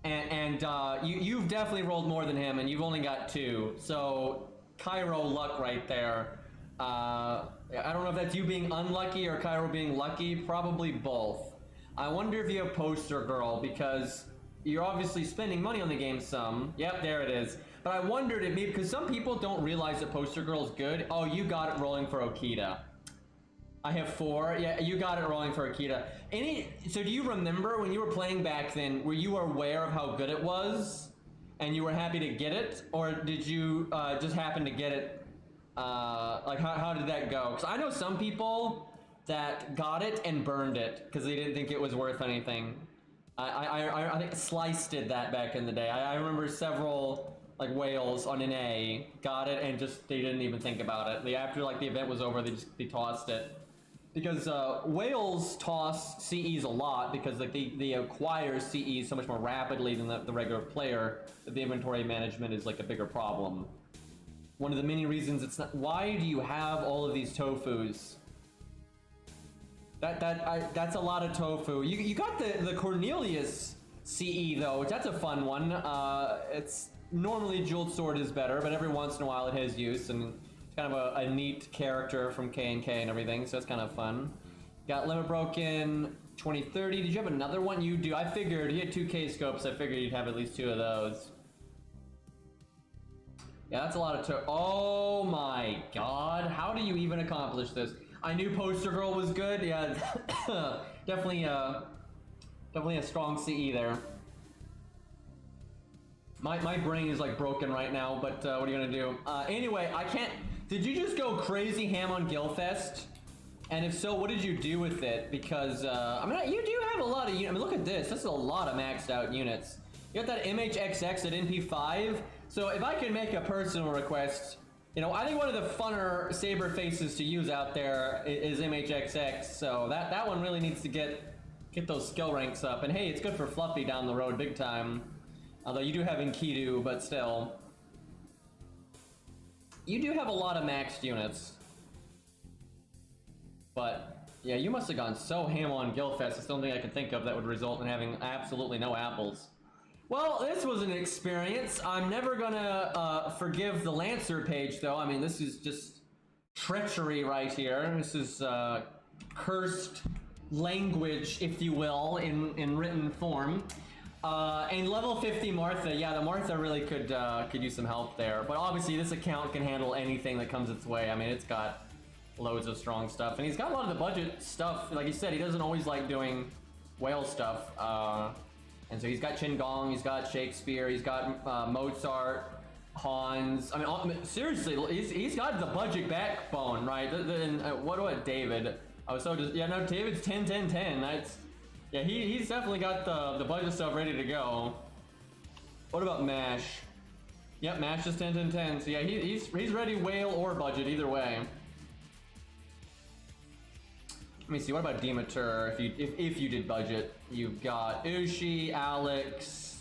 Speaker 1: And you've definitely rolled more than him, and you've only got 2. So Cairo luck right there. I don't know if that's you being unlucky or Cairo being lucky. Probably both. I wonder if you have Poster Girl, because you're obviously spending money on the game some. Yep, there it is. But I wondered if maybe, because some people don't realize that Poster Girl is good. Oh, you got it rolling for Okita. I have 4. Yeah, you got it rolling for Akita. So do you remember when you were playing back then, were you aware of how good it was? And you were happy to get it? Or did you just happen to get it? Like, how did that go? Because I know some people that got it and burned it because they didn't think it was worth anything. I think Slice did that back in the day. I remember several like whales on an A got it and just they didn't even think about it. After like the event was over, they tossed it. Because whales toss CEs a lot because like they acquire CEs so much more rapidly than the regular player that the inventory management is like a bigger problem. One of the many reasons it's not. Why do you have all of these tofus? That's a lot of tofu. You got the Cornelius CE though, which that's a fun one. It's normally Jeweled Sword is better, but every once in a while it has use and. Kind of a neat character from K&K and everything, so it's kind of fun. Got Limit Broken, 2030. Did you have another one? You do. I figured you had 2 K scopes. I figured you'd have at least 2 of those. Yeah, that's a lot of oh my god. How do you even accomplish this? I knew Poster Girl was good. Yeah, definitely a strong CE there. My brain is like broken right now, but what are you gonna do? Anyway, I can't. Did you just go crazy ham on Gilfest? And if so, what did you do with it? Because I mean, you do have a lot of units. I mean, look at this. This is a lot of maxed out units. You got that MHXX at NP5. So if I can make a personal request, I think one of the funner saber faces to use out there is MHXX. So that one really needs to get those skill ranks up. And hey, it's good for Fluffy down the road, big time. Although you do have Enkidu, but still. You do have a lot of maxed units. But, yeah, you must have gone so ham on Gilfest. It's the only thing I could think of that would result in having absolutely no apples. Well, this was an experience. I'm never gonna forgive the Lancer page, though. I mean, this is just treachery right here. This is cursed language, if you will, in written form. And level 50 Martha, yeah, the Martha really could use some help there. But obviously this account can handle anything that comes its way. I mean, it's got loads of strong stuff. And he's got a lot of the budget stuff. Like he said, he doesn't always like doing whale stuff. And so he's got Qin Gong, he's got Shakespeare, he's got Mozart, Hans. I mean, seriously, he's got the budget backbone, right? What about David? I was so just, yeah, no, David's 10, 10, 10. Yeah, he's definitely got the budget stuff ready to go. What about Mash? Yep, Mash is 10, 10, 10. So yeah, he's ready whale or budget either way. Let me see. What about Demeter? If you did budget, you've got Ushi, Alex,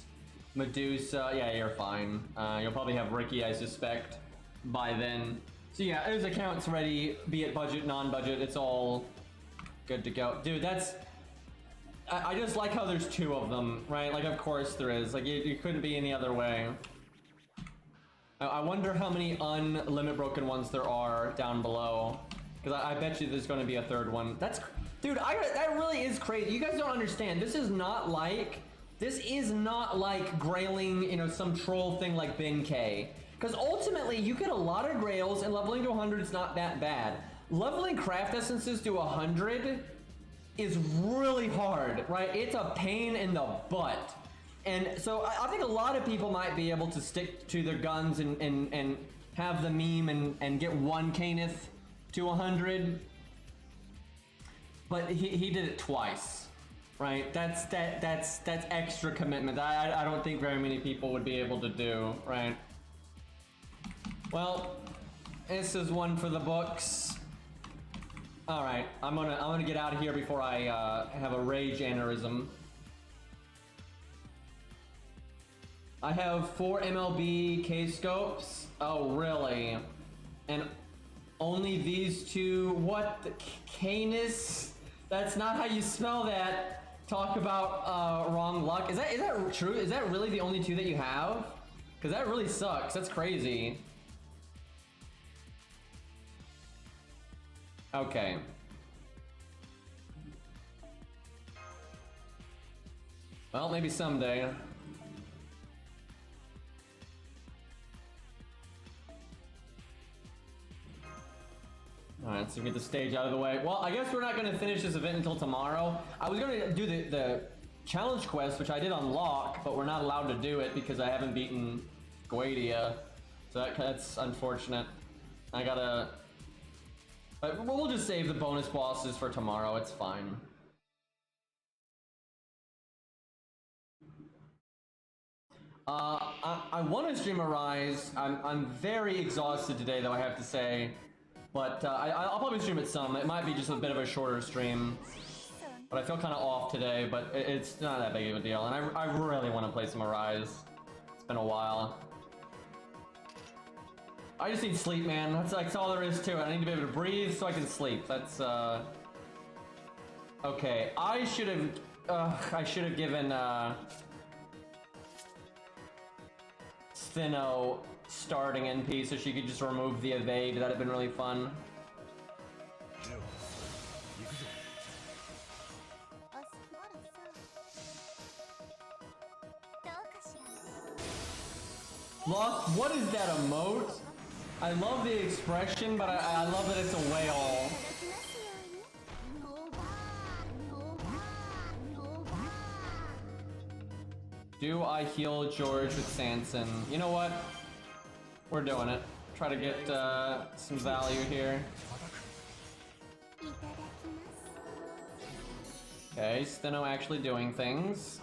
Speaker 1: Medusa. Yeah, you're fine. You'll probably have Ricky, I suspect, by then. So yeah, those accounts ready. Be it budget, non-budget, it's all good to go. Dude, that's. I just like how there's two of them, right? Like, of course there is. Like, it couldn't be any other way. I wonder how many unlimit broken ones there are down below. Because I bet you there's going to be a third one. That's, dude, that really is crazy. You guys don't understand. This is not like grailing, you know, some troll thing like Ben K. Because ultimately, you get a lot of grails, and leveling to 100 is not that bad. Leveling craft essences to 100 is really hard, right? It's a pain in the butt. And so I think a lot of people might be able to stick to their guns and have the meme and get one Caneth to 100. But he did it twice, right? That's extra commitment. I don't think very many people would be able to do, right? Well, this is one for the books. All right, I'm gonna get out of here before I have a rage aneurysm. I have 4 MLB K-scopes. Oh, really? And only these two? What the Canis? That's not how you spell that. Talk about wrong luck. Is that true? Is that really the only 2 that you have? Because that really sucks. That's crazy. Okay. Well, maybe someday. Alright, so get the stage out of the way. Well, I guess we're not going to finish this event until tomorrow. I was going to do the challenge quest, which I did unlock, but we're not allowed to do it because I haven't beaten Guadia. So that's unfortunate. I gotta... But we'll just save the bonus bosses for tomorrow, it's fine. I want to stream Arise. I'm very exhausted today, though, I have to say. But I'll probably stream it some. It might be just a bit of a shorter stream. But I feel kind of off today, but it's not that big of a deal. And I really want to play some Arise. It's been a while. I just need sleep, man. That's all there is to it. I need to be able to breathe so I can sleep. That's, okay, I should have given, Stheno starting NP so she could just remove the evade. That'd have been really fun. Lost, what is that emote? I love the expression, but I love that it's a whale. Do I heal George with Sanson? You know what? We're doing it. Try to get some value here. Okay, Stheno actually doing things.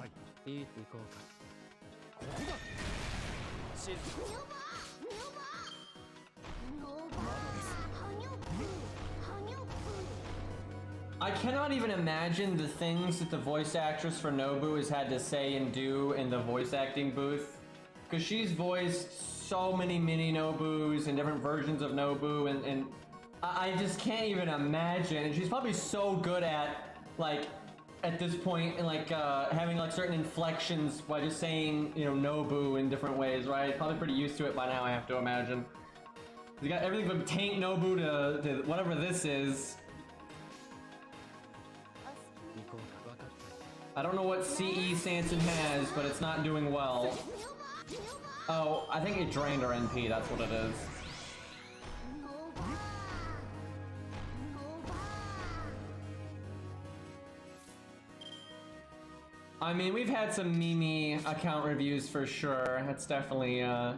Speaker 1: I cannot even imagine the things that the voice actress for Nobu has had to say and do in the voice acting booth. Because she's voiced so many mini Nobus and different versions of Nobu, and I just can't even imagine. And she's probably so good at, like, at this point, like, having, like, certain inflections by just saying, you know, Nobu in different ways, right? Probably pretty used to it by now, I have to imagine. You got everything from Tank Nobu to whatever this is. I don't know what CE Sanson has, but it's not doing well. Oh, I think it drained her NP, that's what it is. I mean, we've had some Mimi account reviews for sure. That's definitely, I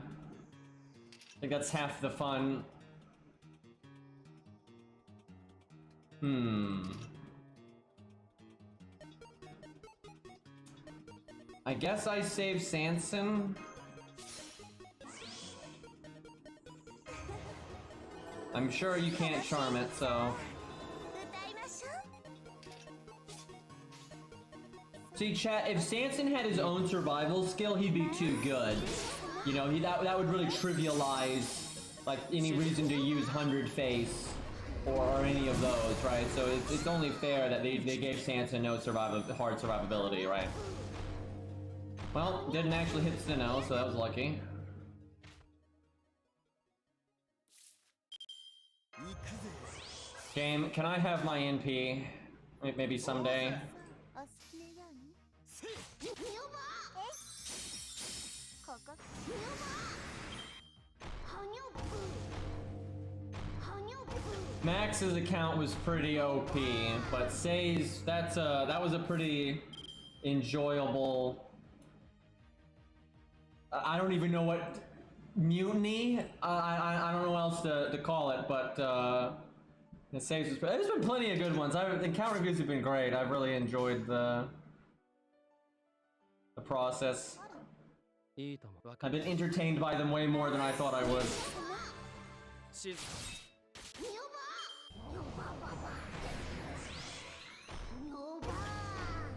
Speaker 1: think that's half the fun. I guess I save Sanson. I'm sure you can't charm it, so... See, chat, if Sanson had his own survival skill, he'd be too good. You know, that would really trivialize, like, any reason to use 100 face or any of those, right? So it's only fair that they gave Sanson no hard survivability, right? Well, didn't actually hit Stheno, so that was lucky. Game, can I have my NP? Maybe someday. Max's account was pretty OP, but Say's, that was a pretty enjoyable. I don't even know what mutiny. I don't know what else to call it, but Say's was. There's been plenty of good ones. The encounter reviews have been great. I've really enjoyed the process. I've been entertained by them way more than I thought I would.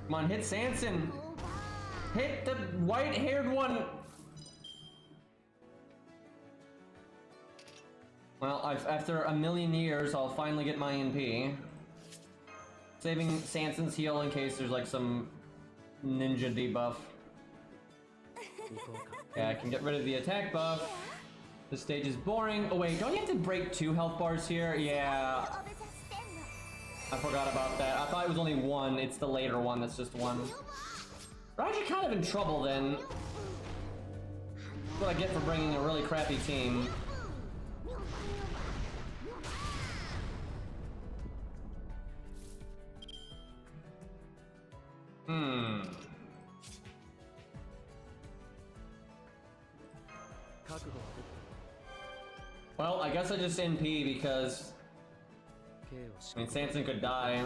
Speaker 1: Come on, hit Sanson! Hit the white-haired one! Well, after a million years, I'll finally get my NP. Saving Sanson's heal in case there's like some ninja debuff. Yeah, I can get rid of the attack buff. This stage is boring. Oh wait, don't you have to break 2 health bars here? Yeah. I forgot about that. I thought it was only 1. It's the later one that's just 1. We're actually kind of in trouble then. That's what I get for bringing a really crappy team. Well, I guess I just NP because I mean Sanson could die.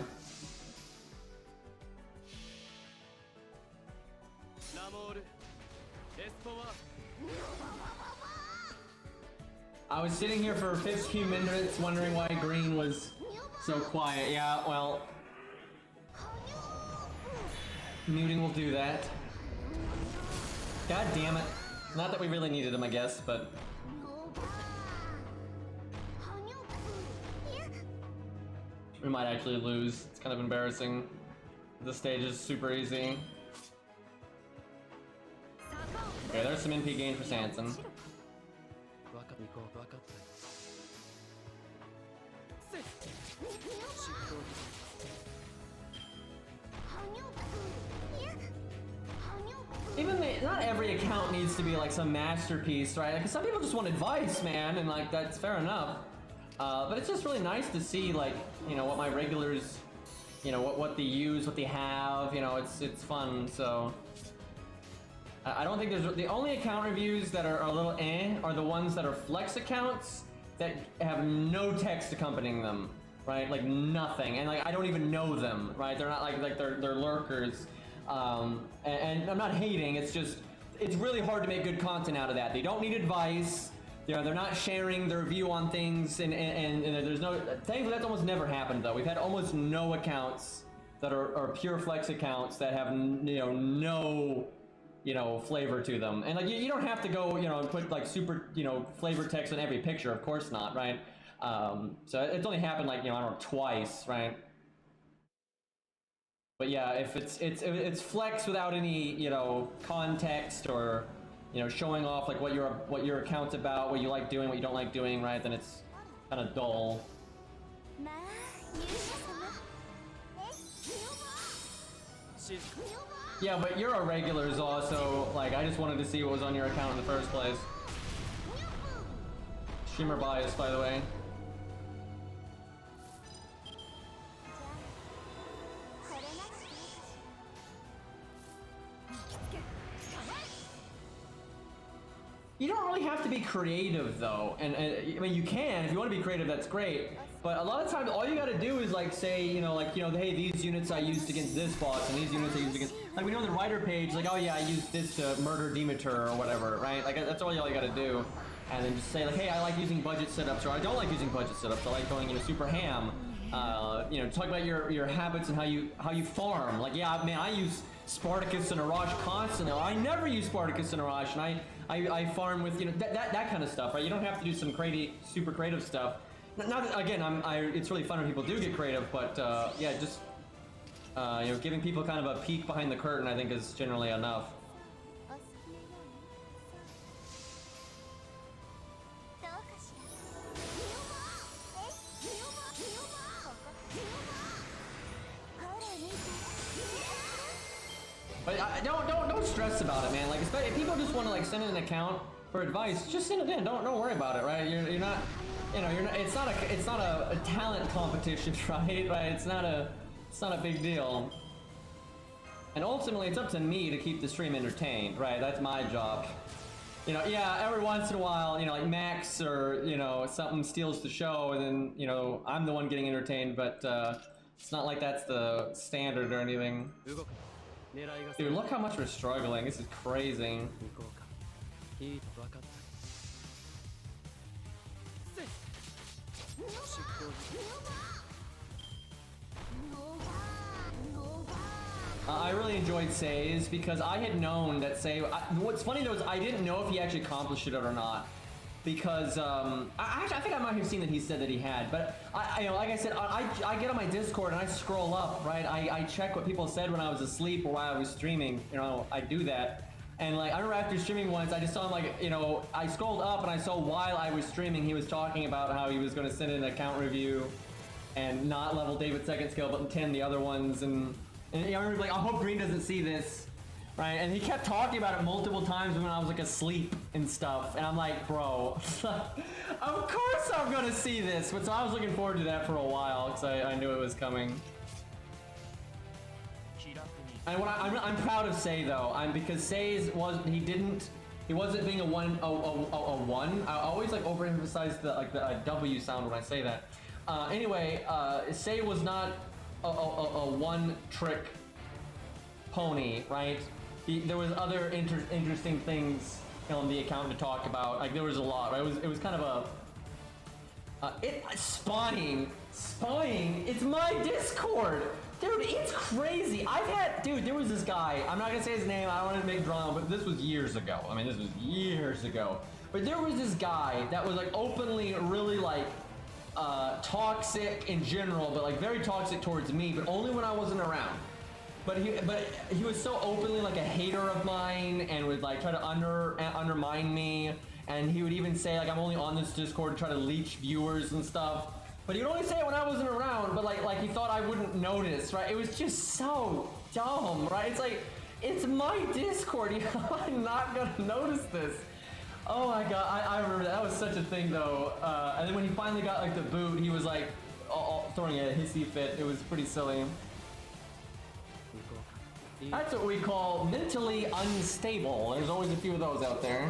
Speaker 1: I was sitting here for 15 minutes wondering why green was so quiet. Yeah, well, muting will do that. God damn it. Not that we really needed him, I guess, but... we might actually lose. It's kind of embarrassing. This stage is super easy. Okay, there's some NP gain for Sanson. Not every account needs to be like some masterpiece, right? Like, some people just want advice, man, and like that's fair enough. But it's just really nice to see, like, you know, what my regulars, you know, what they use, what they have. You know, it's fun. So I don't think there's the only account reviews that are a little are the ones that are flex accounts that have no text accompanying them, right? Like nothing, and like I don't even know them, right? They're not like they're lurkers. And I'm not hating, it's just, it's really hard to make good content out of that. They don't need advice, you know, they're not sharing their view on things, and there's no, thankfully that's almost never happened though. We've had almost no accounts that are pure flex accounts that have, you know, no, you know, flavor to them. And like, you don't have to go, you know, and put like super, you know, flavor text on every picture, of course not, right? So it's only happened like, you know, I don't know, twice, right? But yeah, if it's flex without any, you know, context or, you know, showing off like what your account's about, what you like doing, what you don't like doing, right? Then it's kind of dull. Yeah, but you're a regular, Zaw, so like I just wanted to see what was on your account in the first place. Streamer bias, by the way. You don't really have to be creative though, and I mean you can if you want to be creative. That's great. But a lot of times, all you gotta do is like say, hey, these units I used against this boss, and these units I used against, like we know on the writer page, like, oh yeah, I used this to murder Demeter or whatever, right? Like that's all you gotta do, and then just say like, hey, I like using budget setups, or I don't like using budget setups. I like going super ham. Talk about your habits and how you farm. Like, yeah, man, I use Spartacus and Arash constantly. Or I never use Spartacus and Arash, and I farm with that kind of stuff, right? You don't have to do some super creative stuff. Not that, again, it's really fun when people do get creative, but yeah, just giving people kind of a peek behind the curtain, I think, is generally enough. But don't stress about it, man. Like, if people just want to like send in an account for advice, just send it in. Don't worry about it, right? You're not. It's not a talent competition, right? Right? It's not a big deal. And ultimately, it's up to me to keep the stream entertained, right? That's my job. Yeah, every once in a while, like Max or something steals the show, and then I'm the one getting entertained. But it's not like that's the standard or anything. Dude, look how much we're struggling. This is crazy. I really enjoyed Say's because I had known that Say. What's funny though is I didn't know if he actually accomplished it or not, because I think I might have seen that he said that he had. But like I said, I get on my Discord and I scroll up, right? I check what people said when I was asleep or while I was streaming. I do that. And like I remember after streaming once, I just saw him like I scrolled up and I saw while I was streaming he was talking about how he was going to send in an account review and not level David's second skill but 10 the other ones, and I remember like I hope Green doesn't see this, right? And he kept talking about it multiple times when I was like asleep and stuff, and I'm like, bro, of course I'm gonna see this. But so I was looking forward to that for a while because I knew it was coming. And what I'm proud of Say though, because Say's he wasn't being a one. I always like overemphasize the W sound when I say that. Anyway, Say was not a one-trick pony, right? There was other interesting things on the account to talk about. Like there was a lot, right? It was kind of a spying. It's my Discord. Dude, it's crazy. There was this guy, I'm not gonna say his name, I don't want to make drama, but this was years ago. I mean, this was years ago. But there was this guy that was like openly really like toxic in general, but like very toxic towards me, but only when I wasn't around. But he was so openly like a hater of mine and would like try to undermine me, and he would even say like I'm only on this Discord to try to leech viewers and stuff. But he would only say it when I wasn't around, but like he thought I wouldn't notice, right? It was just so dumb, right? It's like, it's my Discord, I'm not gonna notice this. Oh my god, I remember that was such a thing though. And then when he finally got like the boot, he was like throwing a hissy fit. It was pretty silly. That's what we call mentally unstable. There's always a few of those out there.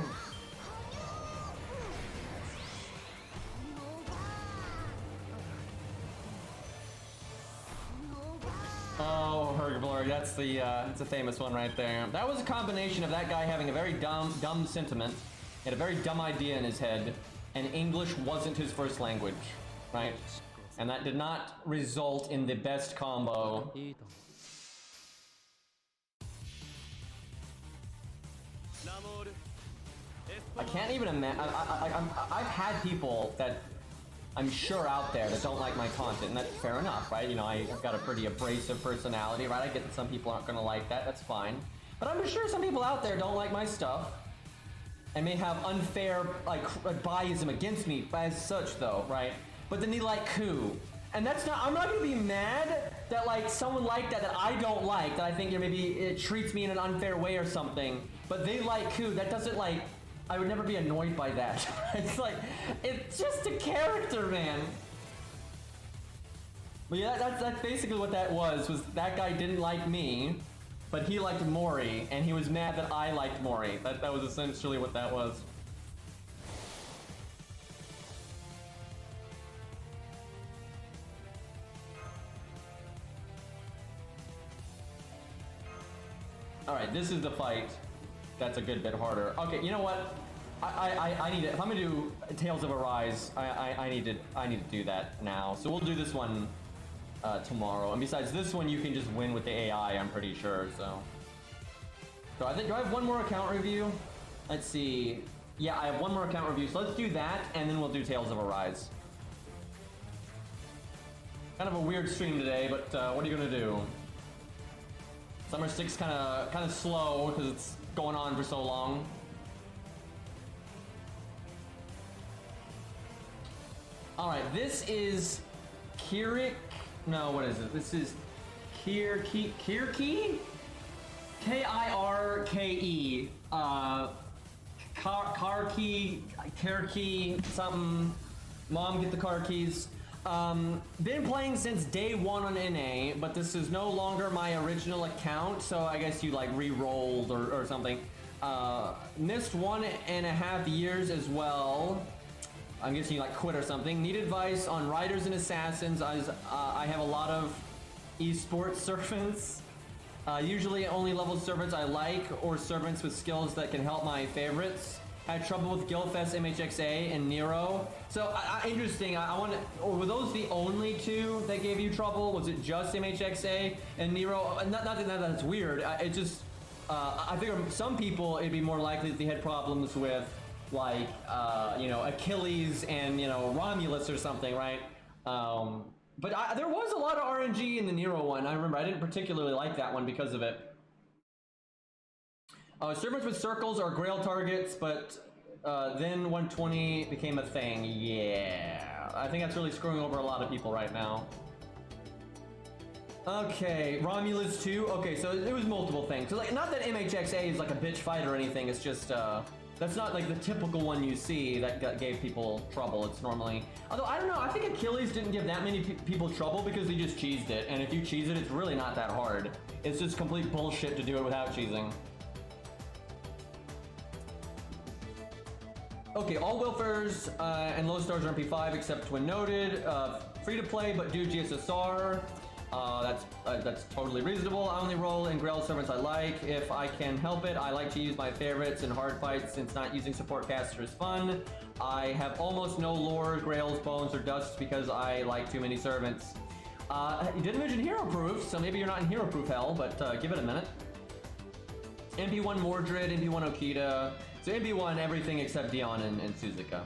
Speaker 1: Oh, Hergblur, that's a famous one right there. That was a combination of that guy having a very dumb sentiment, he had a very dumb idea in his head, and English wasn't his first language, right? And that did not result in the best combo. I can't even imagine. I've had people that I'm sure out there that don't like my content, and that's fair enough, right? I've got a pretty abrasive personality, right? I get that some people aren't gonna like that, that's fine. But I'm sure some people out there don't like my stuff and may have unfair, like, biasm against me as such, though, right? But then they like Coup. And that's not, I'm not gonna be mad that, like, someone like that I don't like, that I think maybe it treats me in an unfair way or something, but they like Coup. That doesn't, like, I would never be annoyed by that. It's like, it's just a character, man. But yeah, that's basically what that was that guy didn't like me, but he liked Mori, and he was mad that I liked Mori. That was essentially what that was. All right, this is the fight. That's a good bit harder. Okay, you know what? I need it. If I'm gonna do Tales of Arise, I need to do that now. So we'll do this one tomorrow. And besides this one, you can just win with the AI. I'm pretty sure. So I think, do I have one more account review? Let's see. Yeah, I have one more account review. So let's do that, and then we'll do Tales of Arise. Kind of a weird stream today, but what are you gonna do? Summer 6 kind of slow because it's going on for so long. All right, this is Kirik. No, what is it? This is Kirke. Kirke. Kirke something. Mom, get the car keys. Been playing since day one on NA, but this is no longer my original account, so I guess you like re-rolled or something. Missed 1.5 years as well. I'm guessing you like quit or something. Need advice on riders and assassins, as I have a lot of esports servants. Usually only level servants I like, or servants with skills that can help my favorites. Had trouble with Guildfest, MHXA, and Nero. So interesting. I want to. Were those the only two that gave you trouble? Was it just MHXA and Nero? Not that that's weird. It just. I figure some people it'd be more likely that they had problems with, like, you know, Achilles and, you know, Romulus or something, right? But there was a lot of RNG in the Nero one. I remember I didn't particularly like that one because of it. Servants with circles are grail targets, but then 120 became a thing. Yeah, I think that's really screwing over a lot of people right now. Okay, Romulus 2. Okay, so it was multiple things. So like, not that MHXA is like a bitch fight or anything. It's just that's not like the typical one you see that gave people trouble. It's normally, although I don't know. I think Achilles didn't give that many people trouble because they just cheesed it. And if you cheese it, it's really not that hard. It's just complete bullshit to do it without cheesing. Okay, all Wilfers and low stars are MP5 except when noted. Free to play, but do GSSR. That's totally reasonable. I only roll in Grail servants I like. If I can help it, I like to use my favorites in hard fights since not using support caster is fun. I have almost no lore, Grails, Bones, or Dusts because I like too many servants. You didn't mention hero proof, so maybe you're not in hero proof hell, but give it a minute. MP1 Mordred, MP1 Okita. So MP1, everything except Dion and Suzuka.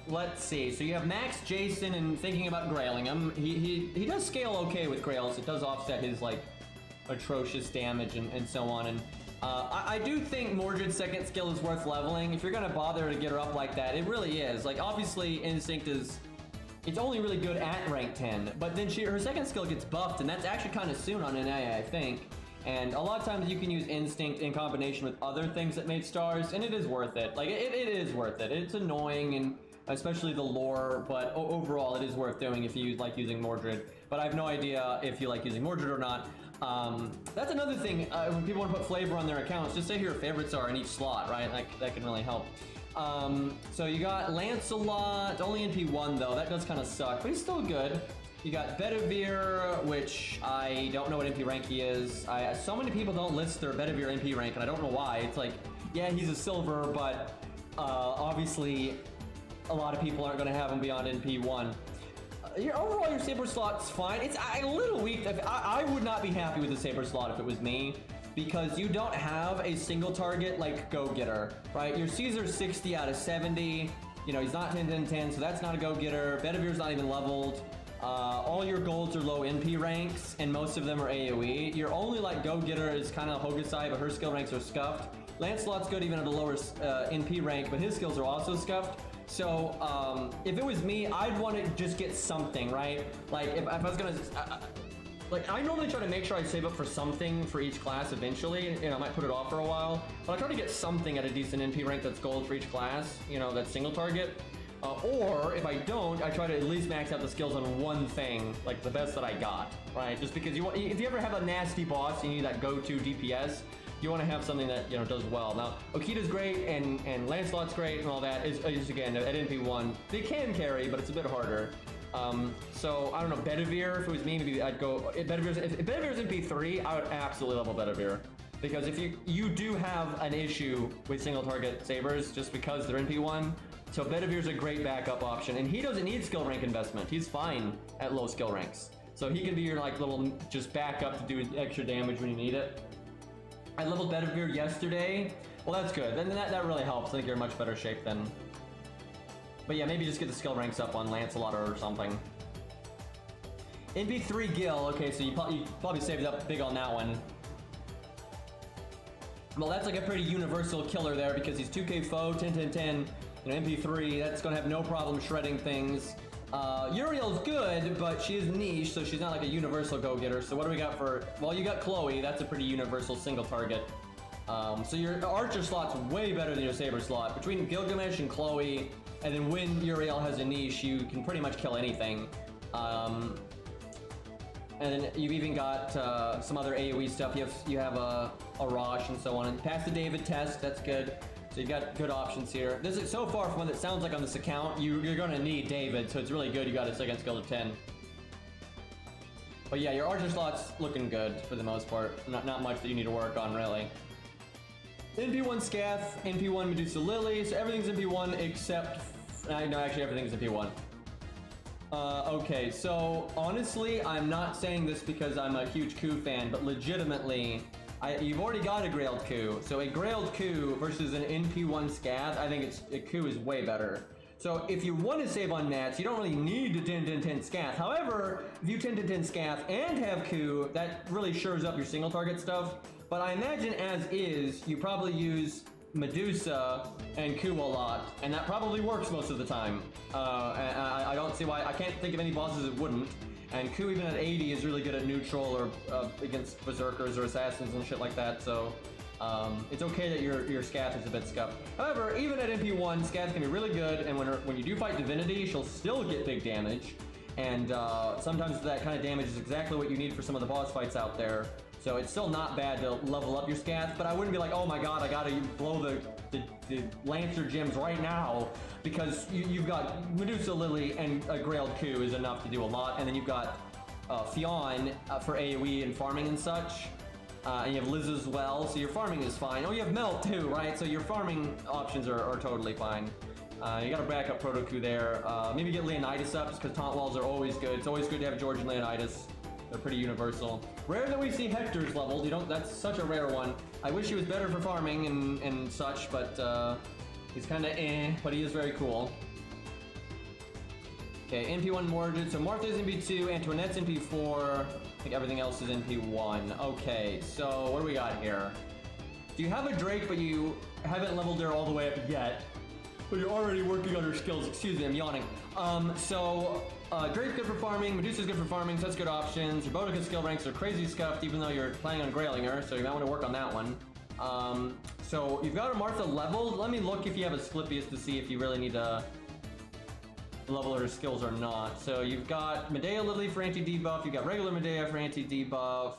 Speaker 1: Let's see. So you have Max, Jason, and thinking about grailing him. He does scale okay with grails. It does offset his like atrocious damage and so on. And I do think Mordred's second skill is worth leveling. If you're gonna bother to get her up like that, it really is. Like obviously Instinct is, it's only really good at rank 10, but then her second skill gets buffed, and that's actually kind of soon on NA, I think. And a lot of times you can use Instinct in combination with other things that made stars, and it is worth it. Like, it is worth it. It's annoying, and especially the lore, but overall it is worth doing if you like using Mordred. But I have no idea if you like using Mordred or not. That's another thing, when people want to put flavor on their accounts, just say who your favorites are in each slot, right? Like, that can really help. So you got Lancelot, only NP1 though, that does kind of suck, but he's still good. You got Bedivere, which I don't know what MP rank he is. So many people don't list their Bedivere MP rank, and I don't know why. It's like, yeah, he's a silver, but obviously a lot of people aren't going to have him beyond NP1. Overall, your Saber slot's fine. It's a little weak. I would not be happy with the Saber slot if it was me, because you don't have a single target like Go-Getter, right? Your Caesar's 60 out of 70. You know, he's not 10-10-10, so that's not a Go-Getter. Bedivere's not even leveled. All your golds are low NP ranks, and most of them are AoE. Your only like Go-Getter is kind of Hokusai, but her skill ranks are scuffed. Lancelot's good even at a lower NP rank, but his skills are also scuffed. So if it was me, I'd want to just get something, right? Like if I was gonna, like I normally try to make sure I save up for something for each class eventually. You know, I might put it off for a while, but I try to get something at a decent NP rank that's gold for each class. You know, that's single target. Or if I don't, I try to at least max out the skills on one thing, like the best that I got, right? Just because you want, if you ever have a nasty boss, you need that go-to DPS. You want to have something that, you know, does well. Now, Okita's great and Lancelot's great and all that. Is again at NP1. They can carry, but it's a bit harder. So I don't know, Bedivere, if it was me, maybe I'd go, if Bedivere's NP3, I would absolutely level Bedivere. Because if you do have an issue with single target sabers just because they're NP1, so Bedivere's a great backup option, and he doesn't need skill rank investment. He's fine at low skill ranks. So he can be your like little just backup to do extra damage when you need it. I leveled Bedivere yesterday. Well, that's good. Then that really helps. I think you're in much better shape then. But yeah, maybe just get the skill ranks up on Lancelot or something. NP3 Gil. Okay, so you probably saved up big on that one. Well, that's like a pretty universal killer there because he's 2k foe, 10-10-10, you know, MP3, that's gonna have no problem shredding things. Uriel's good, but she is niche, so she's not like a universal go-getter. So what do we got for, well, you got Chloe, that's a pretty universal single target. So your Archer slot's way better than your Saber slot. Between Gilgamesh and Chloe, and then when Uriel has a niche, you can pretty much kill anything. And then you've even got some other AoE stuff. You have a Rosh and so on. And pass the David test, that's good. So you've got good options here. This is so far from what it sounds like on this account, you're gonna need David, so it's really good you got a second skill of 10. But yeah, your Archer slot's looking good for the most part. Not much that you need to work on really. NP1 Scath, NP1 Medusa Lily, so everything's NP1 except, no, actually everything's NP1. Okay, so honestly, I'm not saying this because I'm a huge coup fan, but legitimately, you've already got a Grailed coup. So a Grailed coup versus an NP1 Scath, I think a coup is way better. So if you want to save on mats, you don't really need to 10-10-10 Scath. However, if you 10-10-10 Scath and have coup, that really shores up your single target stuff. But I imagine as is, you probably use Medusa and coup a lot, and that probably works most of the time. I don't see why, I can't think of any bosses that wouldn't. And coup even at 80 is really good at neutral or against berserkers or assassins and shit like that, so it's okay that your Scath is a bit scuffed. However, even at MP1, Scath can be really good, and when you do fight Divinity, she'll still get big damage. And sometimes that kind of damage is exactly what you need for some of the boss fights out there. So it's still not bad to level up your Scath, but I wouldn't be like, oh my god, I gotta blow the Lancer gems right now, because you've got Medusa Lily and a Grailed coup is enough to do a lot, and then you've got Fionn for AoE and farming and such, and you have Liz as well, so your farming is fine. Oh, you have Melt too, right? So your farming options are totally fine. You got a backup proto coup there. Maybe get Leonidas up, just because taunt walls are always good. It's always good to have George and Leonidas. They're pretty universal. Rare that we see Hector's leveled. You don't. That's such a rare one. I wish he was better for farming and such, but he's kind of but he is very cool. Okay, NP1 Mordred. So Martha's NP2, Antoinette's NP4. I think everything else is NP1. Okay, so what do we got here? Do you have a Drake, but you haven't leveled her all the way up yet? But you're already working on her skills. Excuse me, I'm yawning. Drake's good for farming, Medusa's good for farming, so that's good options. Your Bodica's skill ranks are crazy scuffed, even though you're planning on grailing her, so you might want to work on that one. So you've got a Martha leveled. Let me look if you have a Sclipius to see if you really need to level her skills or not. So you've got Medea Lily for anti-debuff, you've got regular Medea for anti-debuff.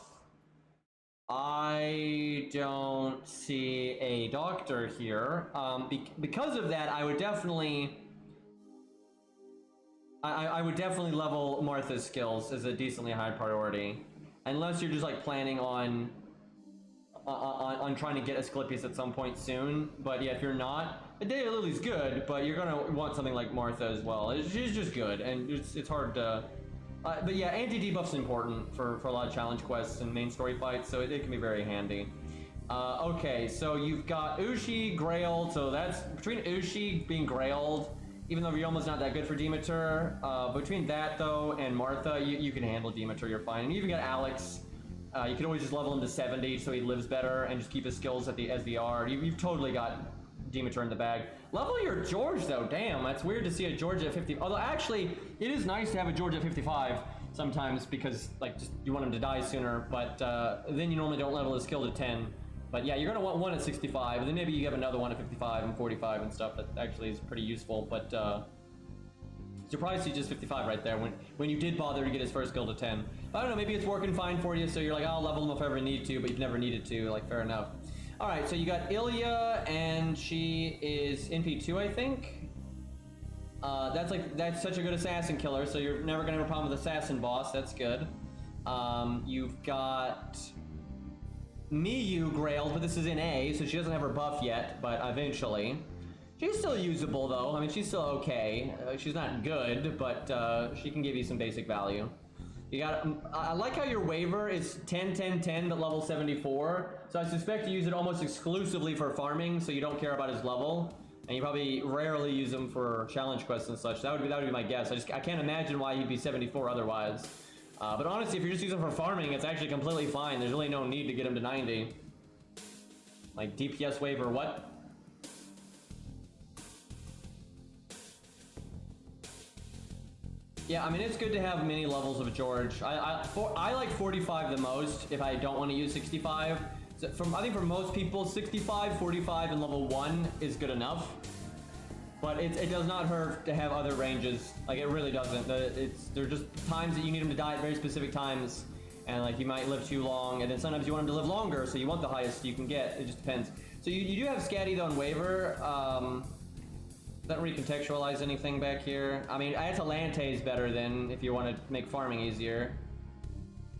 Speaker 1: I don't see a doctor here. Because of that, I would definitely level Martha's skills as a decently high priority, unless you're just like planning on trying to get Asclepius at some point soon. But yeah, if you're not, Medea Lily's good, but you're gonna want something like Martha as well. She's just good, and it's hard to. But yeah, anti-debuff's important for a lot of challenge quests and main story fights, so it can be very handy. Okay, so you've got Ushi, Grailed, so that's between Ushi being Grailed, even though you're almost not that good for Demeter, between that though and Martha, you can handle Demeter, you're fine. And you even got Alex. You can always just level him to 70 so he lives better and just keep his skills at the SVR. You've totally got Demeter in the bag. Level your George though, damn, that's weird to see a George at 50. Although actually, it is nice to have a George at 55 sometimes because like just you want him to die sooner, but then you normally don't level his skill to 10. But yeah, you're gonna want one at 65, and then maybe you have another one at 55 and 45 and stuff that actually is pretty useful, but surprised he's just 55 right there when you did bother to get his first skill to 10. I don't know, maybe it's working fine for you, so you're like, I'll level him if I ever need to, but you've never needed to, like, fair enough. Alright, so you got Ilya, and she is NP2, I think. That's such a good assassin killer, so you're never gonna have a problem with assassin boss. That's good. You've got Miyu Grailed, but this is in A, so she doesn't have her buff yet, but eventually. She's still usable though. I mean, she's still okay. She's not good, but she can give you some basic value. You got. I like how your waiver is 10, 10, 10, but level 74. So I suspect you use it almost exclusively for farming, so you don't care about his level, and you probably rarely use him for challenge quests and such. That would be my guess. I can't imagine why he'd be 74 otherwise. But honestly, if you're just using him for farming, it's actually completely fine. There's really no need to get him to 90. Like DPS waiver, what? Yeah, I mean, it's good to have many levels of George. I like 45 the most if I don't want to use 65. So I think for most people, 65, 45, and level 1 is good enough. But it does not hurt to have other ranges. Like, it really doesn't. There are just times that you need him to die at very specific times. And, like, you might live too long. And then sometimes you want him to live longer, so you want the highest you can get. It just depends. So you do have Scatty, though, on waiver. Doesn't recontextualize anything back here. I mean, Atalante is better than if you want to make farming easier.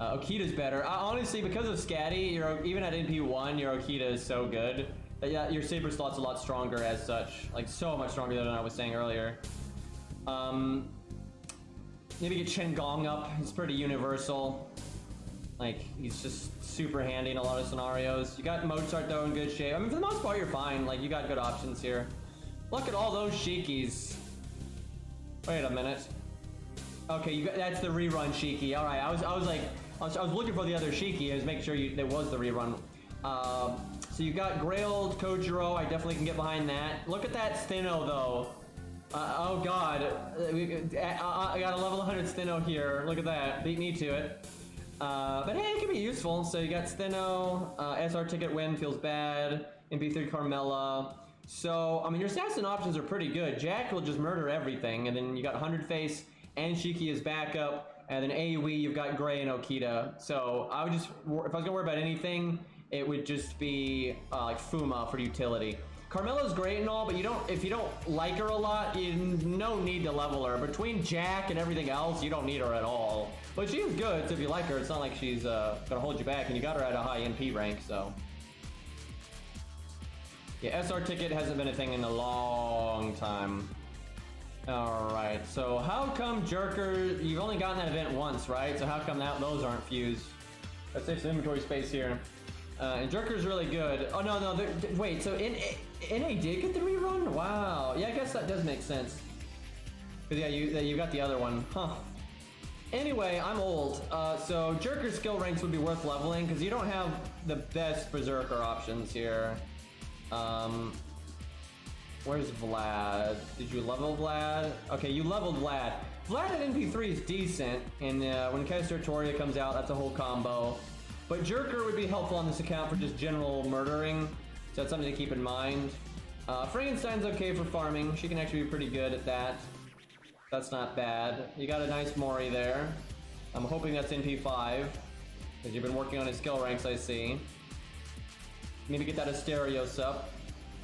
Speaker 1: Okita's better. Honestly, because of Scatty, even at NP1, your Okita is so good. Yeah, your saber slot's a lot stronger as such. Like, so much stronger than I was saying earlier. Maybe get Chen Gong up. He's pretty universal. Like, he's just super handy in a lot of scenarios. You got Mozart, though, in good shape. I mean, for the most part, you're fine. Like, you got good options here. Look at all those Shikis. Wait a minute. Okay, that's the rerun Shiki. All right, I was looking for the other Shiki. I was making sure there was the rerun. So you got Grailed Kojiro. I definitely can get behind that. Look at that Stheno though. Oh god, I got a level 100 Stheno here. Look at that. Beat me to it. But hey, it can be useful. So you got Stheno. SR ticket win feels bad. MP3 Carmella. So, I mean, your assassin options are pretty good. Jack will just murder everything, and then you got 100 face and Shiki as backup, and then AoE, you've got Gray and Okita. So, I would just, if I was gonna worry about anything, it would just be like Fuma for utility. Carmella's great and all, but if you don't like her a lot, you no need to level her. Between Jack and everything else, you don't need her at all. But she is good, so if you like her, it's not like she's gonna hold you back, and you got her at a high NP rank, so. Yeah, SR ticket hasn't been a thing in a long time. Alright, so how come Jerker, you've only gotten that event once, right? So how come those aren't fused? Let's save some inventory space here. And Jerker's really good. Oh, no, wait, so NA did get the rerun? Wow, yeah, I guess that does make sense. Because yeah, you got the other one, huh. Anyway, I'm old, so Jerker's skill ranks would be worth leveling, because you don't have the best Berserker options here. Where's Vlad? Did you level Vlad? Okay, you leveled Vlad. Vlad at NP3 is decent, and when Kaiser Toria comes out, that's a whole combo. But Jerker would be helpful on this account for just general murdering, so that's something to keep in mind. Frankenstein's okay for farming. She can actually be pretty good at that. That's not bad. You got a nice Mori there. I'm hoping that's NP5, because you've been working on his skill ranks, I see. Maybe get that Asterios up.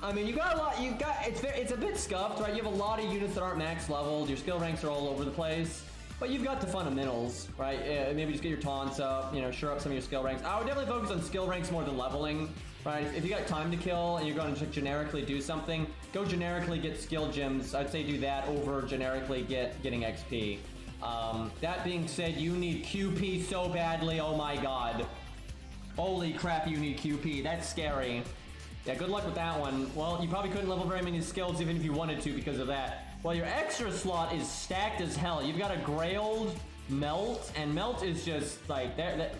Speaker 1: I mean, you got a lot, it's a bit scuffed, right? You have a lot of units that aren't max leveled, your skill ranks are all over the place, but you've got the fundamentals, right? Maybe just get your taunts up, sure up some of your skill ranks. I would definitely focus on skill ranks more than leveling, right? If you got time to kill and you're going to generically do something, go generically get skill gems. I'd say do that over generically getting XP. That being said, you need QP so badly, oh my god. Holy crap, you need QP, that's scary. Yeah, good luck with that one. Well, you probably couldn't level very many skills even if you wanted to because of that. Well, your extra slot is stacked as hell. You've got a Grailed Melt, and Melt is just like,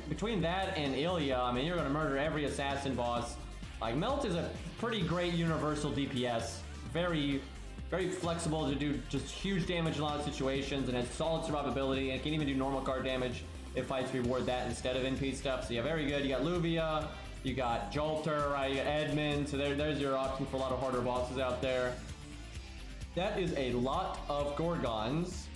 Speaker 1: between that and Ilya, I mean, you're gonna murder every assassin boss. Like, Melt is a pretty great universal DPS. Very, very flexible to do just huge damage in a lot of situations, and has solid survivability, and can even do normal card damage if fights reward that instead of NP stuff. So yeah, very good. You got Luvia, you got Jolter, right? You got Edmund. So there's your option for a lot of harder bosses out there. That is a lot of Gorgons.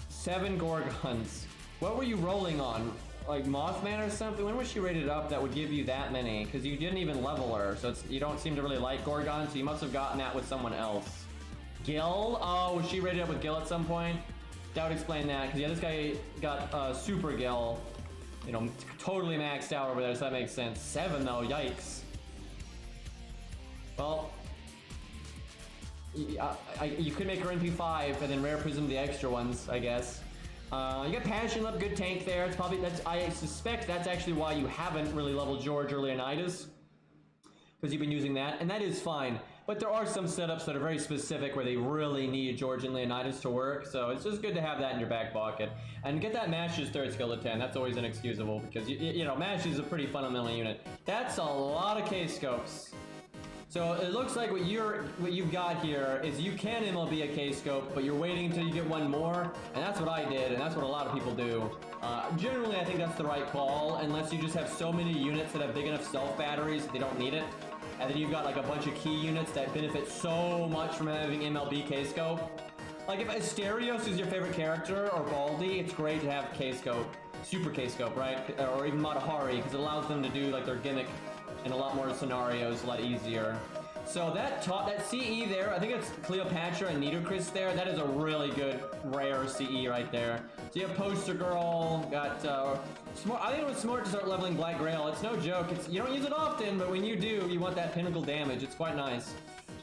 Speaker 1: 7 Gorgons. What were you rolling on? Like Mothman or something? When was she rated up that would give you that many? Because you didn't even level her, so you don't seem to really like Gorgons, so you must have gotten that with someone else. Gil? Oh, was she rated up with Gil at some point? That would explain that, because yeah, this guy got Super Gil, you know, totally maxed out over there, so that makes sense. 7 though, yikes. Well, you could make her NP5 and then rare prism the extra ones, I guess. You got Passion Lip, good tank there. It's probably, I suspect that's actually why you haven't really leveled George or Leonidas, because you've been using that, and that is fine. But there are some setups that are very specific where they really need George and Leonidas to work, so it's just good to have that in your back pocket. And get that Mash's third skill to 10, that's always inexcusable, because, you know, Mash is a pretty fundamental unit. That's a lot of K-scopes. So it looks like what you've got here is you can MLB a K-scope, but you're waiting until you get one more, and that's what I did, and that's what a lot of people do. Generally, I think that's the right call, unless you just have so many units that have big enough self batteries that they don't need it. And then you've got like a bunch of key units that benefit so much from having MLB K-scope. Like if Asterios is your favorite character, or Baldi, it's great to have K-scope, super K-scope, right? Or even Matahari, because it allows them to do like their gimmick in a lot more scenarios, a lot easier. So that CE there, I think it's Cleopatra and Nitocris there. That is a really good rare CE right there. So you have Poster Girl, got smart. I think it was smart to start leveling Black Grail. It's no joke. You don't use it often, but when you do, you want that pinnacle damage. It's quite nice.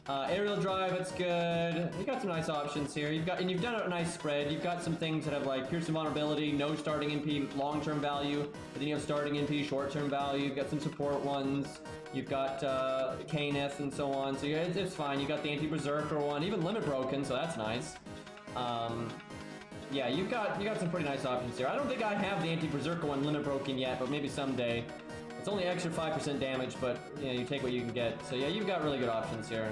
Speaker 1: Aerial Drive, that's good. You got some nice options here. You've done a nice spread. You've got some things that have like Piercing Vulnerability, no starting MP, long-term value, but then you have starting MP, short-term value. You've got some support ones. You've got KNF and so on. So yeah, it's fine. You got the Anti-Berserker one, even Limit Broken, so that's nice. Yeah, you got some pretty nice options here. I don't think I have the Anti-Berserker one Limit Broken yet, but maybe someday. It's only extra 5% damage, but you know, you take what you can get. So yeah, you've got really good options here.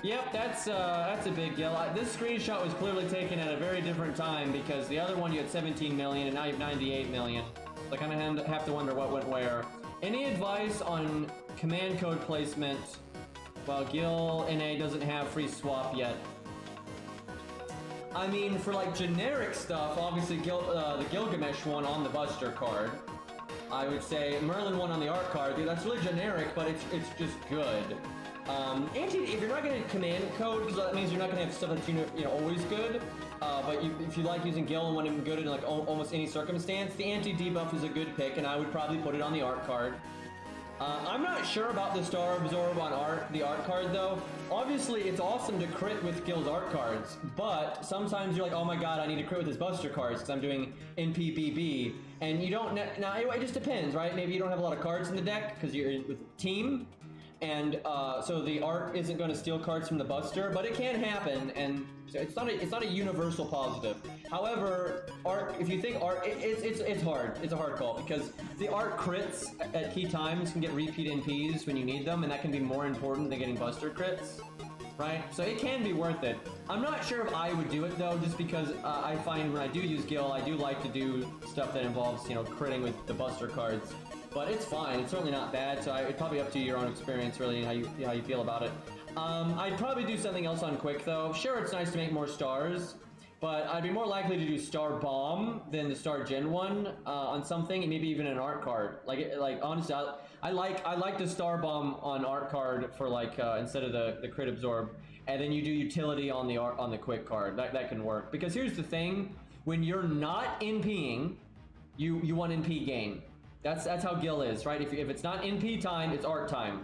Speaker 1: Yep, that's a big deal. This screenshot was clearly taken at a very different time, because the other one you had 17 million and now you have 98 million. So I kind of have to wonder what went where. Any advice on command code placement while Gil NA doesn't have free swap yet? I mean, for like generic stuff, obviously the Gilgamesh one on the Buster card. I would say Merlin one on the art card. Dude, that's really generic, but it's just good. If you're not going to command code, because that means you're not going to have stuff that's you know always good. But if you like using Gil and want him good in like almost any circumstance, the anti-debuff is a good pick, and I would probably put it on the art card. I'm not sure about the Star Absorb on the art card though. Obviously, it's awesome to crit with Gil's art cards, but sometimes you're like, oh my god, I need to crit with his Buster cards because I'm doing NPBB, and you don't. Now it just depends, right? Maybe you don't have a lot of cards in the deck because you're with team. And so the art isn't going to steal cards from the Buster, but it can happen, and it's not a universal positive. However, art, if you think art, it's hard. It's a hard call because the art crits at key times can get repeat NPs when you need them, and that can be more important than getting Buster crits, right? So it can be worth it. I'm not sure if I would do it though, just because I find when I do use Gil, I do like to do stuff that involves critting with the Buster cards. But it's fine. It's certainly not bad. So it's probably up to your own experience, really, and how you feel about it. I'd probably do something else on Quick, though. Sure, it's nice to make more stars, but I'd be more likely to do Star Bomb than the Star Gen one on something, and maybe even an art card. Like honestly, I like the Star Bomb on art card for like instead of the crit absorb, and then you do utility on the Quick card. That can work because here's the thing: when you're not NPing, you want NP gain. That's how Gil is, right? If it's not NP time, it's art time.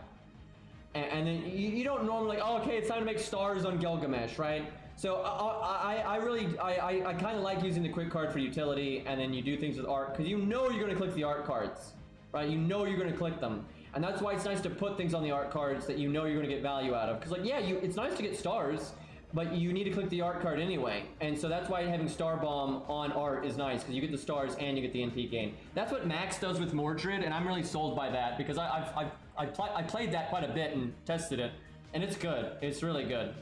Speaker 1: And then you don't normally like, oh, okay, it's time to make stars on Gilgamesh, right? So I kind of like using the quick card for utility, and then you do things with art, because you know you're going to click the art cards, right? You know you're going to click them. And that's why it's nice to put things on the art cards that you know you're going to get value out of. Because like, yeah, it's nice to get stars, but you need to click the art card anyway. And so that's why having Star Bomb on art is nice, because you get the stars and you get the NP gain. That's what Max does with Mordred, and I'm really sold by that, because I played that quite a bit and tested it, and it's good. It's really good.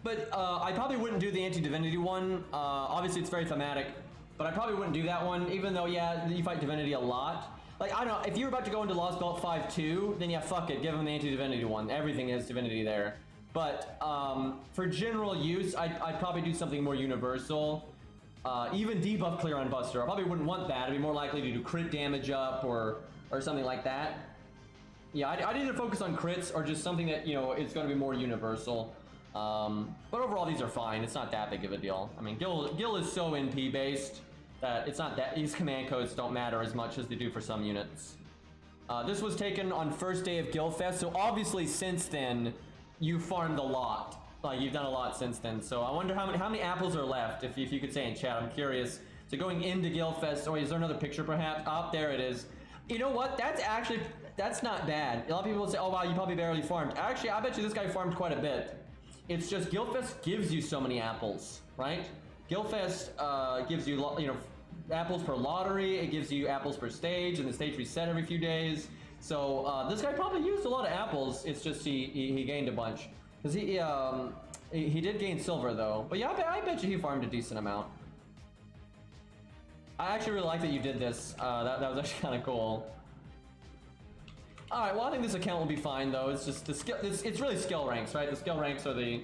Speaker 1: But I probably wouldn't do the Anti-Divinity one. Obviously, it's very thematic, but I probably wouldn't do that one, even though, yeah, you fight Divinity a lot. Like, I don't know, if you're about to go into Lost Belt 5-2, then yeah, fuck it, give him the Anti-Divinity one. Everything has Divinity there. But for general use, I'd probably do something more universal. Even debuff clear on Buster, I probably wouldn't want that. I'd be more likely to do crit damage up or something like that. Yeah, I'd either focus on crits or just something that, is going to be more universal. But overall, these are fine. It's not that big of a deal. I mean, Gil is so NP based that it's not that these command codes don't matter as much as they do for some units. This was taken on first day of Guildfest, so obviously since then you farmed a lot. Like you've done a lot since then. So I wonder how many apples are left. If you could say in chat, I'm curious. So going into Guildfest, or is there another picture perhaps? Oh, there it is. You know what? That's not bad. A lot of people will say, oh wow, you probably barely farmed. Actually, I bet you this guy farmed quite a bit. It's just Guildfest gives you so many apples, right? Guildfest gives you, apples per lottery. It gives you apples per stage, and the stage reset every few days. So this guy probably used a lot of apples. It's just he gained a bunch. Because he did gain silver though. But yeah, I bet you he farmed a decent amount. I actually really like that you did this. That was actually kind of cool. Alright, well I think this account will be fine though. It's just the skill. It's really skill ranks, right? The skill ranks are the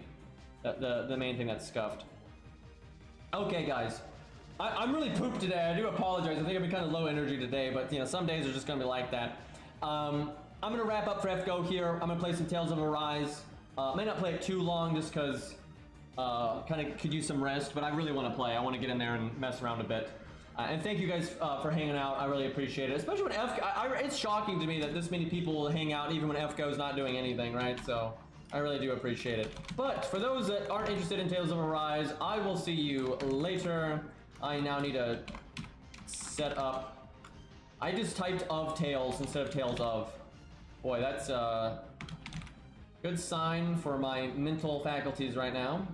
Speaker 1: main thing that's scuffed. Okay, guys. I'm really pooped today. I do apologize. I think I've been kind of low energy today, but some days are just gonna be like that. I'm gonna wrap up for FGO here. I'm gonna play some Tales of Arise. May not play it too long just because kind of could use some rest, but I really want to play. I want to get in there and mess around a bit. And thank you guys for hanging out. I really appreciate it, especially when it's shocking to me that this many people will hang out even when FGO is not doing anything, right? So I really do appreciate it. But for those that aren't interested in Tales of Arise, I will see you later. I now need to set up. I just typed of Tales instead of Tales of. Boy, that's a good sign for my mental faculties right now.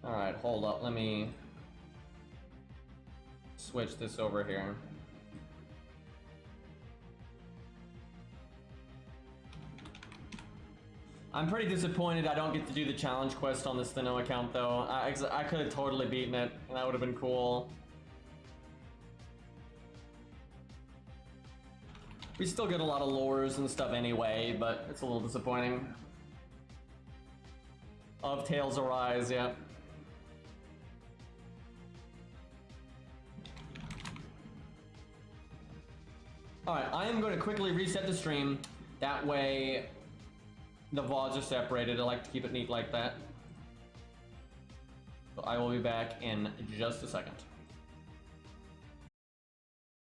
Speaker 1: Alright, hold up. Let me switch this over here. I'm pretty disappointed I don't get to do the challenge quest on the Stheno account though. I could have totally beaten it, and that would have been cool. We still get a lot of lures and stuff anyway, but it's a little disappointing. Of Tales Arise, yeah. Alright, I am going to quickly reset the stream. That way the VODs are separated. I like to keep it neat like that. So I will be back in just a second.